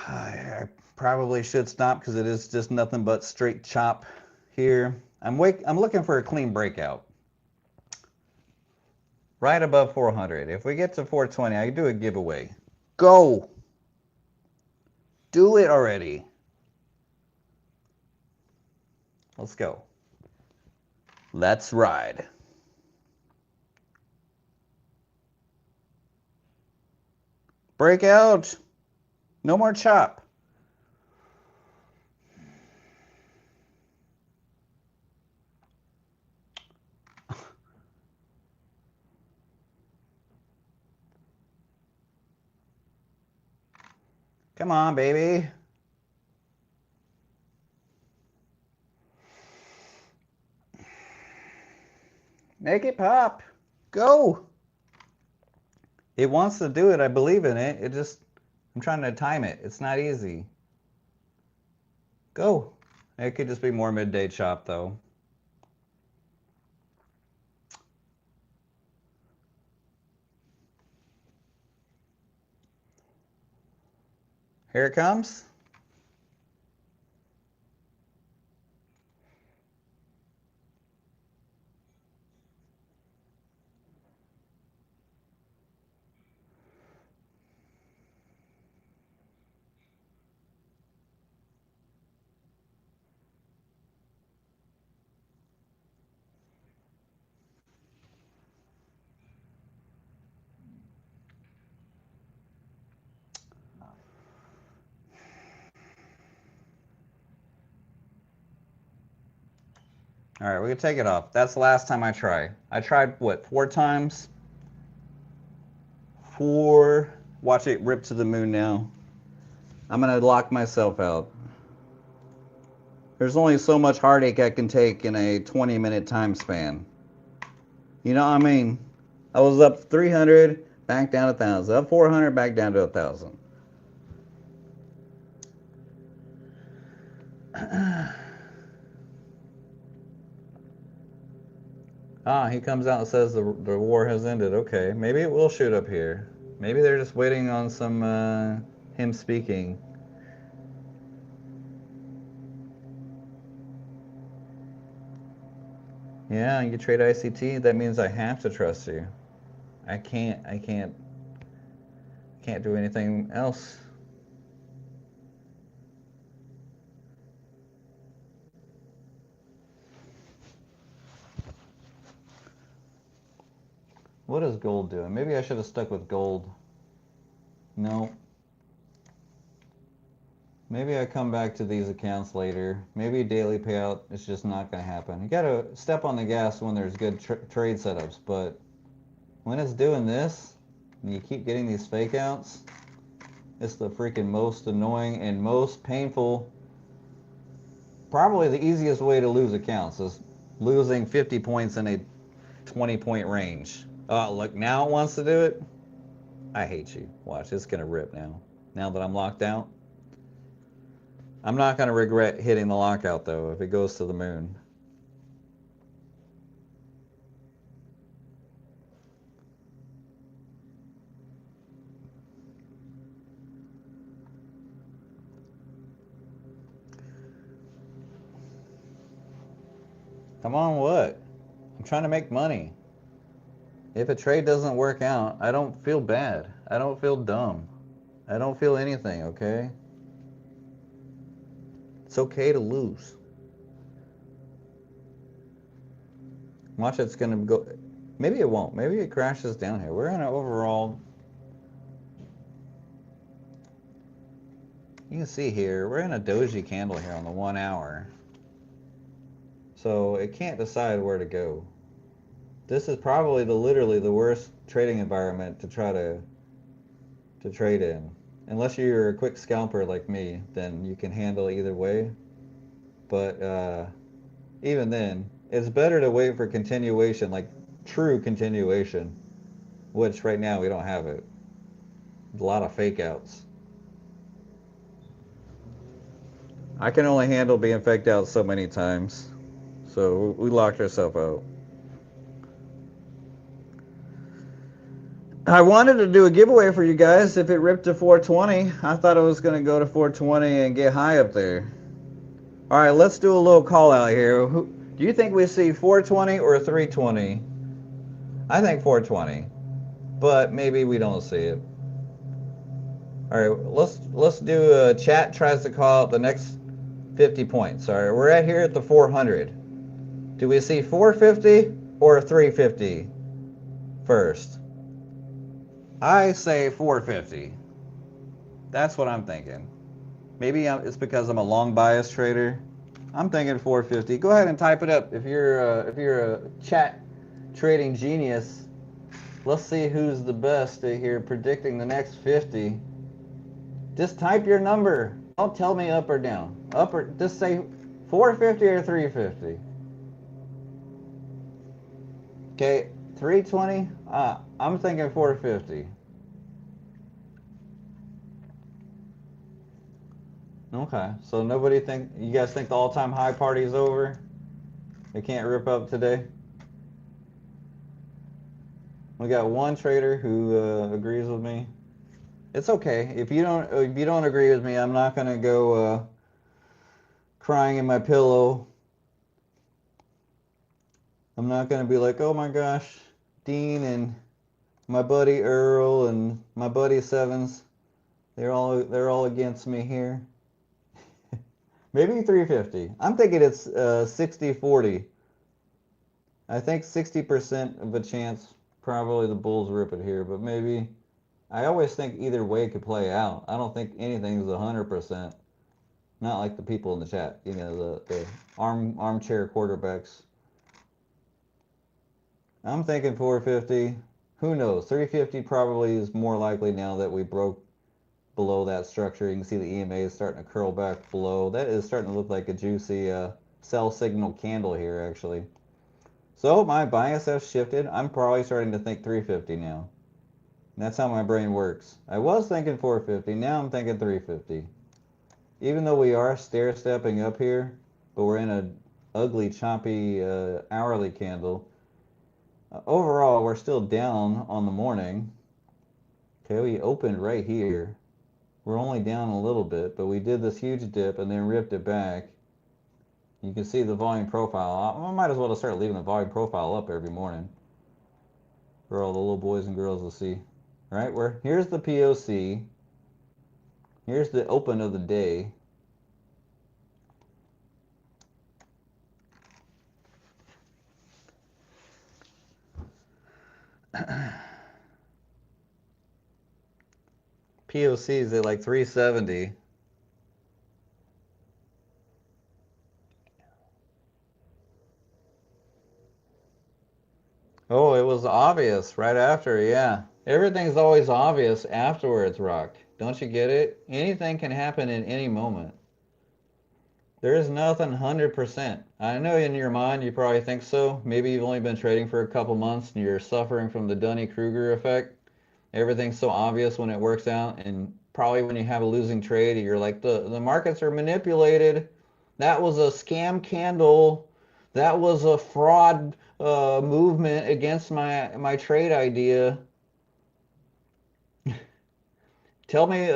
I probably should stop because it is just nothing but straight chop here. I'm looking for a clean breakout. Right above 400. If we get to 420, I do a giveaway. Go! Do it already. Let's go. Let's ride. Breakout. No more chop. Come on, baby. Make it pop. Go. It wants to do it. I believe in it. I'm trying to time it. It's not easy. Go. It could just be more midday chop, though. Here it comes. All right, we can take it off. That's the last time I try. I tried, what, 4 times? 4. Watch it rip to the moon now. I'm going to lock myself out. There's only so much heartache I can take in a 20-minute time span. You know what I mean? I was up 300, back down 1,000. Up 400, back down to 1,000. He comes out and says the war has ended. Okay, maybe it will shoot up here. Maybe they're just waiting on some him speaking. Yeah, you trade ICT. That means I have to trust you. I can't do anything else. What is gold doing? Maybe I should have stuck with gold. No. Maybe I come back to these accounts later. Maybe daily payout is just not going to happen. You got to step on the gas when there's good trade setups, but when it's doing this, and you keep getting these fake outs, it's the freaking most annoying and most painful. Probably the easiest way to lose accounts is losing 50 points in a 20-point range. Oh, look, now it wants to do it. I hate you. Watch, it's going to rip now. Now that I'm locked out. I'm not going to regret hitting the lockout, though, if it goes to the moon. Come on, what? I'm trying to make money. If a trade doesn't work out, I don't feel bad. I don't feel dumb. I don't feel anything, okay? It's okay to lose. Watch, it's going to go. Maybe it won't. Maybe it crashes down here. We're in an overall. You can see here, we're in a doji candle here on the 1 hour. So it can't decide where to go. This is probably literally the worst trading environment to try to trade in. Unless you're a quick scalper like me, then you can handle either way. But even then, it's better to wait for continuation, like true continuation, which right now we don't have it. A lot of fake outs. I can only handle being faked out so many times. So we locked ourselves out. I wanted to do a giveaway for you guys if it ripped to 420. I thought it was going to go to 420 and get high up there. All right, let's do a little call out here. Do you think we see 420 or 320? I think 420, but maybe we don't see it. All right, let's do a chat tries to call out the next 50 points. All right, we're at here at the 400. Do we see 450 or 350 first? I say 450. That's what I'm thinking. Maybe it's because I'm a long bias trader. I'm thinking 450. Go ahead and type it up if you're a chat trading genius. Let's see who's the best here predicting the next 50. Just type your number. Don't tell me up or down. Up or just say 450 or 350. Okay, 320. I'm thinking 450. Okay, so nobody you guys think the all-time high party's over? They can't rip up today? We got one trader who agrees with me. It's okay. If you don't agree with me, I'm not gonna go crying in my pillow. I'm not gonna be like, oh my gosh, Dean and my buddy Earl and my buddy Sevens, they're all against me here. Maybe 350. I'm thinking it's 60-40. I think 60% of a chance probably the Bulls rip it here, but maybe I always think either way could play out. I don't think anything's 100%. Not like the people in the chat, you know, the armchair quarterbacks. I'm thinking 450. Who knows? 350 probably is more likely now that we broke below that structure. You can see the EMA is starting to curl back below. That is starting to look like a juicy sell signal candle here, actually. So my bias has shifted. I'm probably starting to think 350 now. That's how my brain works. I was thinking 450. Now I'm thinking 350. Even though we are stair-stepping up here, but we're in an ugly, choppy hourly candle, overall, we're still down on the morning. Okay, we opened right here. We're only down a little bit, but we did this huge dip and then ripped it back. You can see the volume profile. I might as well just start leaving the volume profile up every morning for all the little boys and girls to see. All right, here's the POC. Here's the open of the day. POC is at like 370. Oh, it was obvious right after, yeah. Everything's always obvious afterwards, Rock. Don't you get it? Anything can happen in any moment. There is nothing 100%. I know in your mind you probably think so. Maybe you've only been trading for a couple months and you're suffering from the Dunning-Kruger effect. Everything's so obvious when it works out, and probably when you have a losing trade, you're like, the markets are manipulated. That was a scam candle. That was a fraud movement against my trade idea. Tell me,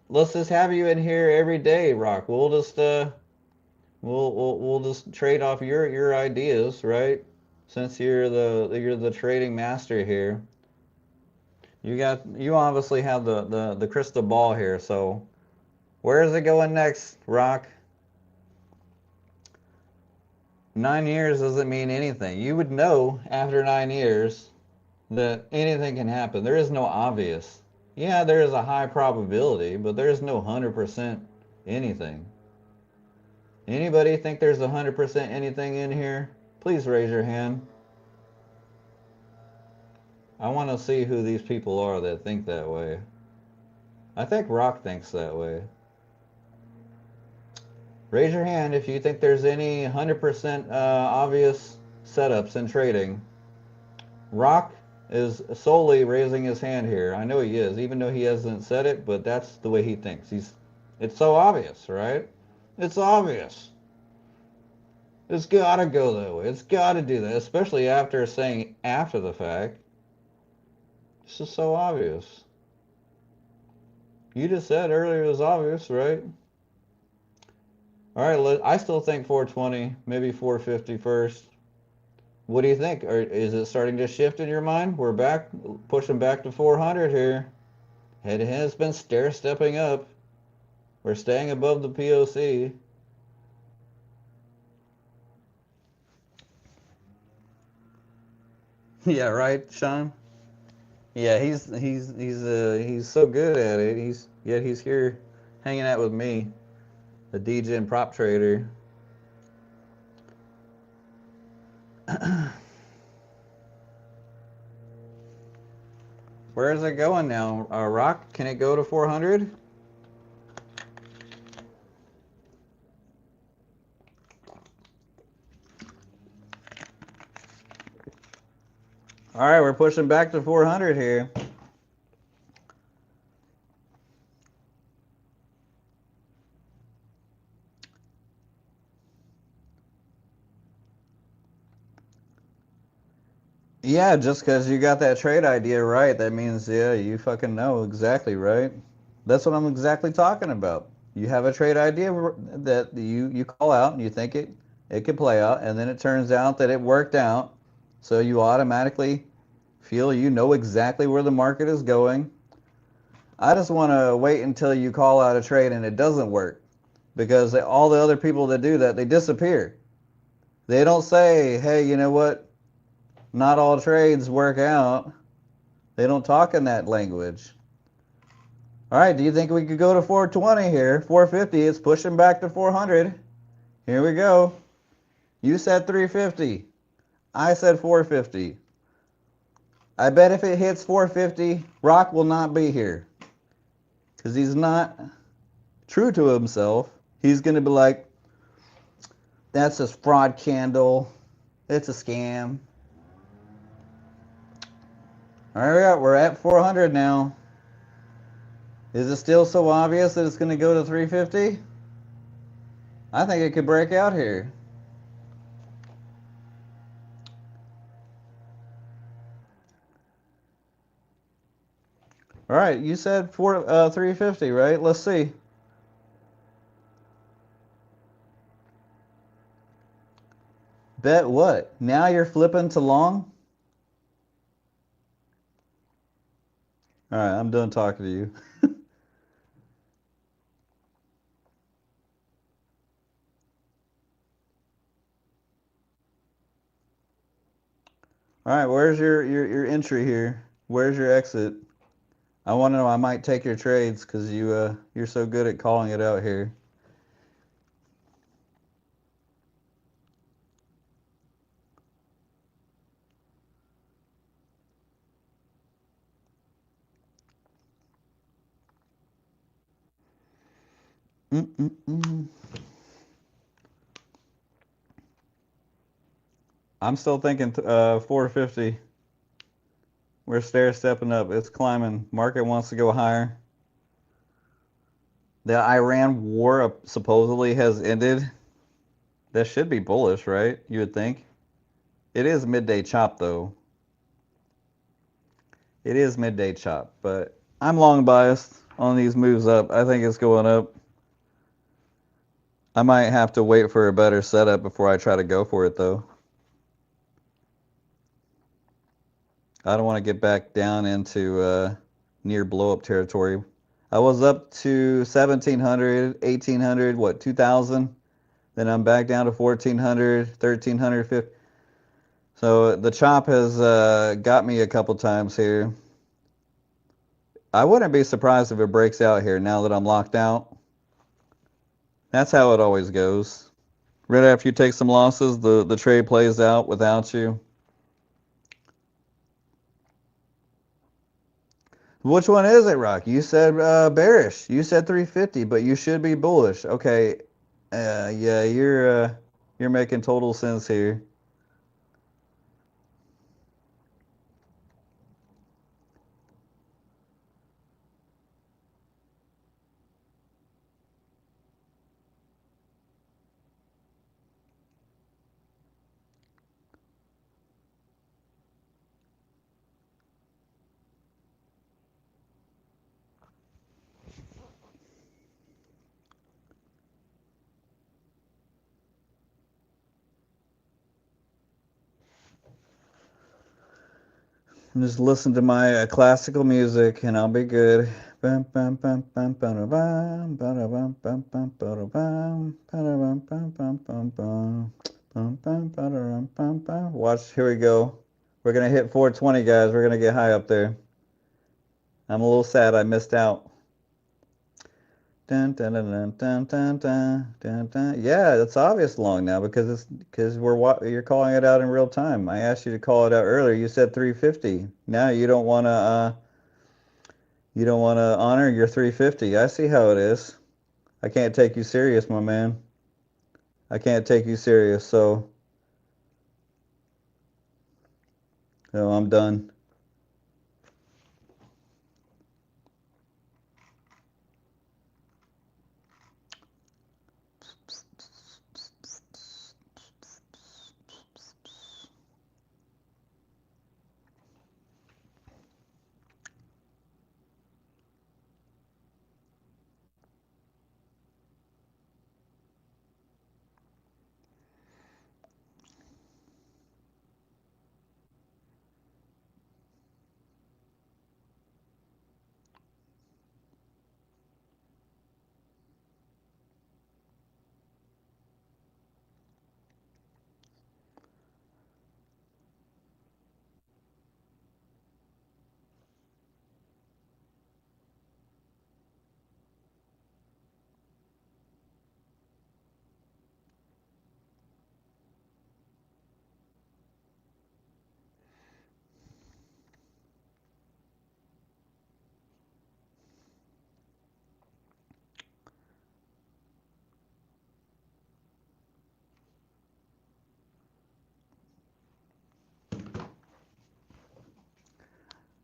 let's just have you in here every day, Rock. We'll just we'll just trade off your ideas, right? Since you're the trading master here. You obviously have the crystal ball here, so where is it going next, Rock? 9 years doesn't mean anything. You would know after 9 years that anything can happen. There is no obvious. Yeah, there is a high probability, but there is no 100% anything. Anybody think there's 100% anything in here? Please raise your hand. I want to see who these people are that think that way. I think Rock thinks that way. Raise your hand if you think there's any 100% obvious setups in trading. Rock is solely raising his hand here. I know he is, even though he hasn't said it, but that's the way he thinks. It's so obvious, right? It's obvious. It's gotta go that way. It's gotta do that, especially after saying after the fact. It's just so obvious. You just said earlier it was obvious, right? All right, I still think 420, maybe 450 first. What do you think? Or is it starting to shift in your mind? We're back, pushing back to 400 here. It has been stair-stepping up. We're staying above the POC. Yeah, right, Sean. Yeah, he's so good at it. He's here hanging out with me, the DJ and prop trader. Where is it going now? Rock, can it go to 400? All right, we're pushing back to 400 here. Yeah, just because you got that trade idea right, that means, yeah, you fucking know exactly, right? That's what I'm exactly talking about. You have a trade idea that you call out and you think it could play out, and then it turns out that it worked out. So you automatically feel you know exactly where the market is going. I just want to wait until you call out a trade and it doesn't work, because all the other people that do that, they disappear. They don't say, hey, you know what? Not all trades work out. They don't talk in that language. All right, do you think we could go to 420 here? 450, it's pushing back to 400. Here we go. You said 350. I said 450. I bet if it hits 450, Rock will not be here, because he's not true to himself. He's going to be like, that's a fraud candle. It's a scam. All right, we're at 400 now. Is it still so obvious that it's going to go to 350? I think it could break out here. All right, you said 350, right? Let's see. Bet what? Now you're flipping to long? All right, I'm done talking to you. All right, where's your entry here? Where's your exit? I want to know. I might take your trades because you're so good at calling it out here. Mm-mm-mm. I'm still thinking 450. We're stair stepping up. It's climbing. Market wants to go higher. The Iran war supposedly has ended. That should be bullish, right? You would think. It is midday chop though. It is midday chop, but I'm long biased on these moves up. I think it's going up. I might have to wait for a better setup before I try to go for it though. I don't want to get back down into near blow up territory. I was up to 1700, 1800, what, 2000? Then I'm back down to 1400, 1300, 15. So the chop has got me a couple times here. I wouldn't be surprised if it breaks out here now that I'm locked out. That's how it always goes. Right after you take some losses, the trade plays out without you. Which one is it, Rock? You said bearish. You said 350, but you should be bullish. Okay, yeah, you're making total sense here. And just listen to my classical music and I'll be good. Watch, here we go. We're going to hit 420, guys. We're going to get high up there. I'm a little sad I missed out. Dun, dun, dun, dun, dun, dun, dun, dun, dun. Yeah, it's obvious long now because you're calling it out in real time. I asked you to call it out earlier. You said 350. Now you don't want to honor your 350. I see how it is. I can't take you serious, my man. I can't take you serious, so no, I'm done.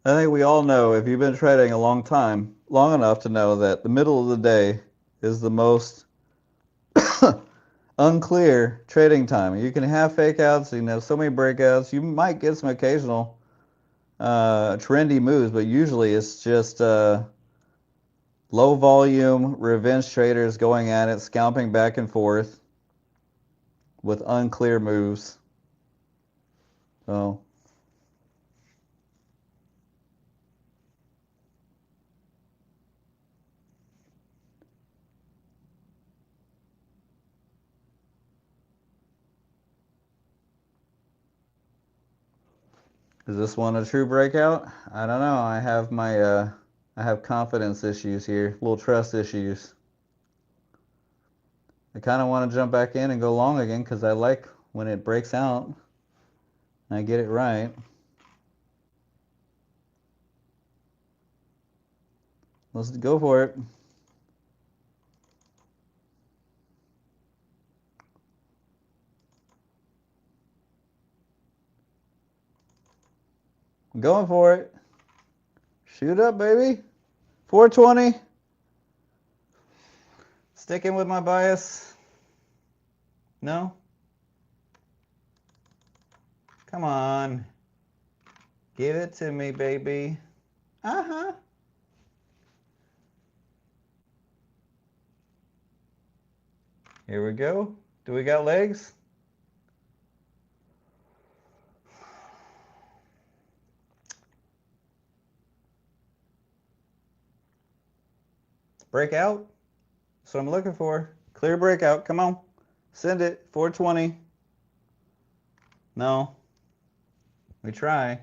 I think we all know, if you've been trading a long time, long enough to know that the middle of the day is the most unclear trading time. You can have fake outs, you can have so many breakouts. You might get some occasional trendy moves, but usually it's just low volume revenge traders going at it, scalping back and forth with unclear moves. So is this one a true breakout? I don't know. I have confidence issues here, little trust issues. I kind of want to jump back in and go long again because I like when it breaks out and I get it right. Let's go for it. I'm going for it. Shoot up, baby. 420. Sticking with my bias. No? Come on. Give it to me, baby. Uh-huh. Here we go. Do we got legs? Breakout. That's what I'm looking for. Clear breakout. Come on. Send it. 420. No. We try.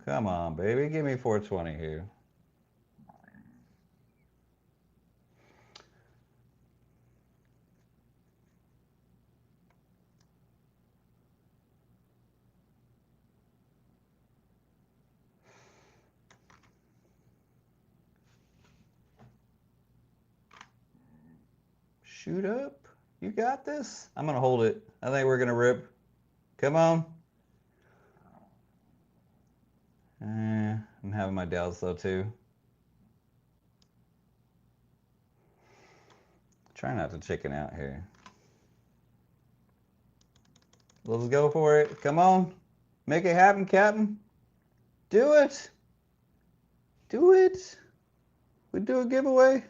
Come on, baby. Give me 420 here. Shoot up. You got this. I'm going to hold it. I think we're going to rip. Come on. I'm having my doubts though too. Try not to chicken out here. Let's go for it. Come on. Make it happen, Captain. Do it. Do it. We do a giveaway.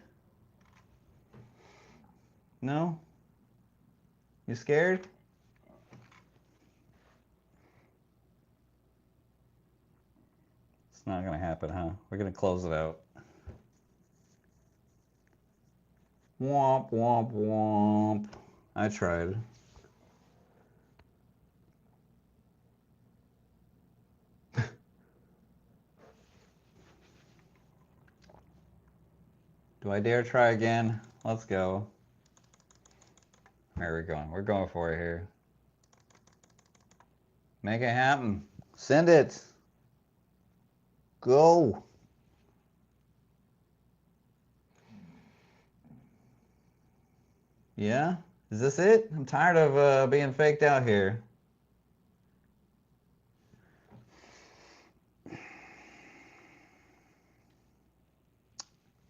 No. You scared? It's not gonna happen, huh? We're gonna close it out. Womp, womp, womp. I tried. Do I dare try again? Let's go. Where are we going? We're going for it here. Make it happen. Send it. Go. Yeah? Is this it? I'm tired of being faked out here.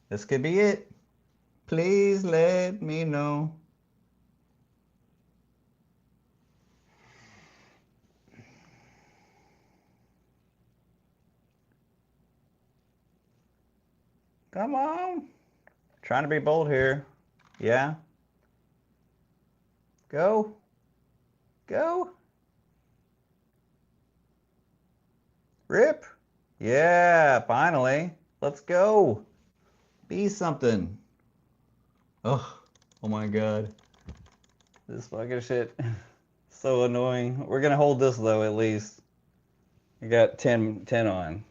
This could be it. Please let me know. Come on. Trying to be bold here. Yeah? Go. Go. Rip. Yeah, finally. Let's go. Be something. Oh my God. This fucking shit. So annoying. We're gonna hold this though, at least. I got 10 on.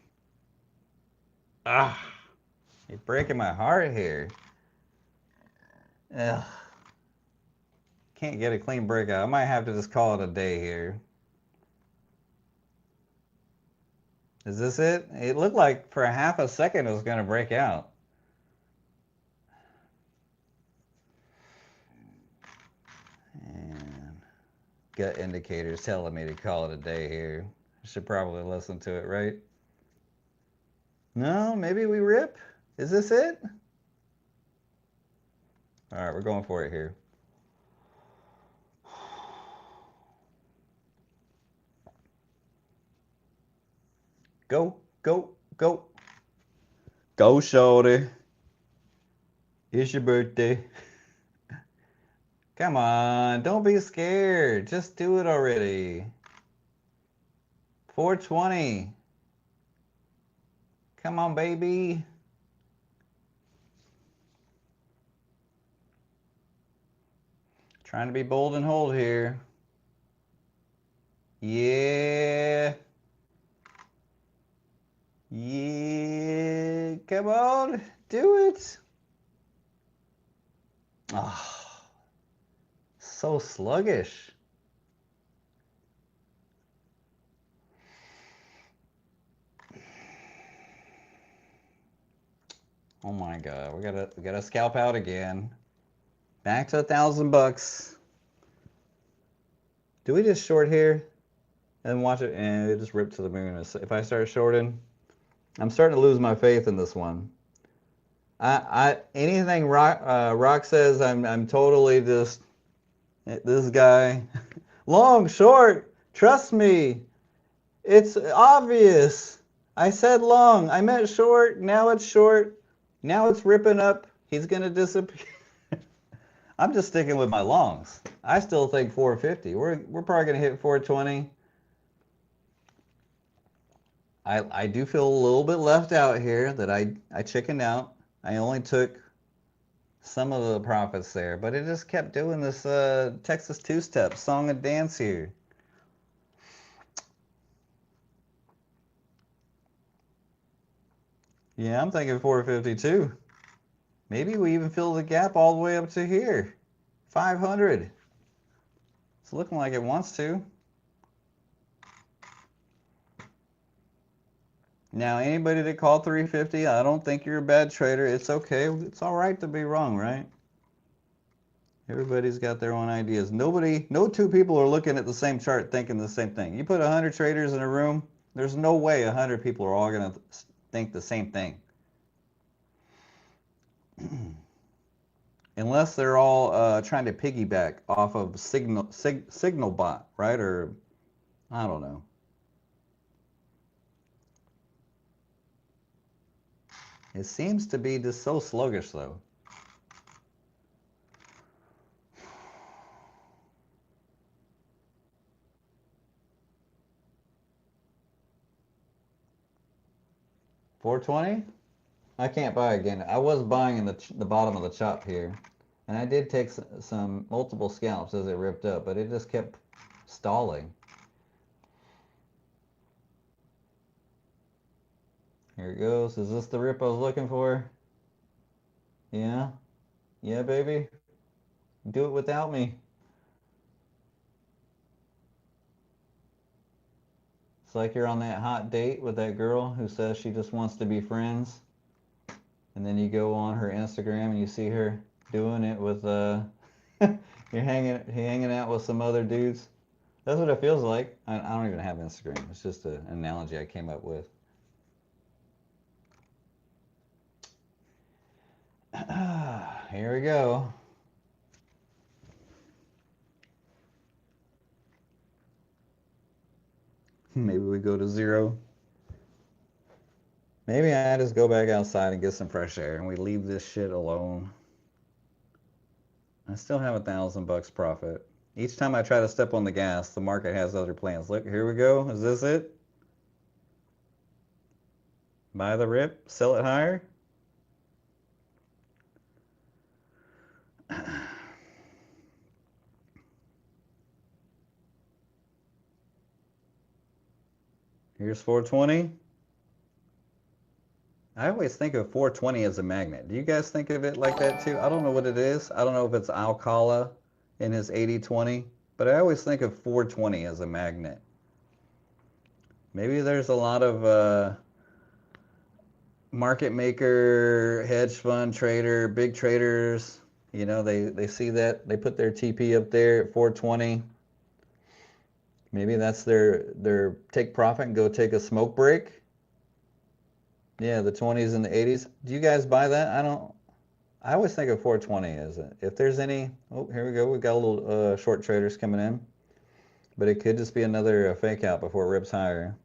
Ah. You're breaking my heart here. Ugh. Can't get a clean breakout. I might have to just call it a day here. Is this it? It looked like for a half a second it was going to break out. And gut indicators telling me to call it a day here. I should probably listen to it, right? No, maybe we rip. Is this it? All right, we're going for it here. Go, go, go. Go, shorty. It's your birthday. Come on, don't be scared. Just do it already. 420. Come on, baby. Trying to be bold and hold here. Yeah. Yeah. Come on. Do it. Oh, so sluggish. Oh my God. We gotta scalp out again. Back to $1,000. Do we just short here and watch it and it just ripped to the moon? If I start shorting, I'm starting to lose my faith in this one. Anything Rock says, I'm totally just this guy. Long, short, trust me. It's obvious. I said long. I meant short. Now it's short. Now it's ripping up. He's gonna disappear. I'm just sticking with my longs. I still think 450. We're probably gonna hit 420. I do feel a little bit left out here that I chickened out. I only took some of the profits there, but it just kept doing this Texas two-step song and dance here. Yeah, I'm thinking 452. Maybe we even fill the gap all the way up to here. 500. It's looking like it wants to. Now, anybody that called 350, I don't think you're a bad trader. It's okay. It's all right to be wrong, right? Everybody's got their own ideas. No two people are looking at the same chart thinking the same thing. You put 100 traders in a room, there's no way 100 people are all going to think the same thing. Unless they're all trying to piggyback off of Signal bot, right? Or, I don't know. It seems to be just so sluggish, though. 420? I can't buy again. I was buying in the bottom of the chop here. And I did take some multiple scalps as it ripped up, but it just kept stalling. Here it goes. Is this the rip I was looking for? Yeah? Yeah, baby? Do it without me. It's like you're on that hot date with that girl who says she just wants to be friends. And then you go on her Instagram and you see her doing it with, you're hanging out with some other dudes. That's what it feels like. I don't even have Instagram. It's just an analogy I came up with. Here we go. Maybe we go to 0. Maybe I just go back outside and get some fresh air and we leave this shit alone. I still have $1,000 profit. Each time I try to step on the gas, the market has other plans. Look, here we go. Is this it? Buy the rip, sell it higher. Here's 420. I always think of 420 as a magnet. Do you guys think of it like that too? I don't know what it is. I don't know if it's Alcala in his 80-20, but I always think of 420 as a magnet. Maybe there's a lot of market maker, hedge fund trader, big traders, you know, they see that, they put their TP up there at 420. Maybe that's their take profit and go take a smoke break. Yeah, the 20s and the 80s. Do you guys buy that? I always think of 420 as it. If there's any, oh, here we go. We've got a little short traders coming in. But it could just be another fake out before it rips higher.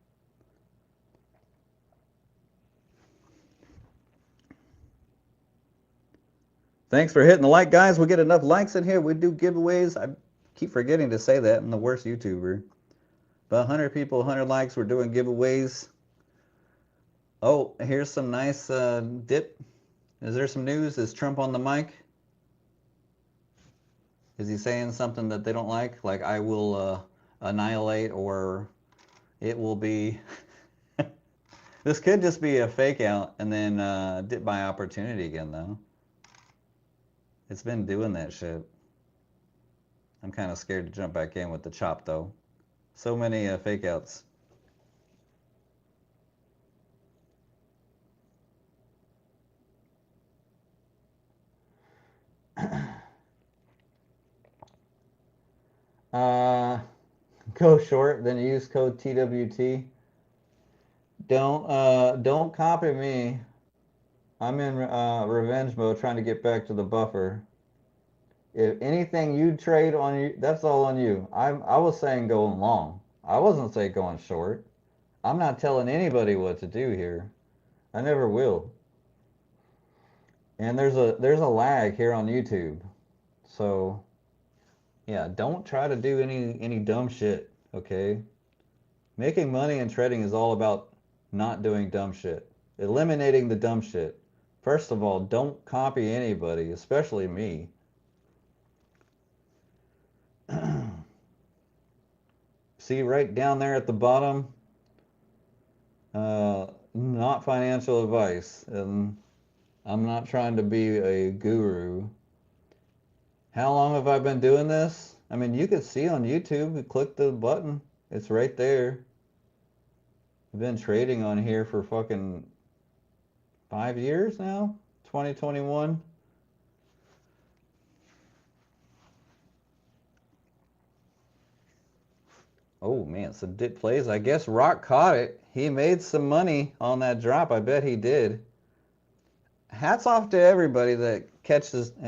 Thanks for hitting the like, guys. We get enough likes in here. We do giveaways. I keep forgetting to say that. I'm the worst YouTuber. But 100 people, 100 likes. We're doing giveaways. Oh, here's some nice dip. Is there some news? Is Trump on the mic? Is he saying something that they don't like? Like, I will annihilate, or it will be... This could just be a fake out and then dip by opportunity again, though. It's been doing that shit. I'm kind of scared to jump back in with the chop, though. So many fake outs. Go short, then use code TWT. Don't copy me. I'm in revenge mode trying to get back to the buffer. If anything you trade on you, that's all on you. I was saying going long. I wasn't saying going short. I'm not telling anybody what to do here. I never will. And there's a lag here on YouTube. So yeah, don't try to do any dumb shit, okay? Making money in trading is all about not doing dumb shit. Eliminating the dumb shit. First of all, don't copy anybody, especially me. See right down there at the bottom? Not financial advice. And I'm not trying to be a guru. How long have I been doing this? I mean, you could see on YouTube, you click the button. It's right there. I've been trading on here for fucking 5 years now. 2021. Oh man, some dip plays. I guess Rock caught it. He made some money on that drop. I bet he did. Hats off to everybody that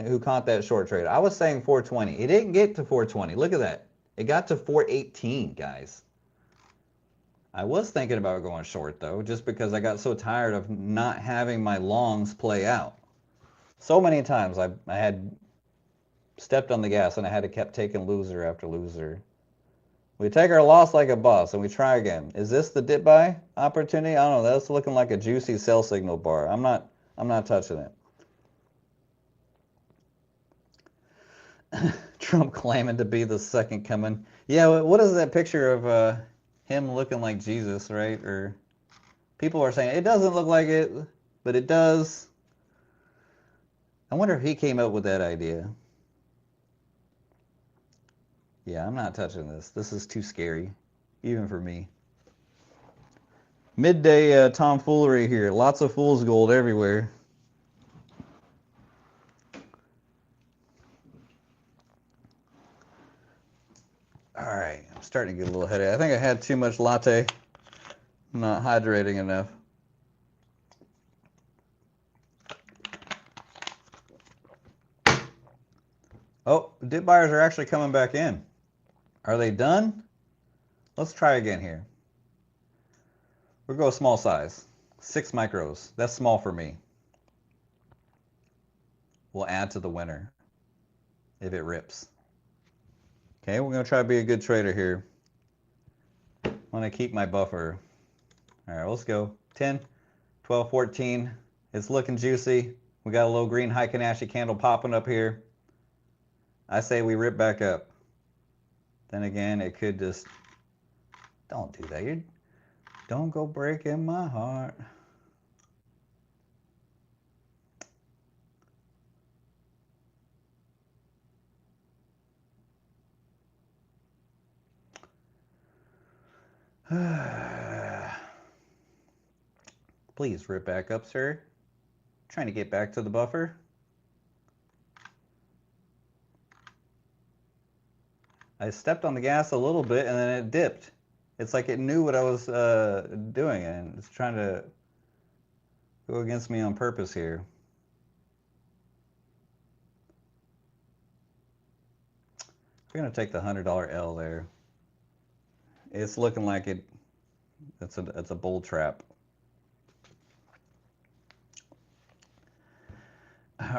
who caught that short trade. I was saying 420. It didn't get to 420. Look at that. It got to 418, guys. I was thinking about going short though, just because I got so tired of not having my longs play out. So many times I had stepped on the gas and I had to kept taking loser after loser, We take our loss like a boss and we try again. Is this the dip buy opportunity? I don't know. That's looking like a juicy sell signal bar. I'm not touching it. Trump claiming to be the second coming. Yeah, what is that picture of him looking like Jesus, right? Or people are saying it doesn't look like it, but it does. I wonder if he came up with that idea. Yeah, I'm not touching this. This is too scary, even for me. Midday tomfoolery here. Lots of fool's gold everywhere. All right, I'm starting to get a little headache. I think I had too much latte. I'm not hydrating enough. Oh, dip buyers are actually coming back in. Are they done? Let's try again here. We'll go small size. 6 micros. That's small for me. We'll add to the winner if it rips. Okay, we're going to try to be a good trader here. I want to keep my buffer. All right, let's go. 10, 12, 14. It's looking juicy. We got a little green Heikenashe candle popping up here. I say we rip back up. Then again, it could just... Don't do that. Don't go breaking my heart. Please rip back up, sir. Trying to get back to the buffer. I stepped on the gas a little bit and then it dipped. It's like it knew what I was doing and it's trying to go against me on purpose here. We're going to take the $100 L there. It's looking like it's a bull trap.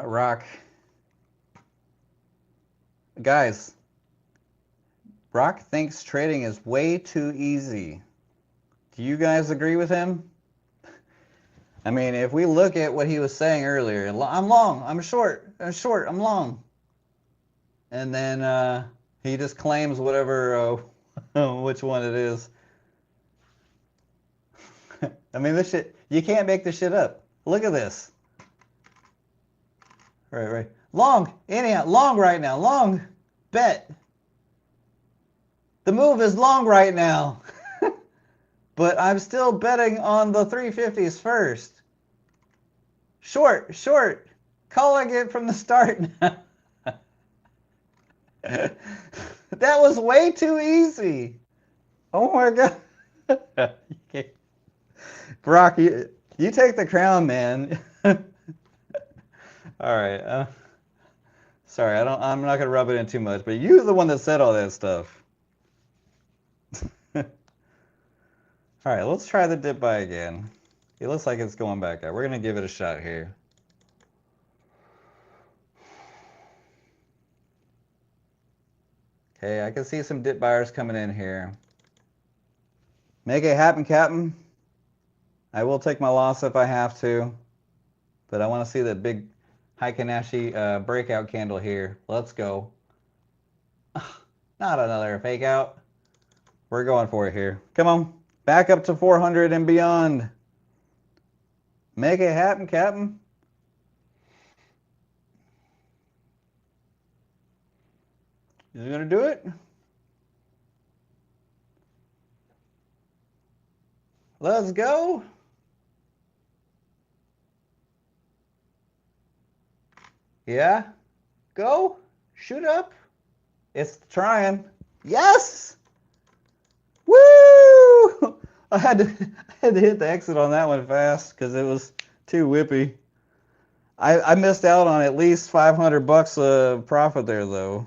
Rock. Guys, Rock thinks trading is way too easy. Do you guys agree with him? I mean, if we look at what he was saying earlier, I'm long, I'm short, I'm long. And then he just claims whatever, which one it is. I mean, this shit, you can't make this shit up. Look at this. Right. Long, anyhow, long right now, long, bet. The move is long right now. But I'm still betting on the 350s first. Short, calling it from the start now. That was way too easy. Oh my God. Brock, you take the crown, man. All right. Sorry, I'm not gonna rub it in too much, but you're the one that said all that stuff. All right, let's try the dip buy again. It looks like it's going back up. We're gonna give it a shot here. Okay, I can see some dip buyers coming in here. Make it happen, Captain. I will take my loss if I have to, but I want to see that big Heikenashe breakout candle here. Let's go. Not another fake out. We're going for it here. Come on. Back up to 400 and beyond. Make it happen, Captain. Is he going to do it? Let's go. Yeah. Go. Shoot up. It's trying. Yes. Woo! I had to hit the exit on that one fast because it was too whippy. I missed out on at least $500 of profit there though.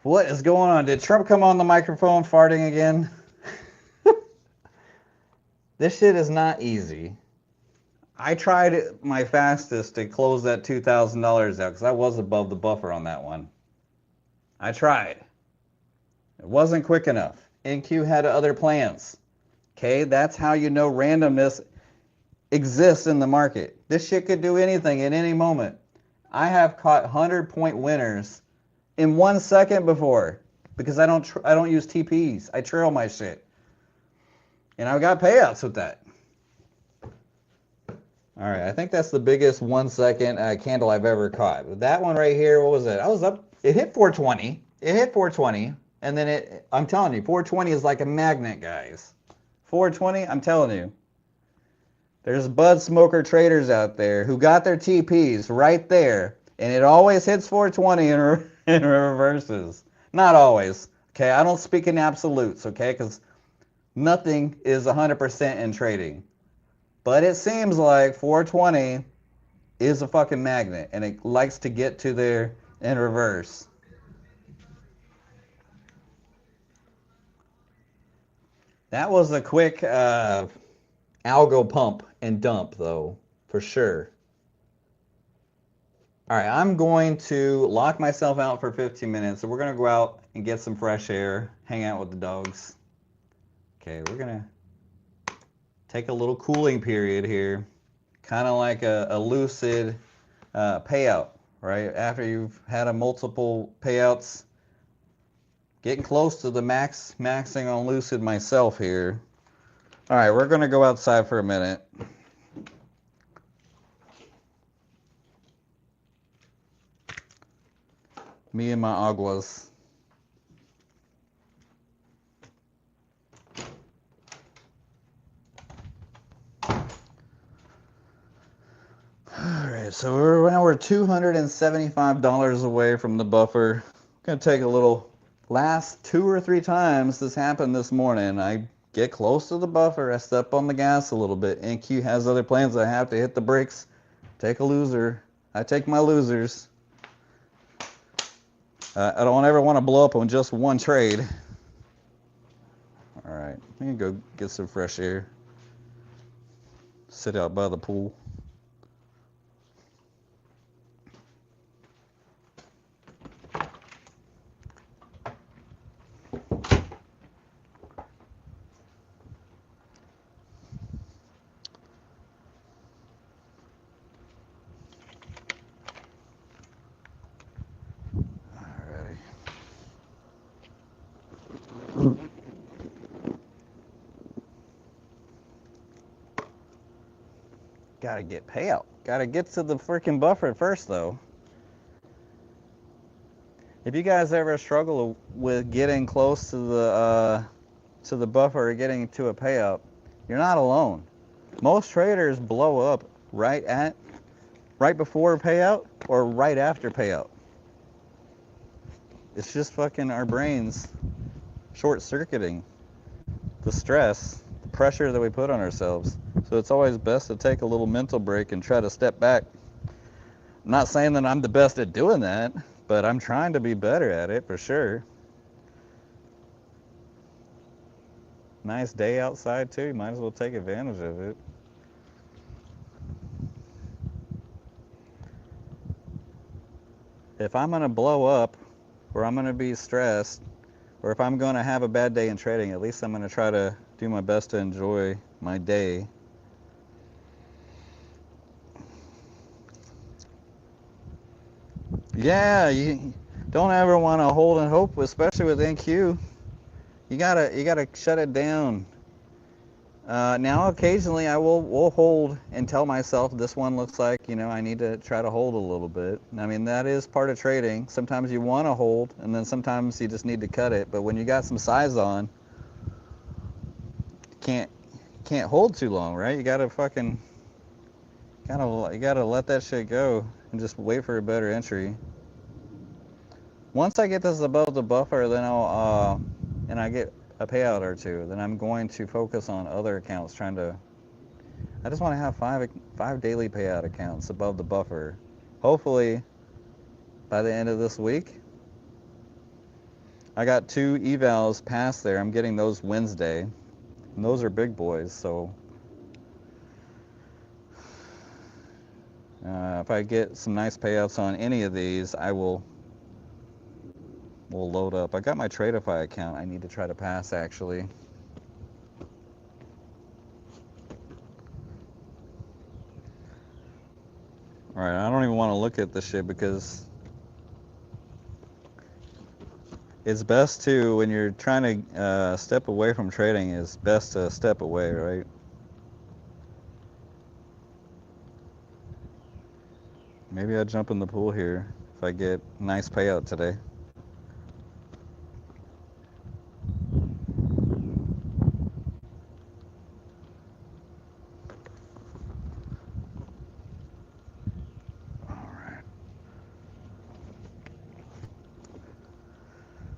What is going on? Did Trump come on the microphone farting again? This shit is not easy. I tried my fastest to close that $2,000 out because I was above the buffer on that one. I tried. It wasn't quick enough. NQ had other plans. Okay, that's how you know randomness exists in the market. This shit could do anything at any moment. I have caught 100-point winners in 1 second before because I don't use TPs. I trail my shit. And I've got payouts with that. All right, I think that's the biggest 1 second candle I've ever caught. But that one right here, what was it? I was up, it hit 420. It hit 420. And then I'm telling you, 420 is like a magnet, guys. 420, I'm telling you. There's bud smoker traders out there who got their TPs right there. And it always hits 420 and reverses. Not always. Okay, I don't speak in absolutes, okay? Because nothing is 100% in trading. But it seems like 420 is a fucking magnet, and it likes to get to there in reverse. That was a quick algo pump and dump, though, for sure. All right, I'm going to lock myself out for 15 minutes. So we're going to go out and get some fresh air, hang out with the dogs. Okay, we're going to take a little cooling period here, kind of like a lucid payout, right? After you've had a multiple payouts, getting close to the maxing on lucid myself here. All right, we're going to go outside for a minute. Me and my aguas. Alright, so we're $275 away from the buffer. Gonna take a little, last 2 or 3 times this happened this morning. I get close to the buffer, I step on the gas a little bit. NQ has other plans, I have to hit the brakes, take a loser. I take my losers. I don't ever want to blow up on just one trade. Alright, I'm gonna go get some fresh air. Sit out by the pool. Gotta get payout. Gotta get to the freaking buffer first, though. If you guys ever struggle with getting close to the buffer or getting to a payout, you're not alone. Most traders blow up right before payout or right after payout. It's just fucking our brains short-circuiting the stress, the pressure that we put on ourselves. So it's always best to take a little mental break and try to step back. I'm not saying that I'm the best at doing that, but I'm trying to be better at it for sure. Nice day outside too, you might as well take advantage of it. If I'm gonna blow up, or I'm gonna be stressed, or if I'm gonna have a bad day in trading, at least I'm gonna try to do my best to enjoy my day. Yeah, you don't ever want to hold and hope, especially with NQ. You gotta shut it down. Now occasionally I will hold and tell myself this one looks like, you know, I need to try to hold a little bit. I mean, that is part of trading. Sometimes you want to hold, and then sometimes you just need to cut it. But when you got some size on, you can't hold too long, right? You gotta let that shit go and just wait for a better entry. Once I get this above the buffer, then and I get a payout or two, then I'm going to focus on other accounts I just want to have five daily payout accounts above the buffer. Hopefully, by the end of this week, I got 2 evals past there. I'm getting those Wednesday, and those are big boys, so if I get some nice payouts on any of these, I will We'll load up. I got my Tradeify account I need to try to pass, actually. Alright, I don't even want to look at this shit because it's best to, when you're trying to step away from trading, it's best to step away, right? Maybe I'll jump in the pool here if I get a nice payout today.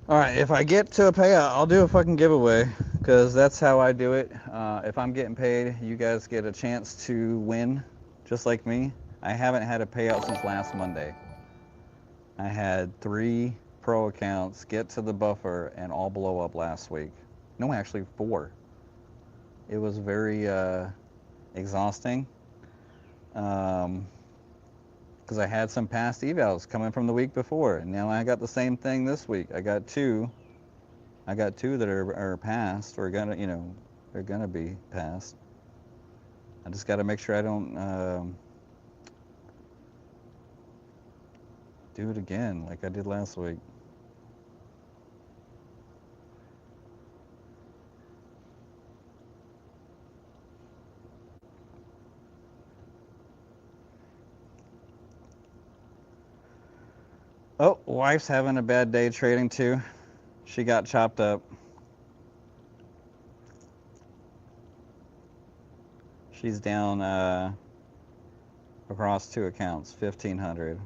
Alright, if I get to a payout, I'll do a fucking giveaway, because that's how I do it. If I'm getting paid, you guys get a chance to win, just like me. I haven't had a payout since last Monday. I had 3 pro accounts get to the buffer and all blow up last week. No, actually 4. It was very exhausting. Because I had some past evals coming from the week before, and now I got the same thing this week. I got two that are passed, or gonna, you know, they're gonna be passed. I just got to make sure I don't do it again like I did last week. Oh, wife's having a bad day trading too. She got chopped up. She's down across 2 accounts, 1,500.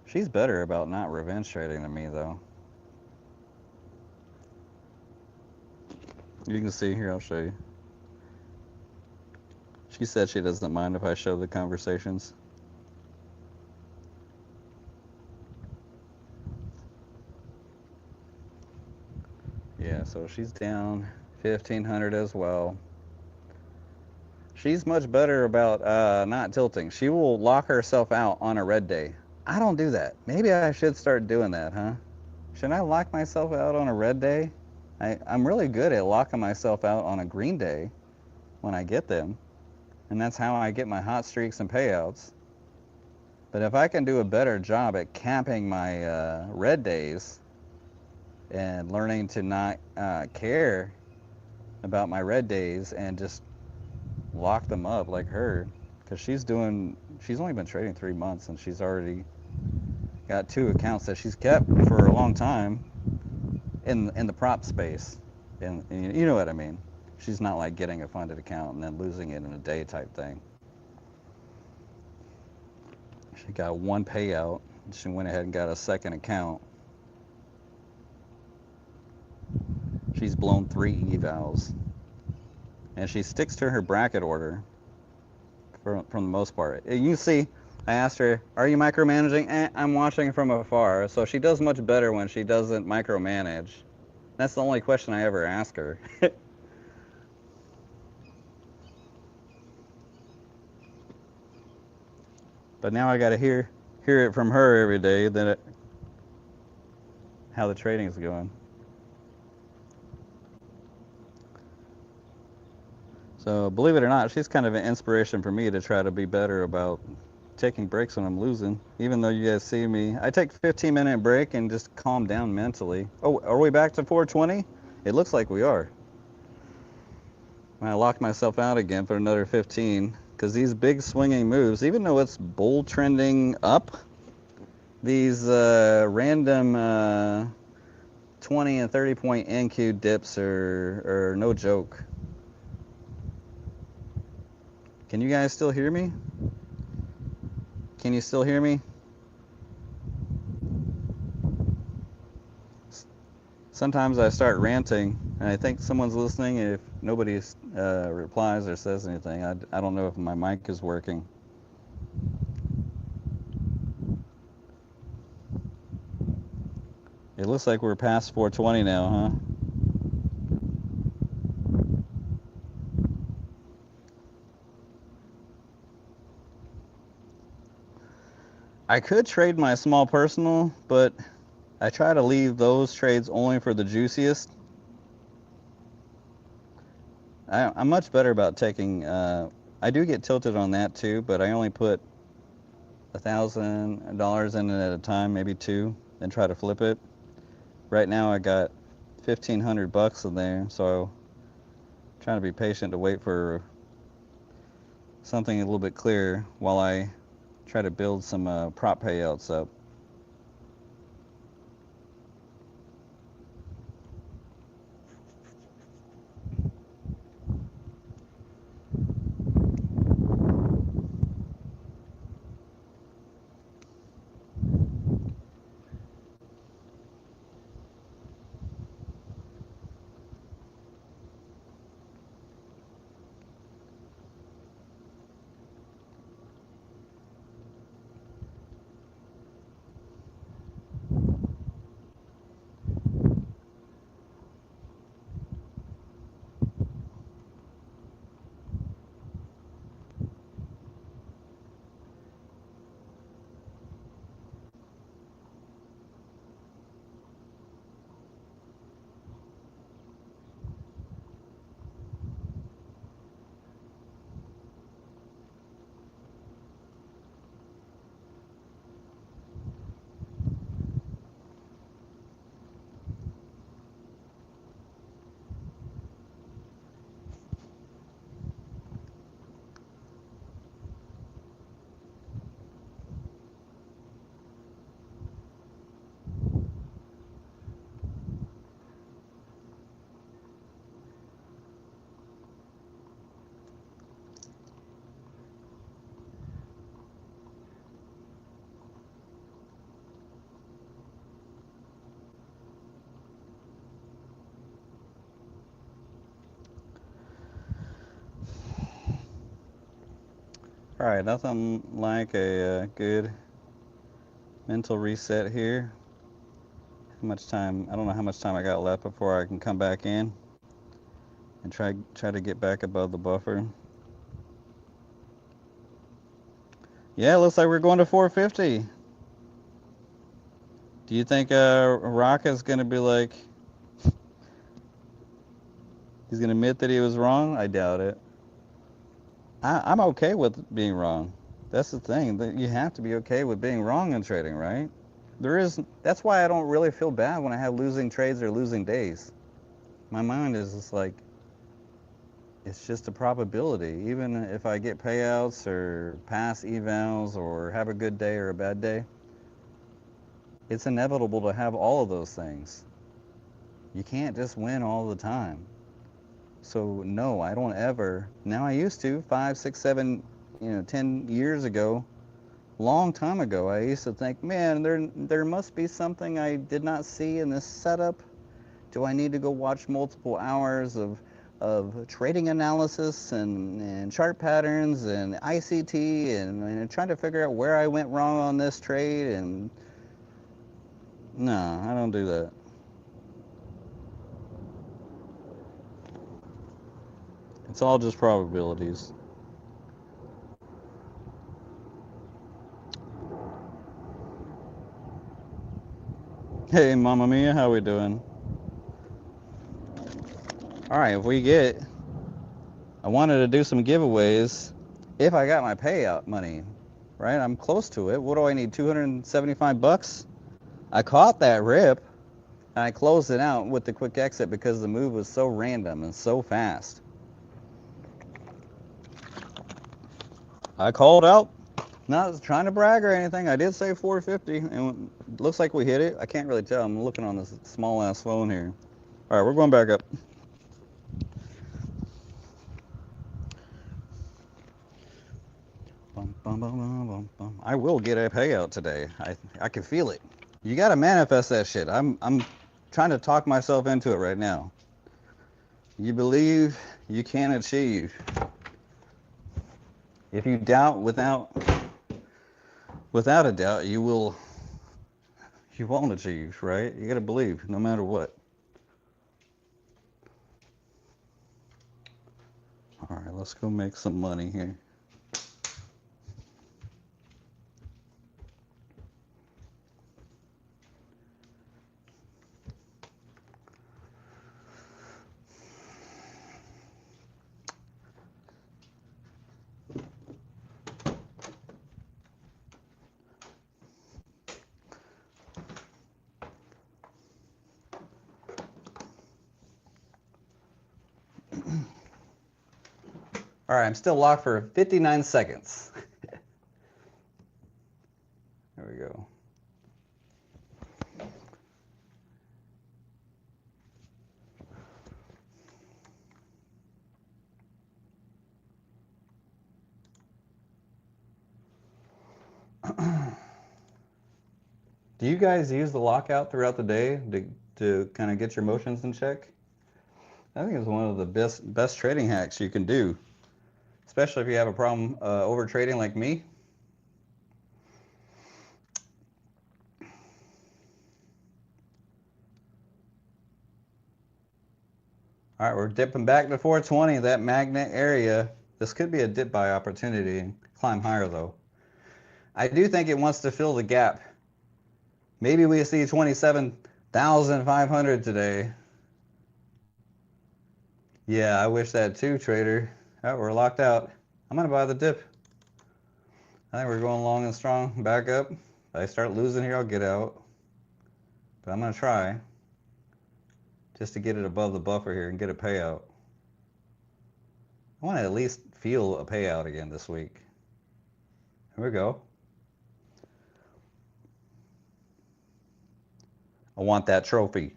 She's better about not revenge trading than me, though. You can see here, I'll show you. She said she doesn't mind if I show the conversations. Yeah, so she's down 1,500 as well. She's much better about not tilting. She will lock herself out on a red day. I don't do that. Maybe I should start doing that, huh? Should I lock myself out on a red day? I'm really good at locking myself out on a green day when I get them. And that's how I get my hot streaks and payouts. But if I can do a better job at capping my red days and learning to not care about my red days and just lock them up like her, because she's only been trading 3 months and she's already got 2 accounts that she's kept for a long time in the prop space, and you know what I mean. She's not like getting a funded account and then losing it in a day type thing. She got 1 payout. She went ahead and got a second account. She's blown 3 evals. And she sticks to her bracket order from the most part. You can see, I asked her, are you micromanaging? I'm watching from afar. So she does much better when she doesn't micromanage. That's the only question I ever ask her. But now I got to hear it from her every day how the trading is going. So believe it or not, she's kind of an inspiration for me to try to be better about taking breaks when I'm losing. Even though you guys see me, I take a 15-minute break and just calm down mentally. Oh, are we back to 420? It looks like we are. I locked myself out again for another 15, because these big swinging moves, even though it's bull trending up, these random 20 and 30 point NQ dips are no joke. Can you guys still hear me? Can you still hear me? Sometimes I start ranting, and I think someone's listening. If nobody replies or says anything, I don't know if my mic is working. It looks like we're past 420 now, huh? I could trade my small personal, but I try to leave those trades only for the juiciest. I'm much better about taking, I do get tilted on that too, but I only put $1,000 in it at a time, maybe two, and try to flip it. Right now I got 1,500 bucks in there, so I'm trying to be patient to wait for something a little bit clearer while I try to build some prop payouts up. Alright, nothing like a good mental reset here. How much time? I don't know how much time I got left before I can come back in and try to get back above the buffer. Yeah, looks like we're going to 450. Do you think Rock is going to be like, he's going to admit that he was wrong? I doubt it. I'm okay with being wrong. That's the thing. That you have to be okay with being wrong in trading, right? That's why I don't really feel bad when I have losing trades or losing days. My mind is just like, it's just a probability. Even if I get payouts or pass evals or have a good day or a bad day, it's inevitable to have all of those things. You can't just win all the time. So no, I don't ever. Now I used to 5, 6, 7, 10 years ago, long time ago. I used to think, man, there must be something I did not see in this setup. Do I need to go watch multiple hours of trading analysis and chart patterns and ICT and trying to figure out where I went wrong on this trade? And no, I don't do that. It's all just probabilities. Hey, Mama Mia, how we doing? All right, I wanted to do some giveaways if I got my payout money, right? I'm close to it. What do I need, 275 bucks? I caught that rip, and I closed it out with the quick exit because the move was so random and so fast. I called out, not trying to brag or anything. I did say 450, and it looks like we hit it. I can't really tell. I'm looking on this small-ass phone here. All right, we're going back up. I will get a payout today. I can feel it. You got to manifest that shit. I'm trying to talk myself into it right now. You believe, you can achieve. If you doubt without a doubt, you won't achieve, right? You got to believe no matter what. All right, let's go make some money here. All right, I'm still locked for 59 seconds. There we go. Do you guys use the lockout throughout the day to kind of get your emotions in check? I think it's one of the best trading hacks you can do, especially if you have a problem over trading like me. All right, we're dipping back to 420, that magnet area. This could be a dip buy opportunity and climb higher though. I do think it wants to fill the gap. Maybe we see 27,500 today. Yeah, I wish that too, trader. Oh, we're locked out. I'm gonna buy the dip. I think we're going long and strong. Back up. If I start losing here, I'll get out. But I'm gonna try just to get it above the buffer here and get a payout. I want to at least feel a payout again this week. Here we go. I want that trophy.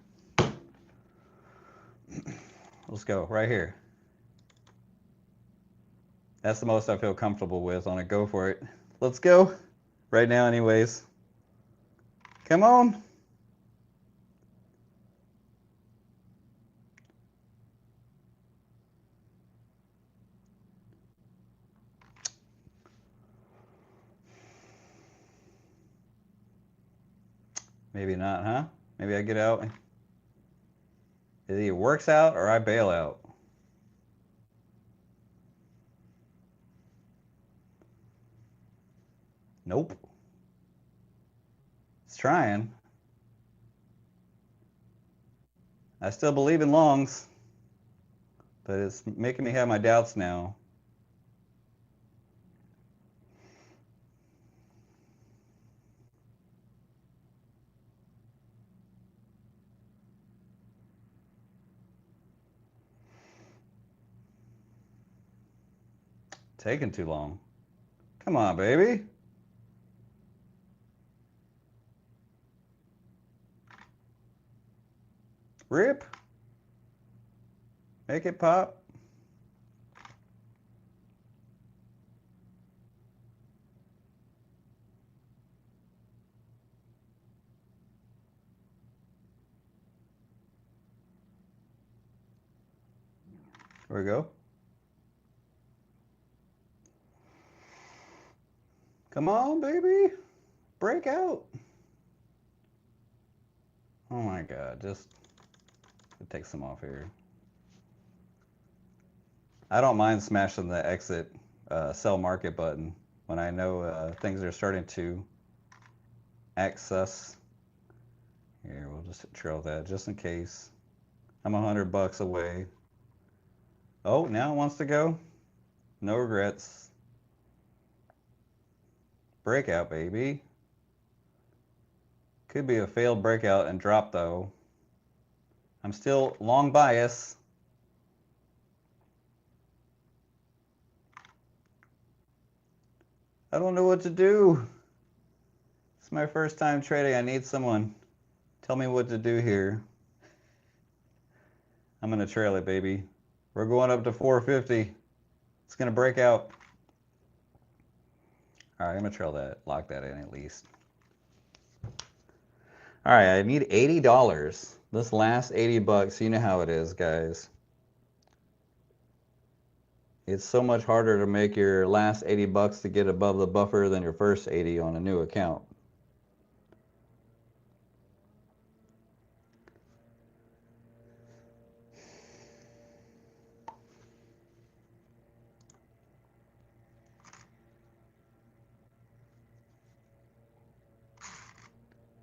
Let's go right here. That's the most I feel comfortable with on it. Go for it. Let's go. Right now anyways. Come on. Maybe not, huh? Maybe I get out. It either works out or I bail out. Nope. It's trying. I still believe in longs, but it's making me have my doubts now. Taking too long. Come on, baby. Rip. Make it pop. There we go. Come on, baby. Break out. Oh my God, just take some off here. I don't mind smashing the exit sell market button when I know things are starting to access. Here, we'll just trail that just in case. I'm $100 away. Oh, now it wants to go. No regrets. Breakout, baby. Could be a failed breakout and drop though. I'm still long bias. I don't know what to do. It's my first time trading. I need someone. Tell me what to do here. I'm gonna trail it, baby. We're going up to 450. It's gonna break out. All right, I'm gonna trail that. Lock that in at least. All right, I need $80. This last $80, you know how it is, guys. It's so much harder to make your last $80 to get above the buffer than your first 80 on a new account.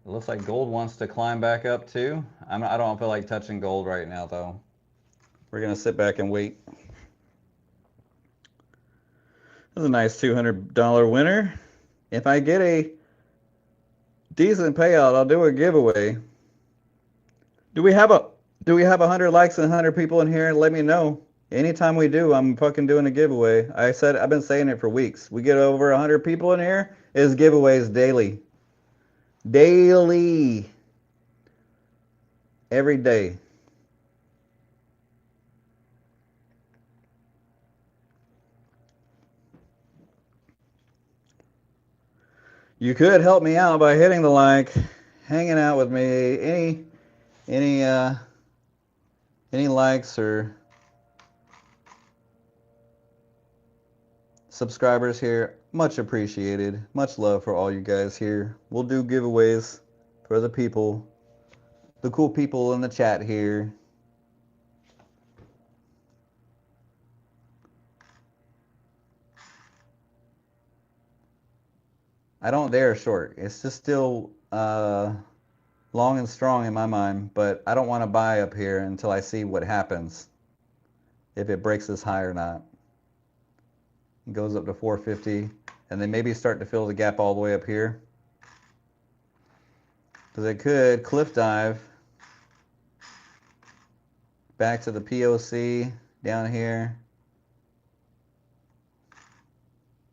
It looks like gold wants to climb back up too. I don't feel like touching gold right now though. We're gonna sit back and wait. That's a nice $200 winner. If I get a decent payout, I'll do a giveaway. Do we have 100 likes and 100 people in here? Let me know. Anytime we do, I'm fucking doing a giveaway. I've been saying it for weeks. We get over 100 people in here, it's giveaways daily. Daily. Every day. You could help me out by hitting the like, hanging out with me. Any likes or subscribers here, much appreciated. Much love for all you guys here. We'll do giveaways for the people, the cool people in the chat here. I don't dare short. It's just still long and strong in my mind, but I don't want to buy up here until I see what happens. If it breaks this high or not. It goes up to 450, and then maybe start to fill the gap all the way up here. Because it could cliff dive back to the POC down here.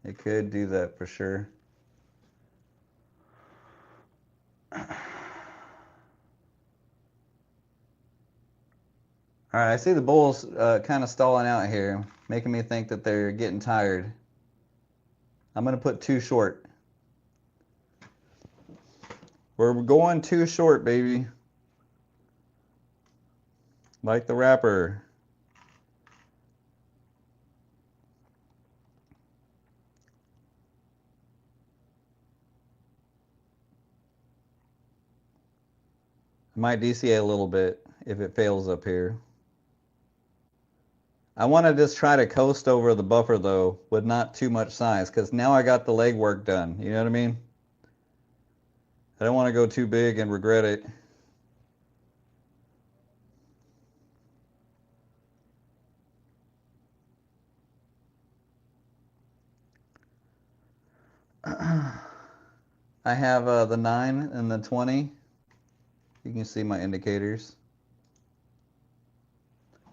It could do that for sure. All right, I see the bulls kind of stalling out here, making me think that they're getting tired. I'm going to put 2 short. We're going 2 short, baby. Like the rapper. I might DCA a little bit if it fails up here. I want to just try to coast over the buffer though with not too much size because now I got the legwork done. You know what I mean? I don't want to go too big and regret it. I have the 9 and the 20. You can see my indicators.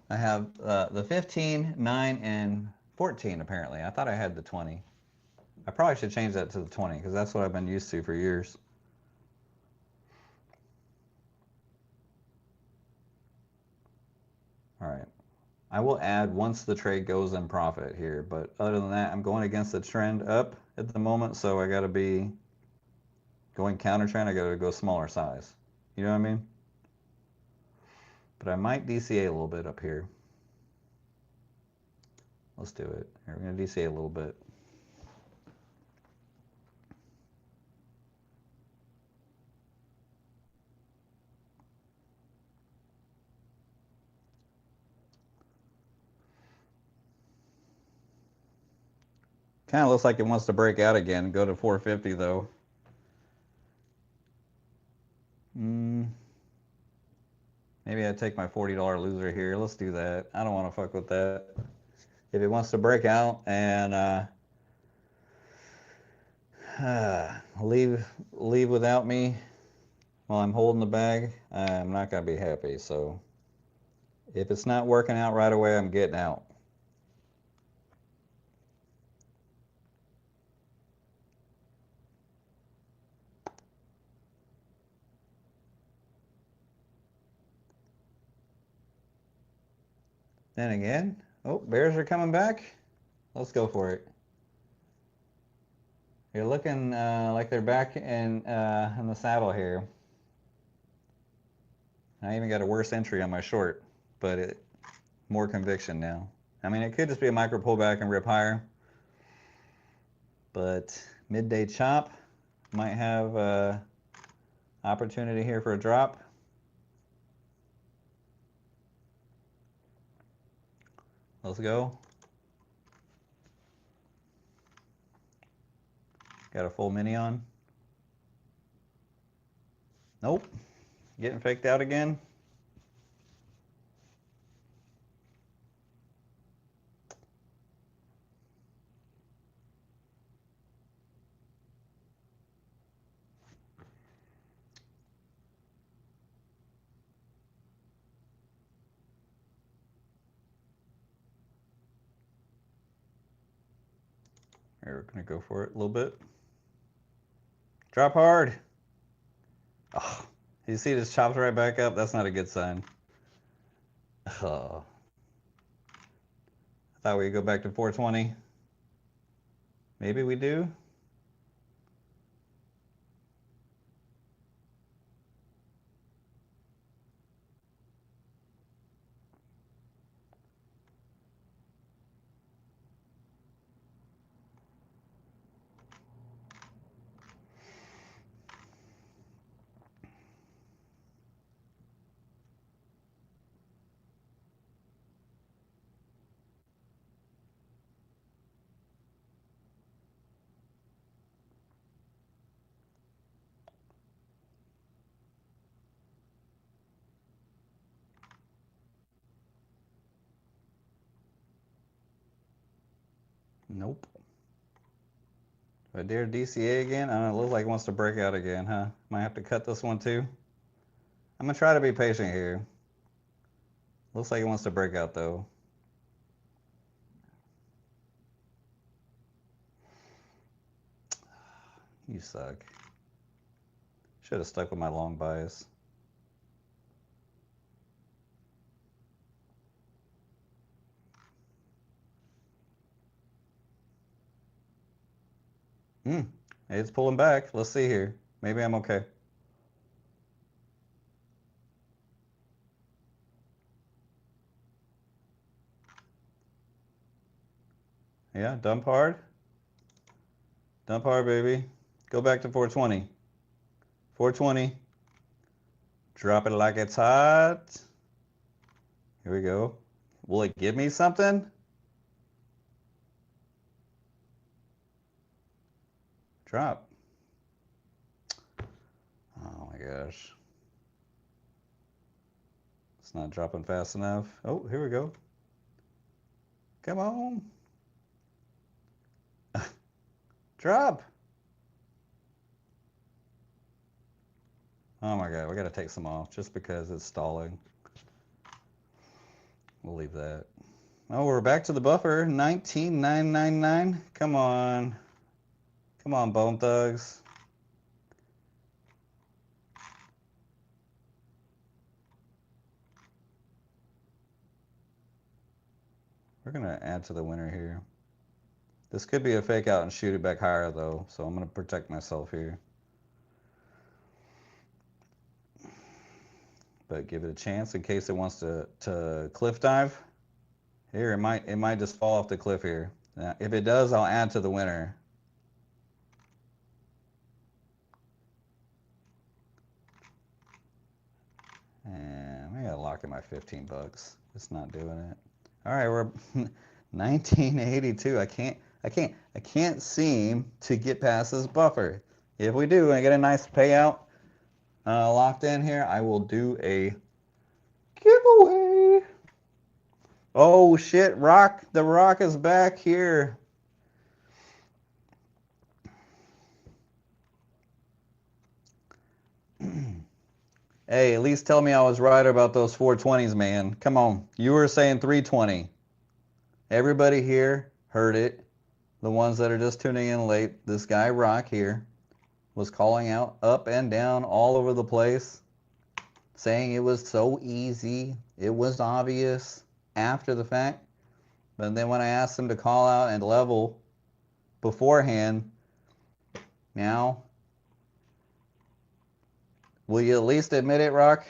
I have the 15, 9, and 14 apparently. I thought I had the 20. I probably should change that to the 20 because that's what I've been used to for years. All right. I will add once the trade goes in profit here, but other than that, I'm going against the trend up at the moment, so I got to be going counter trend. I got to go smaller size. You know what I mean? But I might DCA a little bit up here. Let's do it. Here, we're going to DCA a little bit. Kind of looks like it wants to break out again. Go to 450 though. Maybe I take my $40 loser here. Let's do that. I don't want to fuck with that. If it wants to break out and leave without me while I'm holding the bag, I'm not going to be happy. So if it's not working out right away, I'm getting out. Then again, oh, bears are coming back. Let's go for it. You're looking like they're back in the saddle here. I even got a worse entry on my short, but more conviction now. I mean, it could just be a micro pullback and rip higher, but midday chop might have opportunity here for a drop. Let's go. Got a full mini on. Nope. Getting faked out again. Here, we're gonna go for it a little bit. Drop hard. Oh, you see this chops right back up? That's not a good sign. Oh. I thought we'd go back to 420. Maybe we do. Nope. Do I dare DCA again? I don't know, it looks like it wants to break out again, huh? Might have to cut this one too. I'm gonna try to be patient here. Looks like it wants to break out though. You suck. Should have stuck with my long bias. It's pulling back. Let's see here. Maybe I'm okay. Yeah, dump hard. Dump hard, baby. Go back to 420. 420. Drop it like it's hot. Here we go. Will it give me something? Drop. Oh my gosh. It's not dropping fast enough. Oh, here we go. Come on. Drop. Oh my god, we gotta take some off just because it's stalling. We'll leave that. Oh, we're back to the buffer. 19,999. Come on. Come on, Bone Thugs. We're gonna add to the winner here. This could be a fake out and shoot it back higher though, so I'm gonna protect myself here. But give it a chance in case it wants to cliff dive. Here, it might just fall off the cliff here. Now, if it does, I'll add to the winner. And I gotta lock in my 15 bucks. It's not doing it. All right, we're 1982. I can't seem to get past this buffer. If we do, and I get a nice payout locked in here, I will do a giveaway. Oh shit, Rock, the Rock is back here. Hey, at least tell me I was right about those 420s, man. Come on. You were saying 320. Everybody here heard it. The ones that are just tuning in late, this guy Rock here was calling out up and down all over the place, saying it was so easy. It was obvious after the fact. But then when I asked him to call out and level beforehand, now, will you at least admit it, Rock?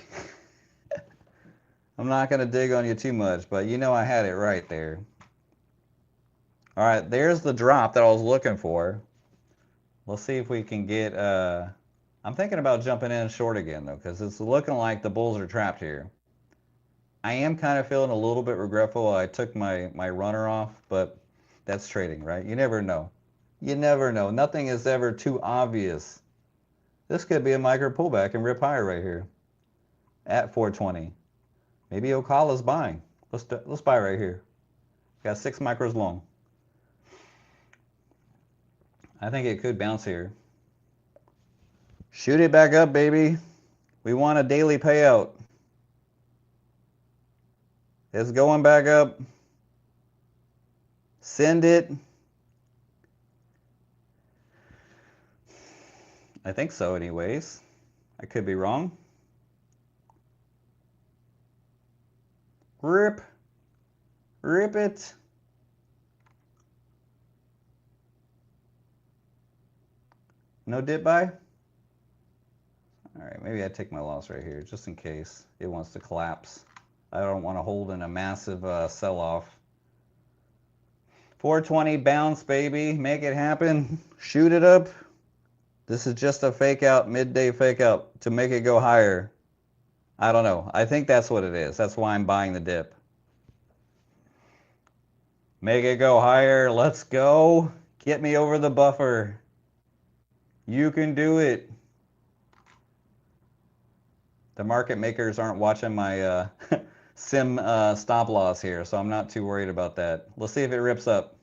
I'm not going to dig on you too much, but you know I had it right there. All right, there's the drop that I was looking for. Let's see if we can get... I'm thinking about jumping in short again, though, because it's looking like the bulls are trapped here. I am kind of feeling a little bit regretful. I took my runner off, but that's trading, right? You never know. You never know. Nothing is ever too obvious. This could be a micro pullback and rip higher right here at 420. Maybe Ocala's buying. Let's buy right here. Got 6 micros long. I think it could bounce here. Shoot it back up, baby. We want a daily payout. It's going back up. Send it. I think so anyways. I could be wrong. Rip. Rip it. No dip buy? All right, maybe I take my loss right here just in case it wants to collapse. I don't want to hold in a massive sell-off. 420 bounce, baby. Make it happen. Shoot it up. This is just a fake out, midday fake out to make it go higher. I don't know. I think that's what it is. That's why I'm buying the dip. Make it go higher. Let's go. Get me over the buffer. You can do it. The market makers aren't watching my sim stop loss here, so I'm not too worried about that. Let's see if it rips up.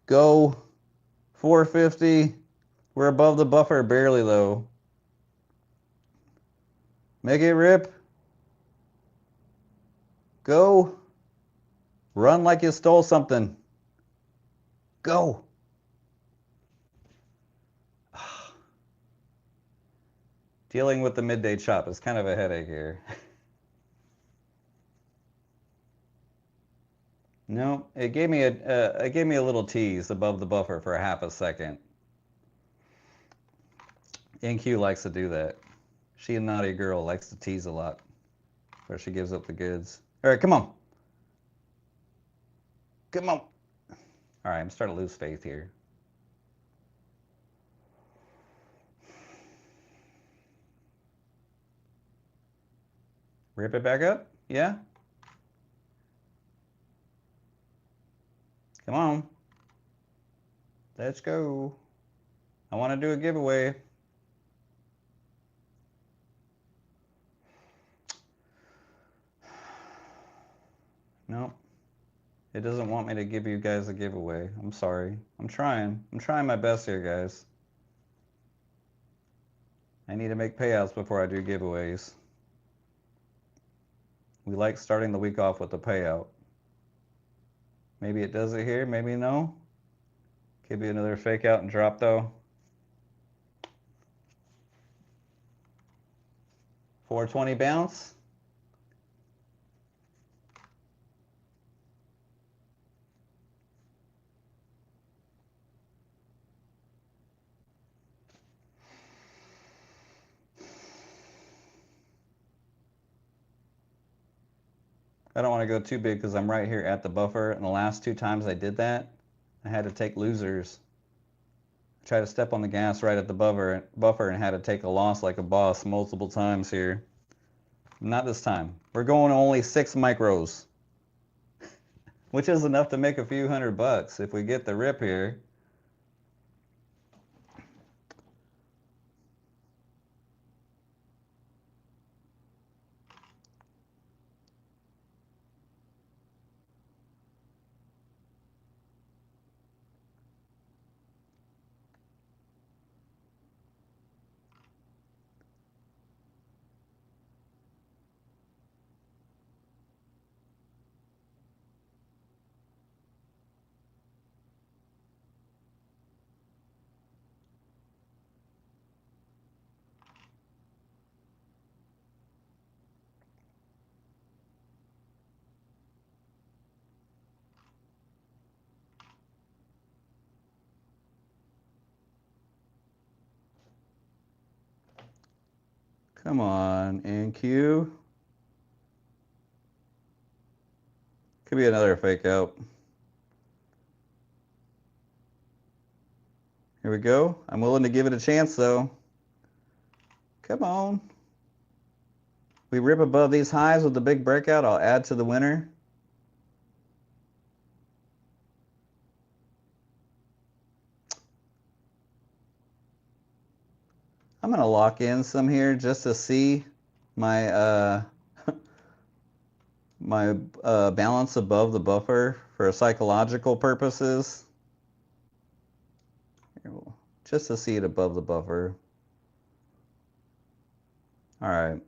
Go. 450. We're above the buffer barely though. Make it rip. Go. Run like you stole something. Go. Dealing with the midday chop is kind of a headache here. No, it gave me a little tease above the buffer for a half a second. NQ likes to do that. She a naughty girl, likes to tease a lot. Where she gives up the goods. All right, come on. Come on. All right, I'm starting to lose faith here. Rip it back up? Yeah? Come on. Let's go. I want to do a giveaway. No. It doesn't want me to give you guys a giveaway. I'm sorry. I'm trying. I'm trying my best here, guys. I need to make payouts before I do giveaways. We like starting the week off with a payout. Maybe it does it here, maybe no. Could be another fake out and drop though. 420 bounce. I don't want to go too big because I'm right here at the buffer, and the last two times I did that, I had to take losers. I tried to step on the gas right at the buffer and had to take a loss like a boss multiple times here. Not this time. We're going only 6 micros, which is enough to make a few $100 if we get the rip here. Come on, NQ. Could be another fake out. Here we go. I'm willing to give it a chance though. Come on. We rip above these highs with the big breakout. I'll add to the winner. I'm going to lock in some here just to see my my balance above the buffer for psychological purposes. Just to see it above the buffer. All right.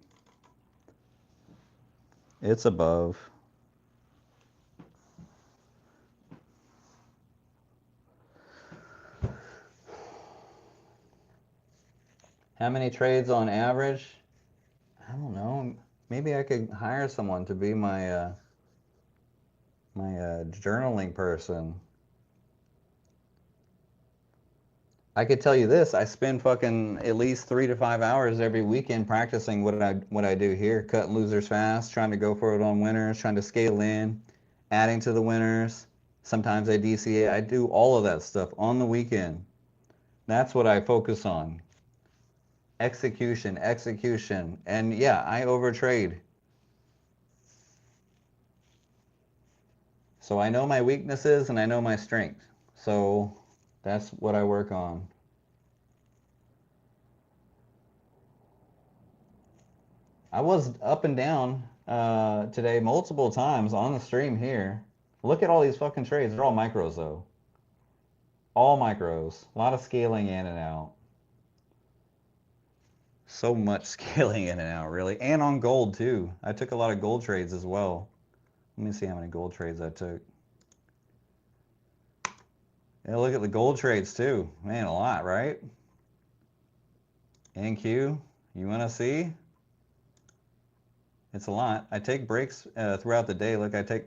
It's above. How many trades on average? I don't know. Maybe I could hire someone to be my journaling person. I could tell you this: I spend fucking at least 3 to 5 hours every weekend practicing what I do here. Cut losers fast, trying to go for it on winners, trying to scale in, adding to the winners. Sometimes I DCA. I do all of that stuff on the weekend. That's what I focus on. Execution, execution. And yeah, I overtrade. So I know my weaknesses and I know my strengths. So that's what I work on. I was up and down today multiple times on the stream here. Look at all these fucking trades. They're all micros though. All micros. A lot of scaling in and out. So much scaling in and out, really. And on gold too. I took a lot of gold trades as well. Let me see how many gold trades I took. Yeah, look at the gold trades too. Man, a lot, right? NQ, you want to see? It's a lot. I take breaks throughout the day. Look, I take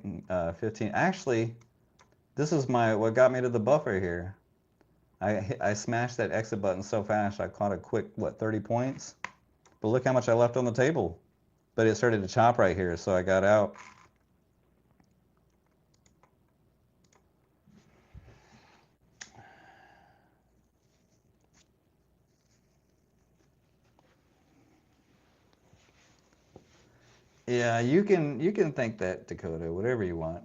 15. Actually, this is what got me to the buffer here. I smashed that exit button so fast, I caught a quick, 30 points? But look how much I left on the table. But it started to chop right here, so I got out. Yeah, you can think that, Dakota, whatever you want.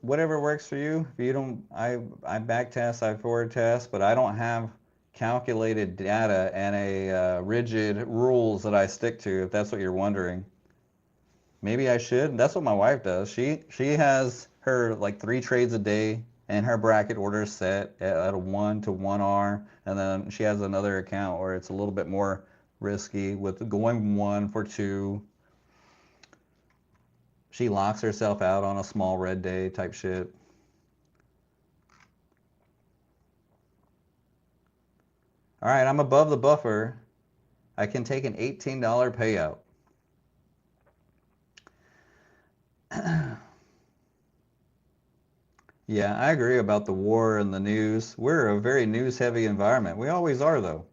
Whatever works for you. If you don't, I back test, I forward test, but I don't have calculated data and a rigid rules that I stick to, if that's what you're wondering. Maybe I should. That's what my wife does. She has her like 3 trades a day and her bracket order set at a 1 to 1R, and then she has another account where it's a little bit more risky with going 1 for 2. She locks herself out on a small red day type shit. All right, I'm above the buffer. I can take an $18 payout. Yeah, I agree about the war and the news. We're a very news-heavy environment. We always are, though.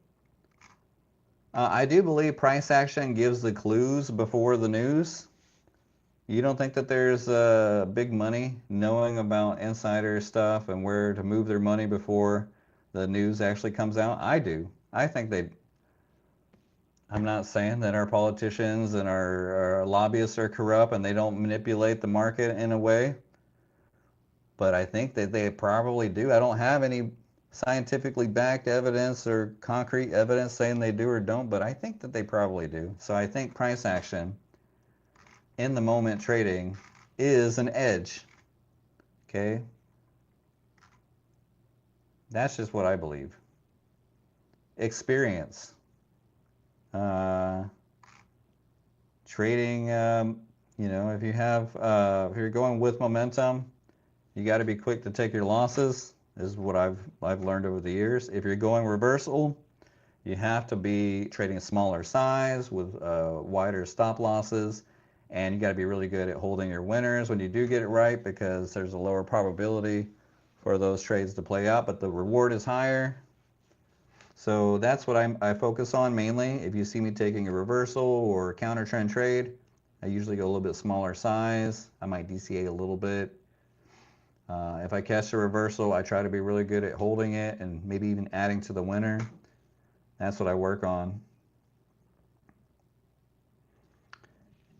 I do believe price action gives the clues before the news. You don't think that there's big money knowing about insider stuff and where to move their money before the news actually comes out? I do. I think I'm not saying that our politicians and our lobbyists are corrupt and they don't manipulate the market in a way, but I think that they probably do. I don't have any scientifically backed evidence or concrete evidence saying they do or don't, but I think that they probably do. So I think price action in the moment trading is an edge. Okay? That's just what I believe. Experience. Trading, if you're going with momentum, you got to be quick to take your losses, is what I've learned over the years. If you're going reversal, you have to be trading a smaller size with wider stop losses, and you got to be really good at holding your winners when you do get it right, because there's a lower probability for those trades to play out, but the reward is higher. So that's what I focus on mainly. If you see me taking a reversal or counter trend trade, I usually go a little bit smaller size. I might DCA a little bit. If I catch a reversal, I try to be really good at holding it and maybe even adding to the winner. That's what I work on.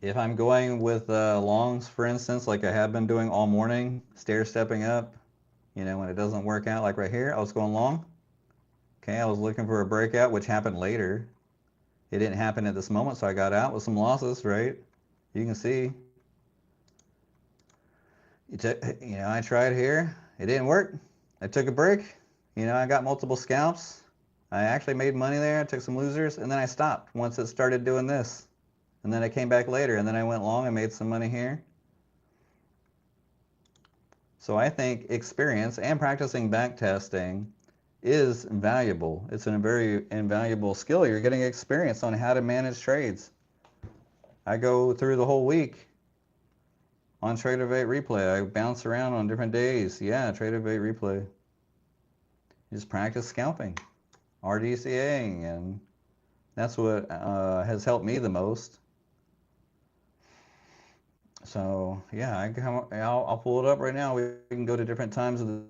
If I'm going with longs, for instance, like I have been doing all morning, stair stepping up, when it doesn't work out, like right here, I was going long. Okay, I was looking for a breakout, which happened later. It didn't happen at this moment, so I got out with some losses, right? You can see. I tried here. It didn't work. I took a break. I got multiple scalps. I actually made money there. I took some losers, and then I stopped once it started doing this. And then I came back later, and then I went long and made some money here. So I think experience and practicing back testing is invaluable. It's a very invaluable skill. You're getting experience on how to manage trades. I go through the whole week on Tradeday replay. I bounce around on different days. Yeah, Tradeday replay. Just practice scalping, RDCAing, and that's what has helped me the most. So yeah, I'll pull it up right now. We can go to different times of the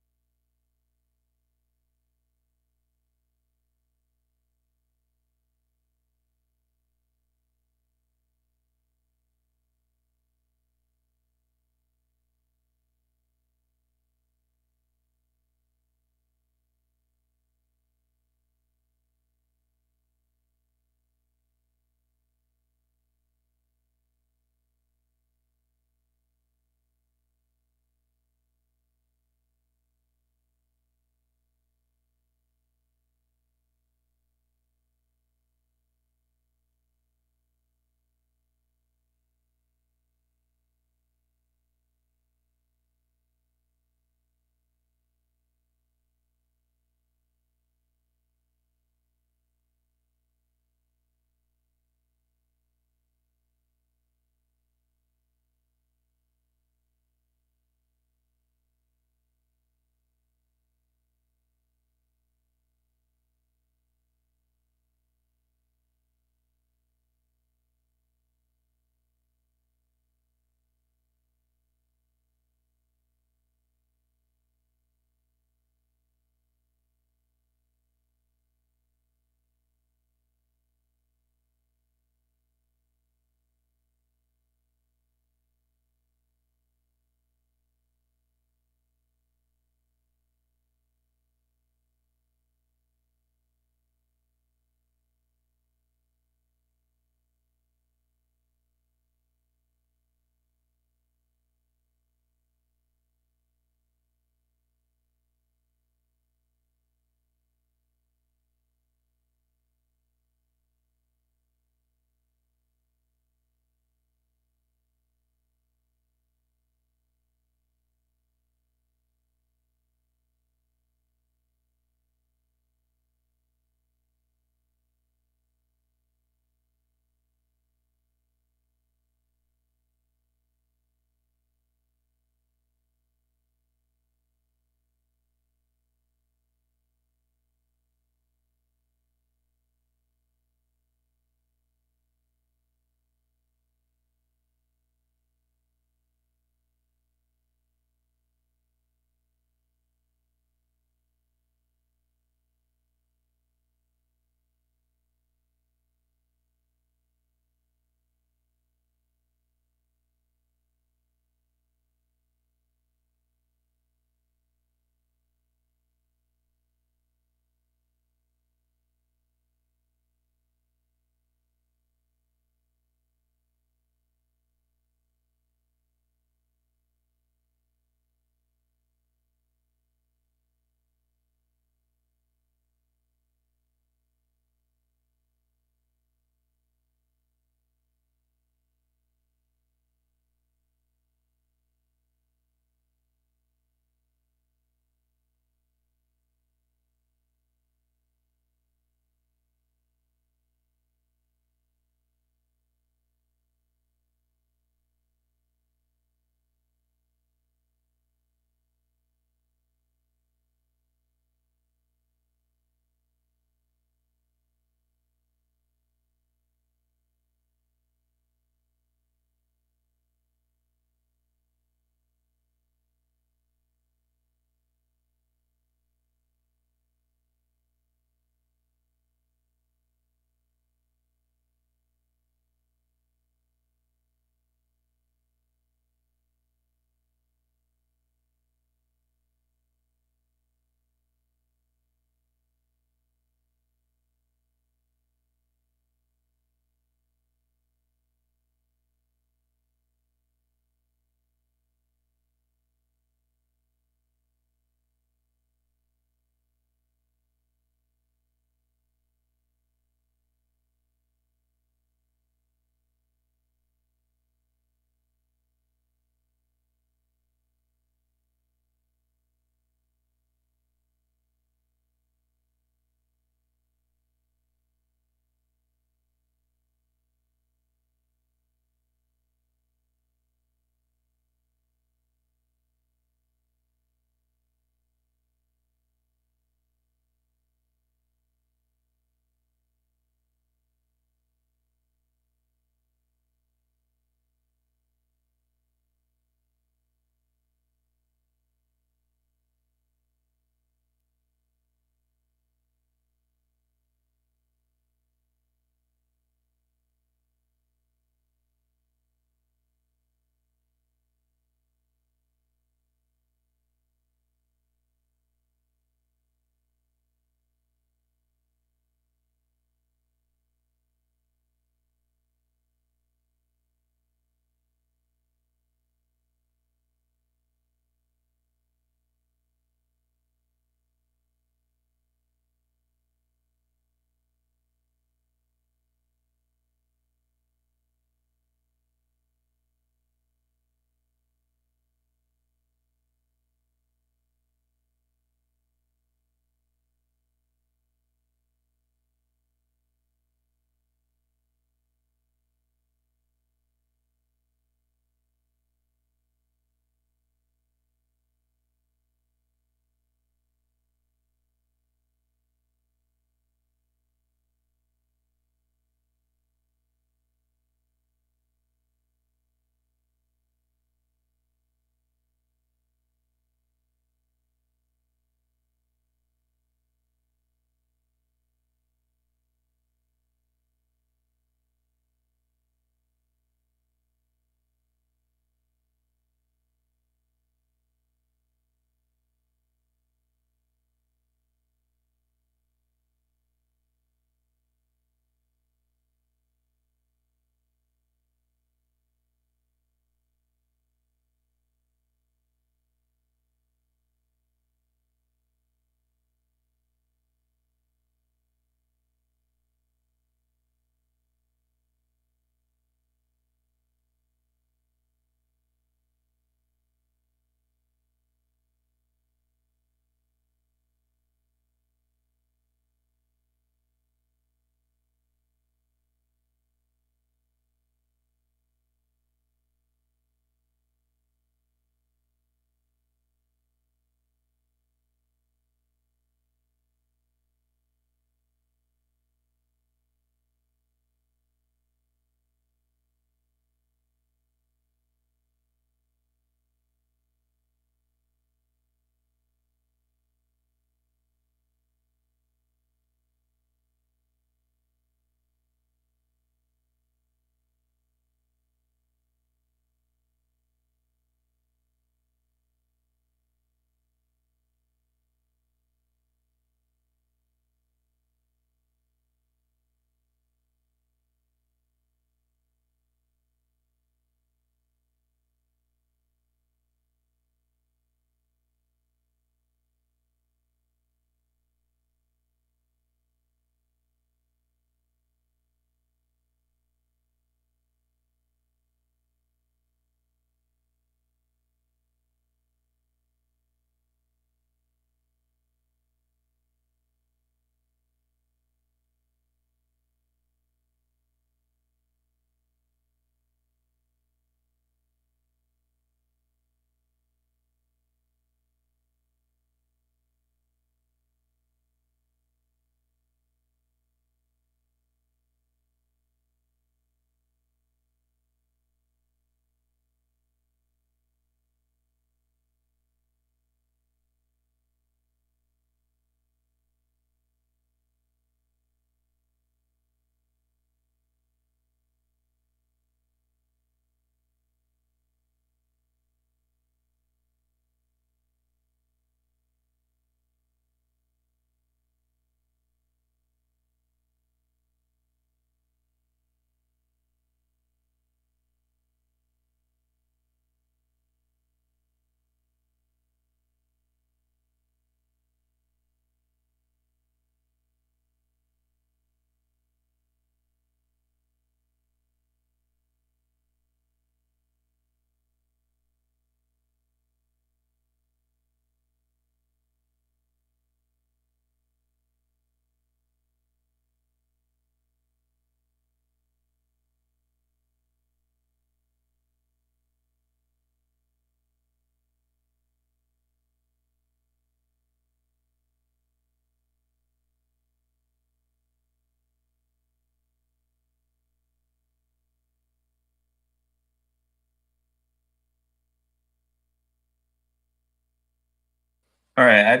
All right,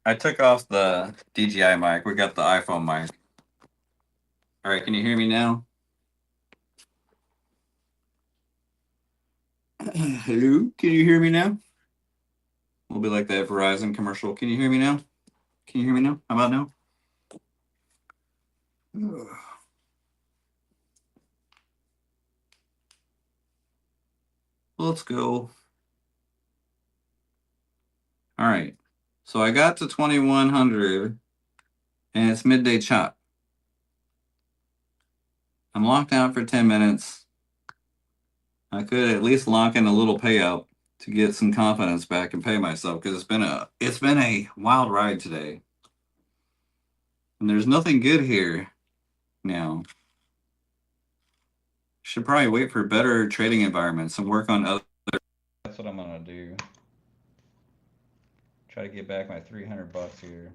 I took off the DJI mic. We got the iPhone mic. All right, can you hear me now? Hello, can you hear me now? We'll be like that Verizon commercial. Can you hear me now? Can you hear me now? How about now? Let's go. All right. So I got to 2100 and it's midday chop. I'm locked out for 10 minutes. I could at least lock in a little payout to get some confidence back and pay myself because it's been a wild ride today. And there's nothing good here now. Should probably wait for better trading environments and work on other. That's what I'm gonna do. Try to get back my 300 bucks here.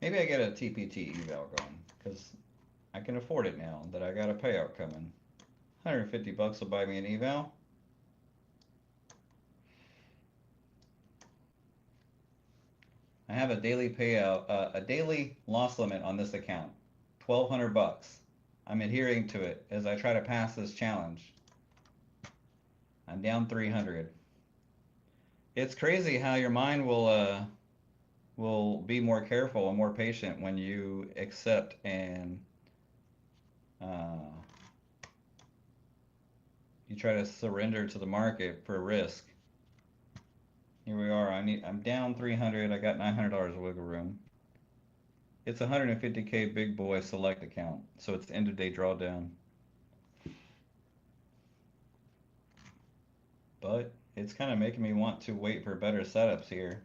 Maybe I get a TPT eval going because I can afford it now that I got a payout coming. 150 bucks will buy me an eval. I have a daily payout, a daily loss limit on this account, 1,200 bucks. I'm adhering to it as I try to pass this challenge. I'm down 300. It's crazy how your mind will be more careful and more patient when you accept and you try to surrender to the market for risk. Here we are. I'm down 300. I got $900 of wiggle room. It's a 150K big boy select account, so it's end of day drawdown. But it's kind of making me want to wait for better setups here.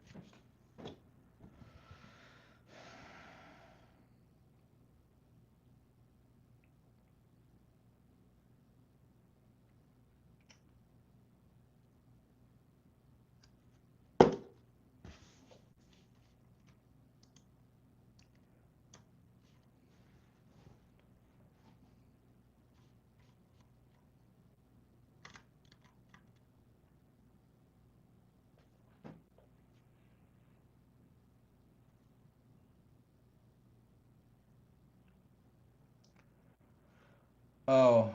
Oh,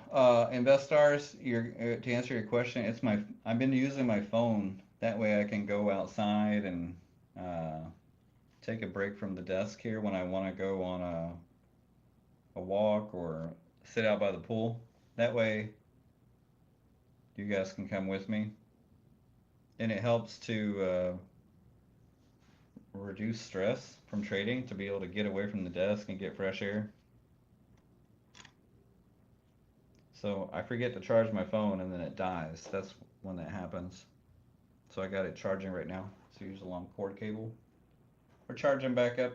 Investars, to answer your question, I've been using my phone. That way I can go outside and uh, take a break from the desk here when I want to go on a walk or sit out by the pool. That way you guys can come with me. And it helps to reduce stress from trading, to be able to get away from the desk and get fresh air. So I forget to charge my phone and then it dies. That's when that happens. So I got it charging right now. So use a long cord cable. We're charging back up.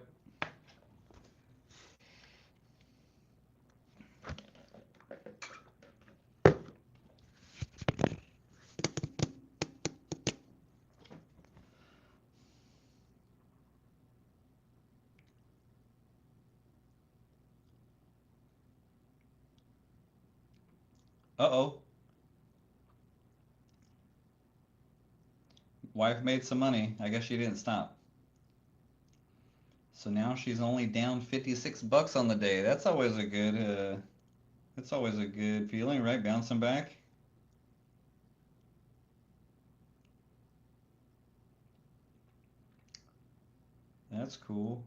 Uh-oh. Wife made some money. I guess she didn't stop. So now she's only down 56 bucks on the day. That's always a good feeling, right? Bouncing back. That's cool.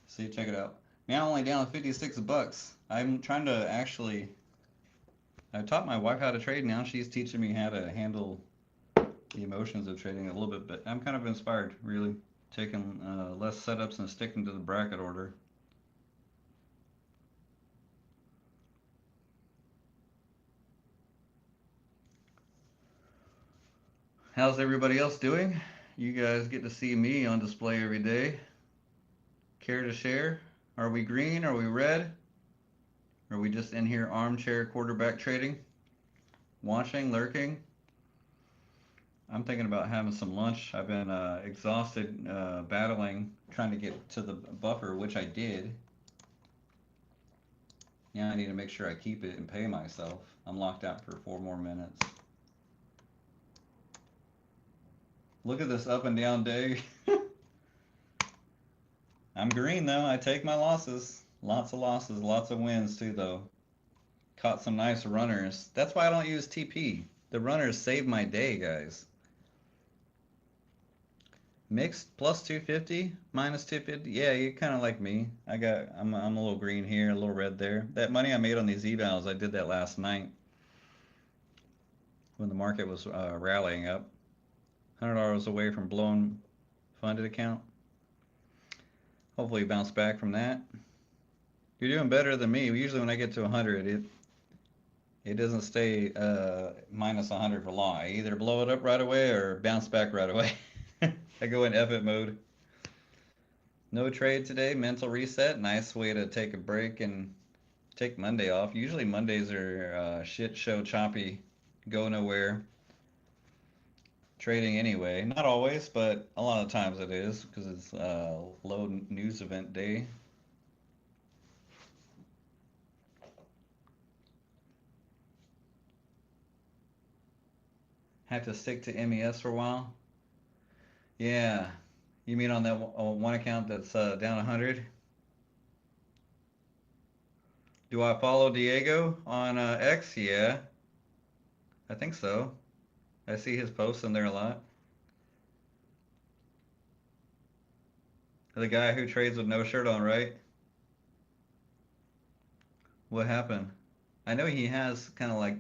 See, check it out. Now only down 56 bucks. I'm trying to actually, I taught my wife how to trade. Now she's teaching me how to handle the emotions of trading a little bit, but I'm kind of inspired, really, taking less setups and sticking to the bracket order. How's everybody else doing? You guys get to see me on display every day. Care to share? Are we green? Are we red? Are we just in here armchair quarterback trading? Watching, lurking? I'm thinking about having some lunch. I've been exhausted battling, trying to get to the buffer, which I did. Now I need to make sure I keep it and pay myself. I'm locked out for 4 more minutes. Look at this up and down day. I'm green though. I take my losses. Lots of losses, lots of wins too though. Caught some nice runners. That's why I don't use TP. The runners save my day, guys. Mixed plus 250, minus 250. Yeah, you're kind of like me. I'm a little green here, a little red there. That money I made on these evals, I did that last night when the market was rallying up. $100 away from blown funded account. Hopefully you bounce back from that. You're doing better than me. Usually when I get to 100, it doesn't stay minus 100 for long. I either blow it up right away or bounce back right away. I go in F it mode. No trade today, mental reset. Nice way to take a break and take Monday off. Usually Mondays are shit show choppy, go nowhere. Trading anyway. Not always, but a lot of times it is because it's low news event day. Have to stick to MES for a while. Yeah. You mean on that one account that's down 100? Do I follow Diego on X? Yeah, I think so. I see his posts in there a lot. The guy who trades with no shirt on, right? What happened? I know he has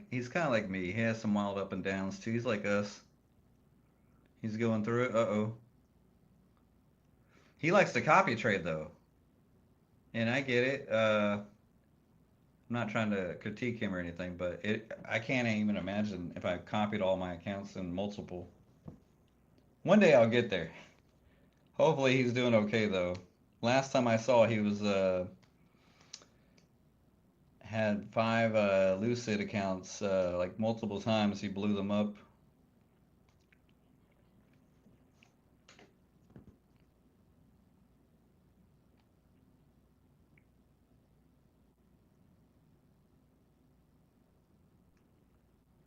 he's kind of like me. He has some wild up and downs too. He's like us. He's going through it. Uh-oh. He likes to copy trade though. And I get it. I'm not trying to critique him or anything, but I can't even imagine if I copied all my accounts in multiple. One day I'll get there. Hopefully he's doing okay though. Last time I saw he was had 5 Lucid accounts like multiple times he blew them up.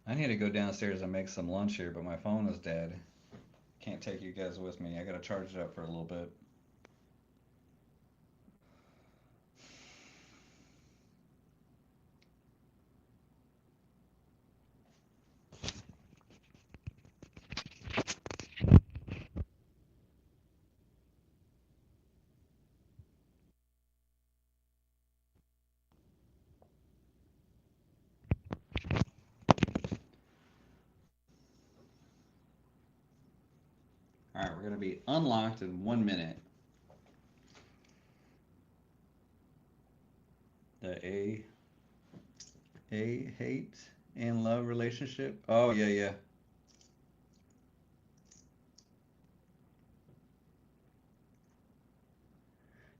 I need to go downstairs and make some lunch here, but my phone is dead. Can't take you guys with me. I gotta charge it up for a little bit. All right, we're gonna be unlocked in 1 minute. The A hate and love relationship. Oh yeah, yeah.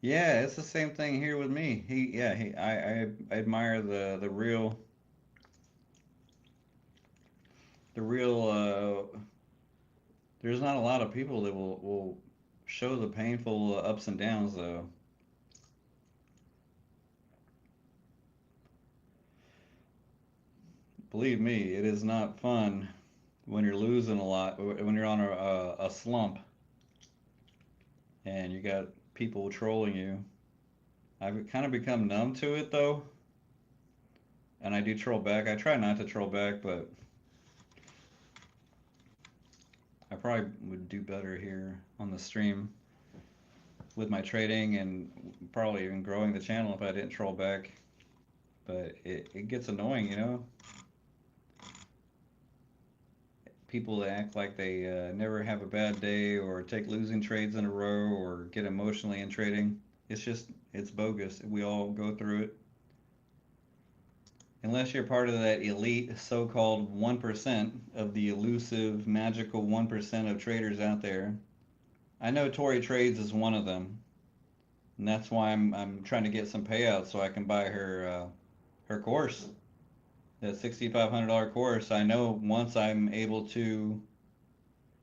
Yeah, it's the same thing here with me. I admire the real there's not a lot of people that will show the painful ups and downs though. Believe me, it is not fun when you're losing a lot, when you're on a slump and you got people trolling you. I've kind of become numb to it though, and I do troll back. I try not to troll back, but I probably would do better here on the stream with my trading and probably even growing the channel if I didn't troll back. But it gets annoying, you know? People that act like they never have a bad day or take losing trades in a row or get emotionally in trading. It's bogus. We all go through it. Unless you're part of that elite so-called 1% of the elusive, magical 1% of traders out there. I know Tori Trades is one of them, and that's why I'm trying to get some payouts so I can buy her course, that $6,500 course. I know once I'm able to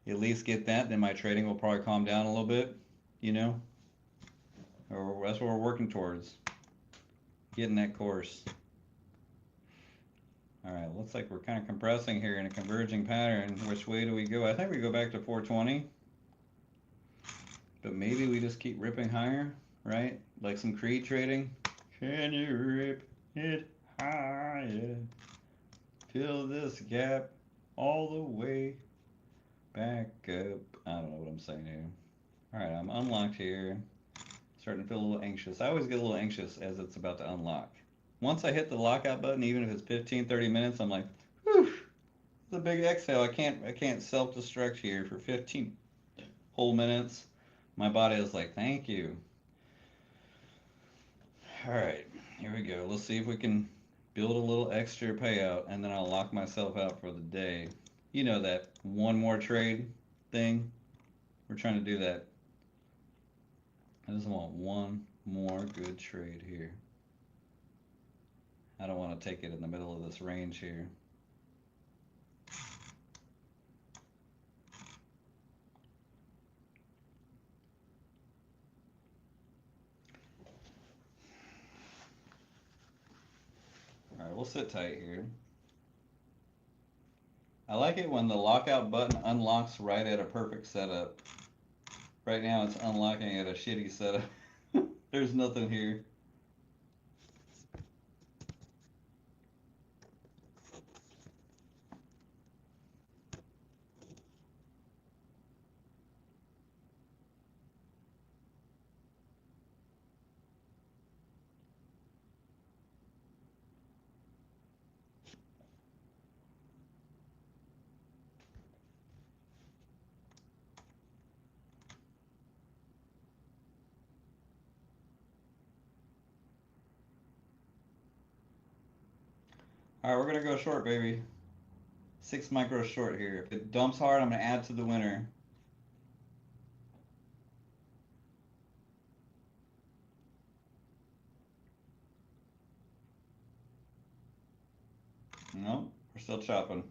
at least get that, then my trading will probably calm down a little bit, you know? Or that's what we're working towards, getting that course. All right, looks like we're kind of compressing here in a converging pattern. Which way do we go? I think we go back to 420, but maybe we just keep ripping higher, right? Like some Creed trading. Can you rip it higher? Fill this gap all the way back up. I don't know what I'm saying here. All right, I'm unlocked here. Starting to feel a little anxious. I always get a little anxious as it's about to unlock. Once I hit the lockout button, even if it's 15, 30 minutes, I'm like, whew, it's a big exhale. I can't self-destruct here for 15 whole minutes. My body is like, thank you. All right, here we go. Let's see if we can build a little extra payout, and then I'll lock myself out for the day. You know that one more trade thing? We're trying to do that. I just want one more good trade here. I don't want to take it in the middle of this range here. All right, we'll sit tight here. I like it when the lockout button unlocks right at a perfect setup. Right now it's unlocking at a shitty setup. There's nothing here. All right, we're gonna go short, baby. 6 micros short here. If it dumps hard, I'm gonna add to the winner. Nope, we're still chopping.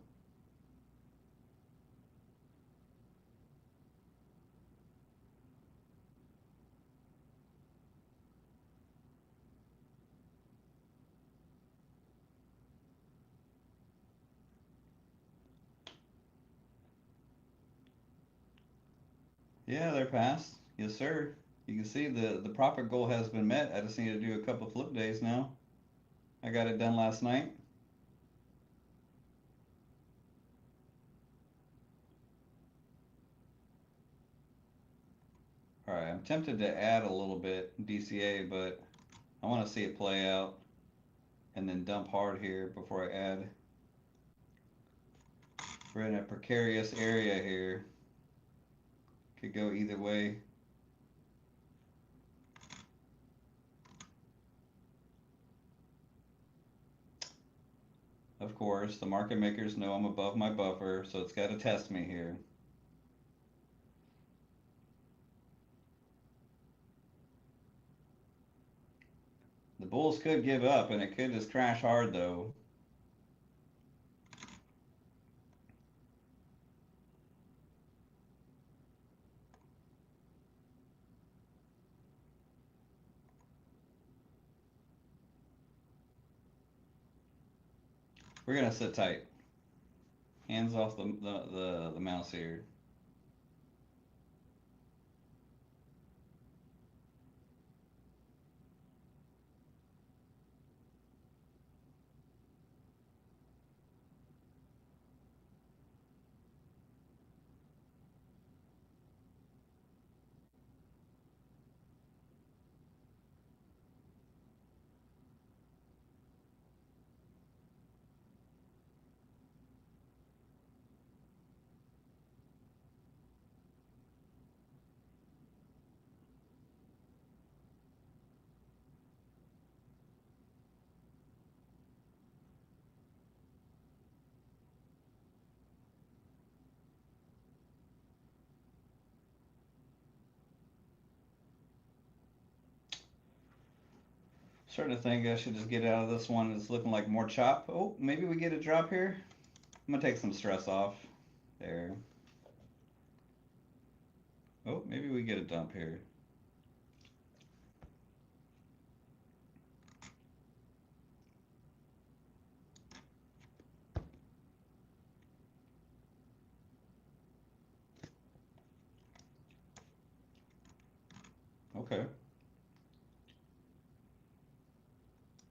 Yeah, they're past. Yes, sir. You can see the profit goal has been met. I just need to do a couple flip days now. I got it done last night. All right, I'm tempted to add a little bit DCA, but I want to see it play out and then dump hard here before I add. We're in a precarious area here. Could go either way. Of course, the market makers know I'm above my buffer, so it's got to test me here. The bulls could give up, and it could just crash hard, though. We're going to sit tight. Hands off the mouse here. Starting to think I should just get out of this one. It's looking like more chop. Oh, maybe we get a drop here. I'm gonna take some stress off. There. Oh, maybe we get a dump here. Okay.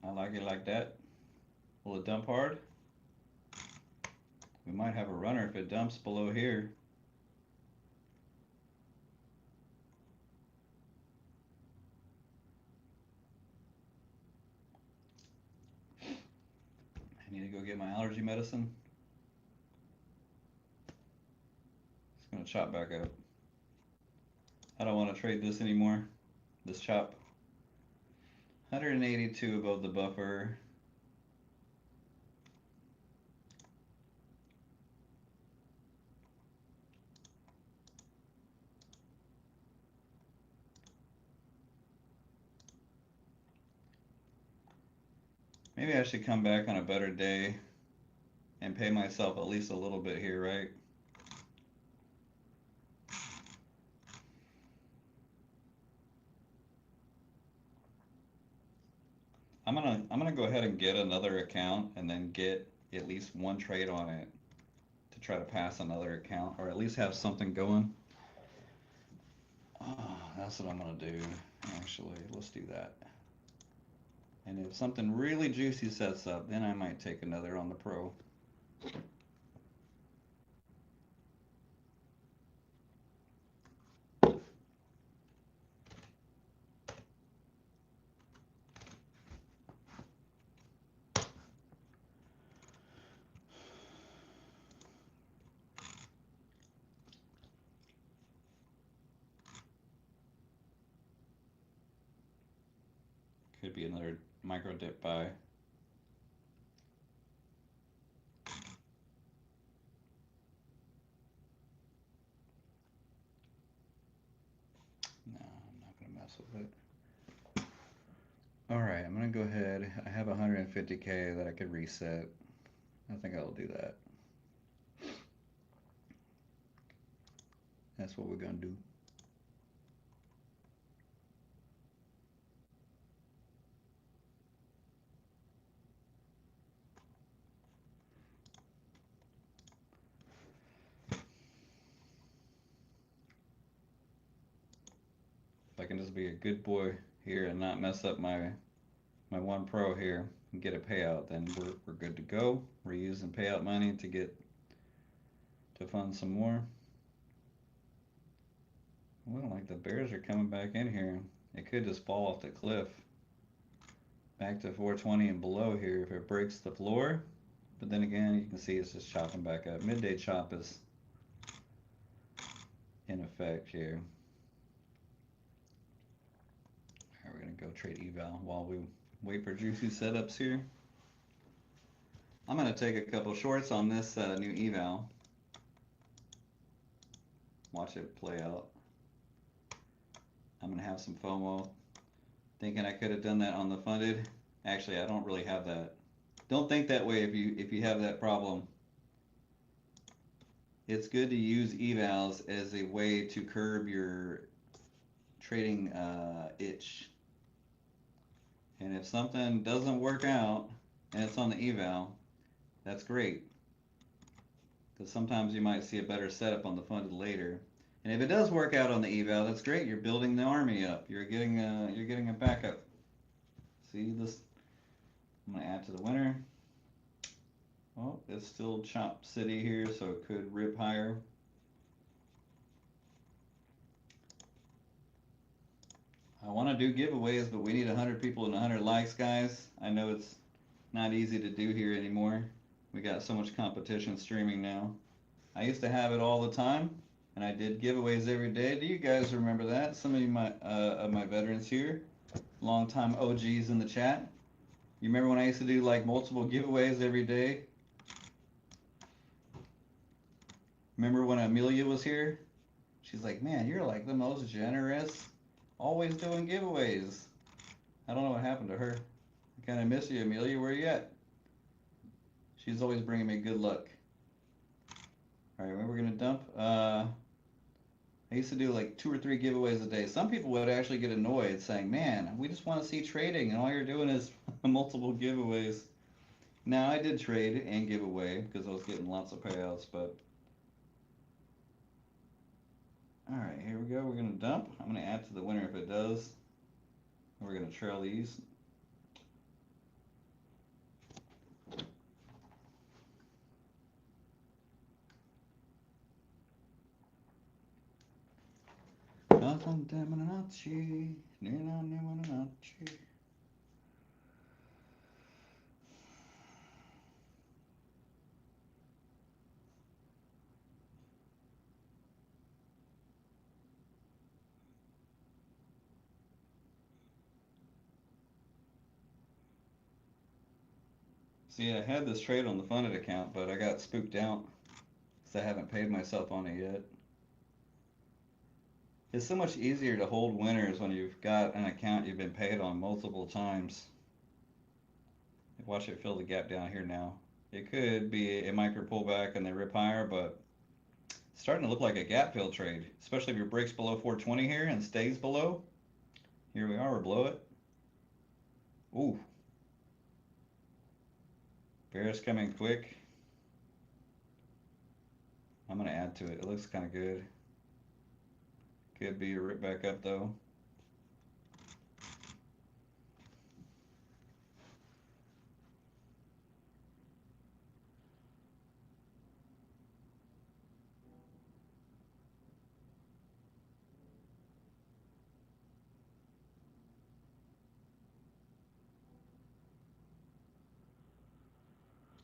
I like it like that. Will it dump hard? We might have a runner if it dumps below here. I need to go get my allergy medicine. It's gonna chop back up. I don't want to trade this anymore. This chop. 182 above the buffer. Maybe I should come back on a better day and pay myself at least a little bit here, right? I'm gonna go ahead and get another account and then get at least one trade on it to try to pass another account or at least have something going. Oh, that's what I'm gonna do. Actually, let's do that. And if something really juicy sets up, then I might take another on the pro. Could be another micro dip buy. No, I'm not gonna mess with it. All right, I'm gonna go ahead. I have 150K that I could reset. I think I'll do that. That's what we're gonna do. If I can just be a good boy here and not mess up my one pro here and get a payout, then we're good to go. We're using payout money to fund some more. Well, like the bears are coming back in here. It could just fall off the cliff. Back to 420 and below here if it breaks the floor. But then again, you can see it's just chopping back up. Midday chop is in effect here. All right, we're gonna go trade eval while we wait for juicy setups here. I'm gonna take a couple shorts on this new eval. Watch it play out. I'm gonna have some FOMO. Thinking I could have done that on the funded. Actually, I don't really have that. Don't think that way if you have that problem. It's good to use evals as a way to curb your trading itch. And if something doesn't work out and it's on the eval, that's great. Because sometimes you might see a better setup on the funded later. And if it does work out on the eval, that's great. You're building the army up. You're getting a backup. See this? I'm gonna add to the winner. Oh, it's still chop city here, so it could rip higher. I want to do giveaways, but we need 100 people and 100 likes, guys. I know it's not easy to do here anymore. We got so much competition streaming now. I used to have it all the time, and I did giveaways every day. Do you guys remember that? Some of you of my veterans here, long-time OGs in the chat. You remember when I used to do like multiple giveaways every day? Remember when Amelia was here? She's like, man, you're like the most generous, always doing giveaways. I don't know what happened to her. Kind of miss you, Amelia. Where you at? She's always bringing me good luck. All right, when we're gonna dump. I used to do like 2 or 3 giveaways a day. Some people would actually get annoyed saying, man, we just want to see trading and all you're doing is multiple giveaways. Now, I did trade and give away because I was getting lots of payouts, but... All right, here we go. We're going to dump. I'm going to add to the winner if it does. We're going to trail these. See, I had this trade on the funded account, but I got spooked out because I haven't paid myself on it yet. It's so much easier to hold winners when you've got an account you've been paid on multiple times. Watch it fill the gap down here now. It could be a micro pullback and they rip higher, but it's starting to look like a gap fill trade, especially if it breaks below 420 here and stays below. Here we are, we're below it. Ooh. Bear's coming quick. I'm going to add to it. It looks kind of good. Could be a rip back up though.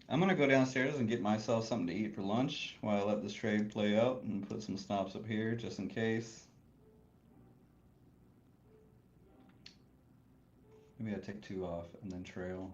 I'm going to go downstairs and get myself something to eat for lunch while I let this trade play out and put some stops up here just in case. Maybe I take 2 off and then trail.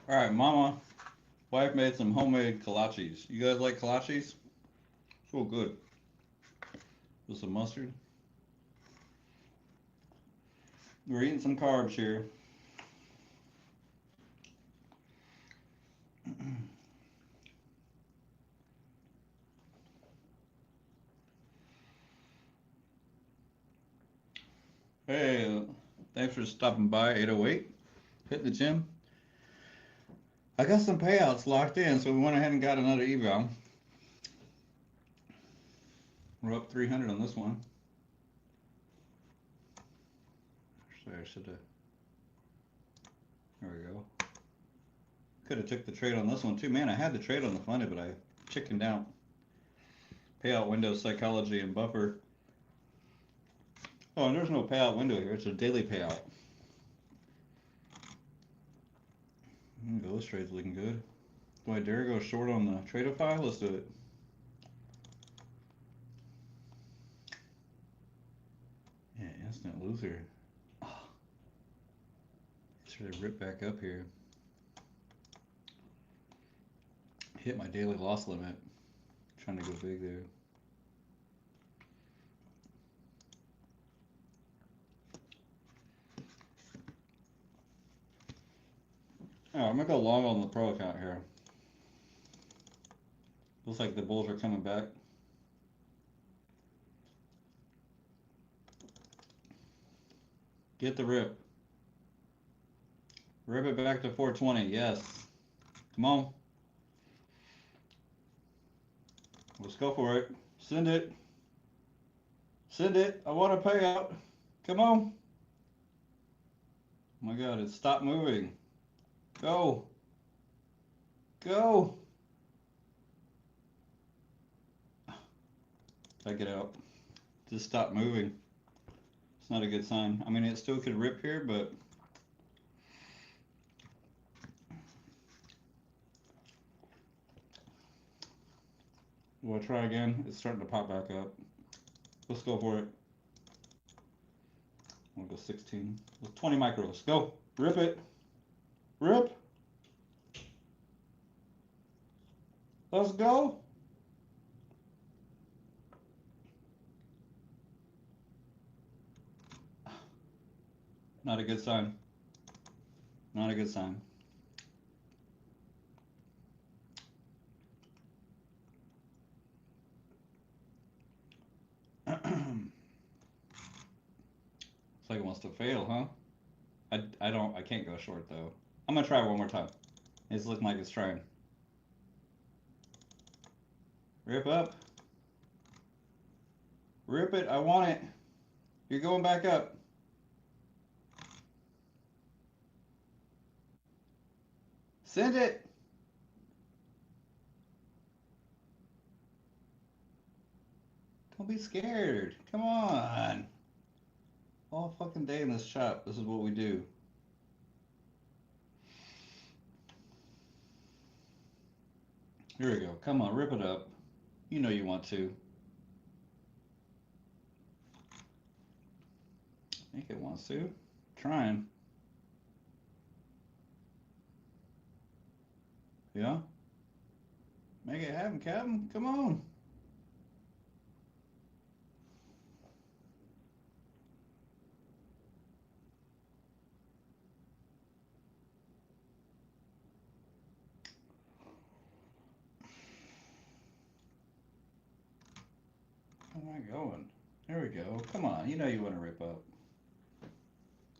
All right, Mama, wife made some homemade kolaches. You guys like kolaches? So good. With some mustard. We're eating some carbs here. Hey, thanks for stopping by 808. Hitting the gym. I got some payouts locked in, so we went ahead and got another eval. We're up 300 on this one. Sorry, I should have. There we go. Could have took the trade on this one too. Man, I had the trade on the funded, but I chickened out. Payout window, psychology, and buffer. Oh, and there's no payout window here. It's a daily payout. This trade's looking good. Do I dare go short on the Tradeify? Let's do it. Yeah, instant loser. Oh. Should have ripped back up here. Hit my daily loss limit. Trying to go big there. Oh, I'm gonna go long on the pro account here. Looks like the bulls are coming back. Get the rip. Rip it back to 420. Yes. Come on. Let's go for it. Send it. Send it. I want a payout. Come on. Oh my God, it stopped moving. Go. Go. I get out. Just stop moving. It's not a good sign. I mean, it still could rip here, but will I try again? It's starting to pop back up. Let's go for it. I'll go 16. 20 micros. Go. Rip it. Rip. Let's go. Not a good sign. Not a good sign. Looks like it wants to fail, huh? I can't go short though. I'm gonna try it one more time. It's looking like it's trying. Rip up. Rip it, I want it. You're going back up. Send it. Don't be scared. Come on. All fucking day in this shop, this is what we do. Here we go. Come on, rip it up. You know you want to. I think it wants to. Trying. Yeah? Make it happen, Captain. Come on. Where am I going? There we go. Come on. You know you want to rip up.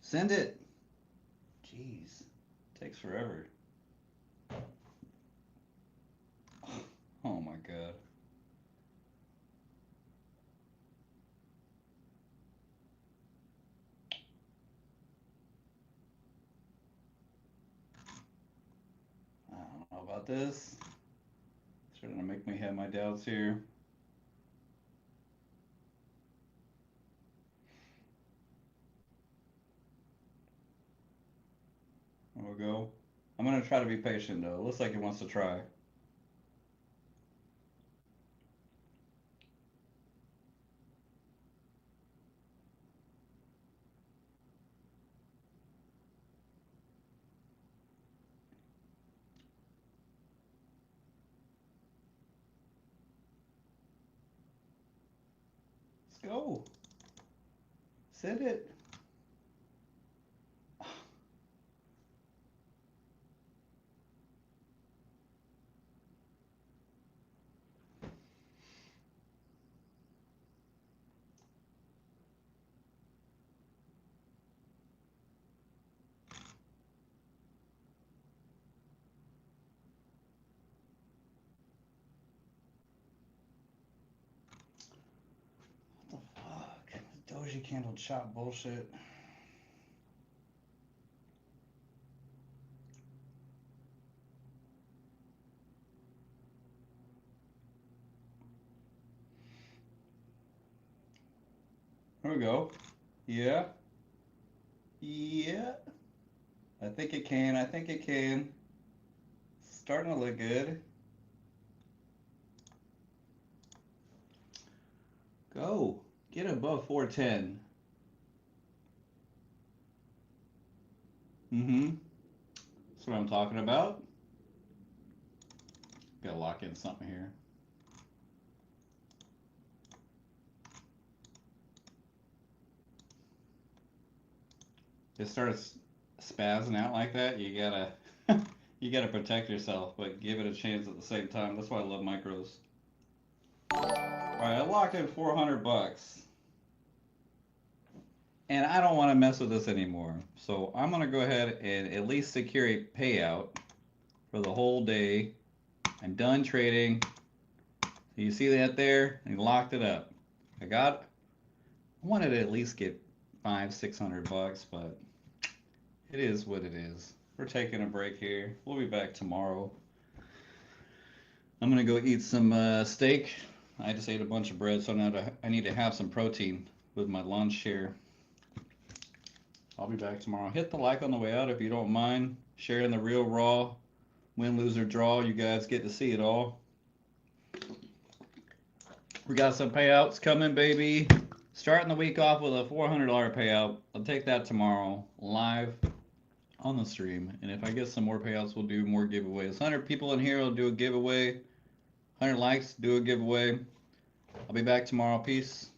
Send it. Jeez. Takes forever. Oh my God. I don't know about this. Starting to make me have my doubts here. There we go. I'm going to try to be patient though. Looks like it wants to try. Let's go. Send it. What the fuck? Doji candle chop bullshit. There we go. Yeah. Yeah. I think it can. I think it can. Starting to look good. Go. Get above 410. That's what I'm talking about. Gotta lock in something here. It starts spazzing out like that, you gotta you gotta protect yourself, but give it a chance at the same time. That's why I love micros. Alright, I locked in 400 bucks. And I don't want to mess with this anymore. So I'm gonna go ahead and at least secure a payout for the whole day. I'm done trading. You see that there? I locked it up. I wanted to at least get 500-600 bucks, but it is what it is. We're taking a break here. We'll be back tomorrow. I'm gonna go eat some steak. I just ate a bunch of bread, so I need to have some protein with my lunch here. I'll be back tomorrow. Hit the like on the way out if you don't mind. Sharing the real raw win, lose, or draw. You guys get to see it all. We got some payouts coming, baby. Starting the week off with a $400 payout. I'll take that tomorrow live on the stream. And if I get some more payouts, we'll do more giveaways. 100 people in here will do a giveaway. 100 likes, do a giveaway. I'll be back tomorrow. Peace.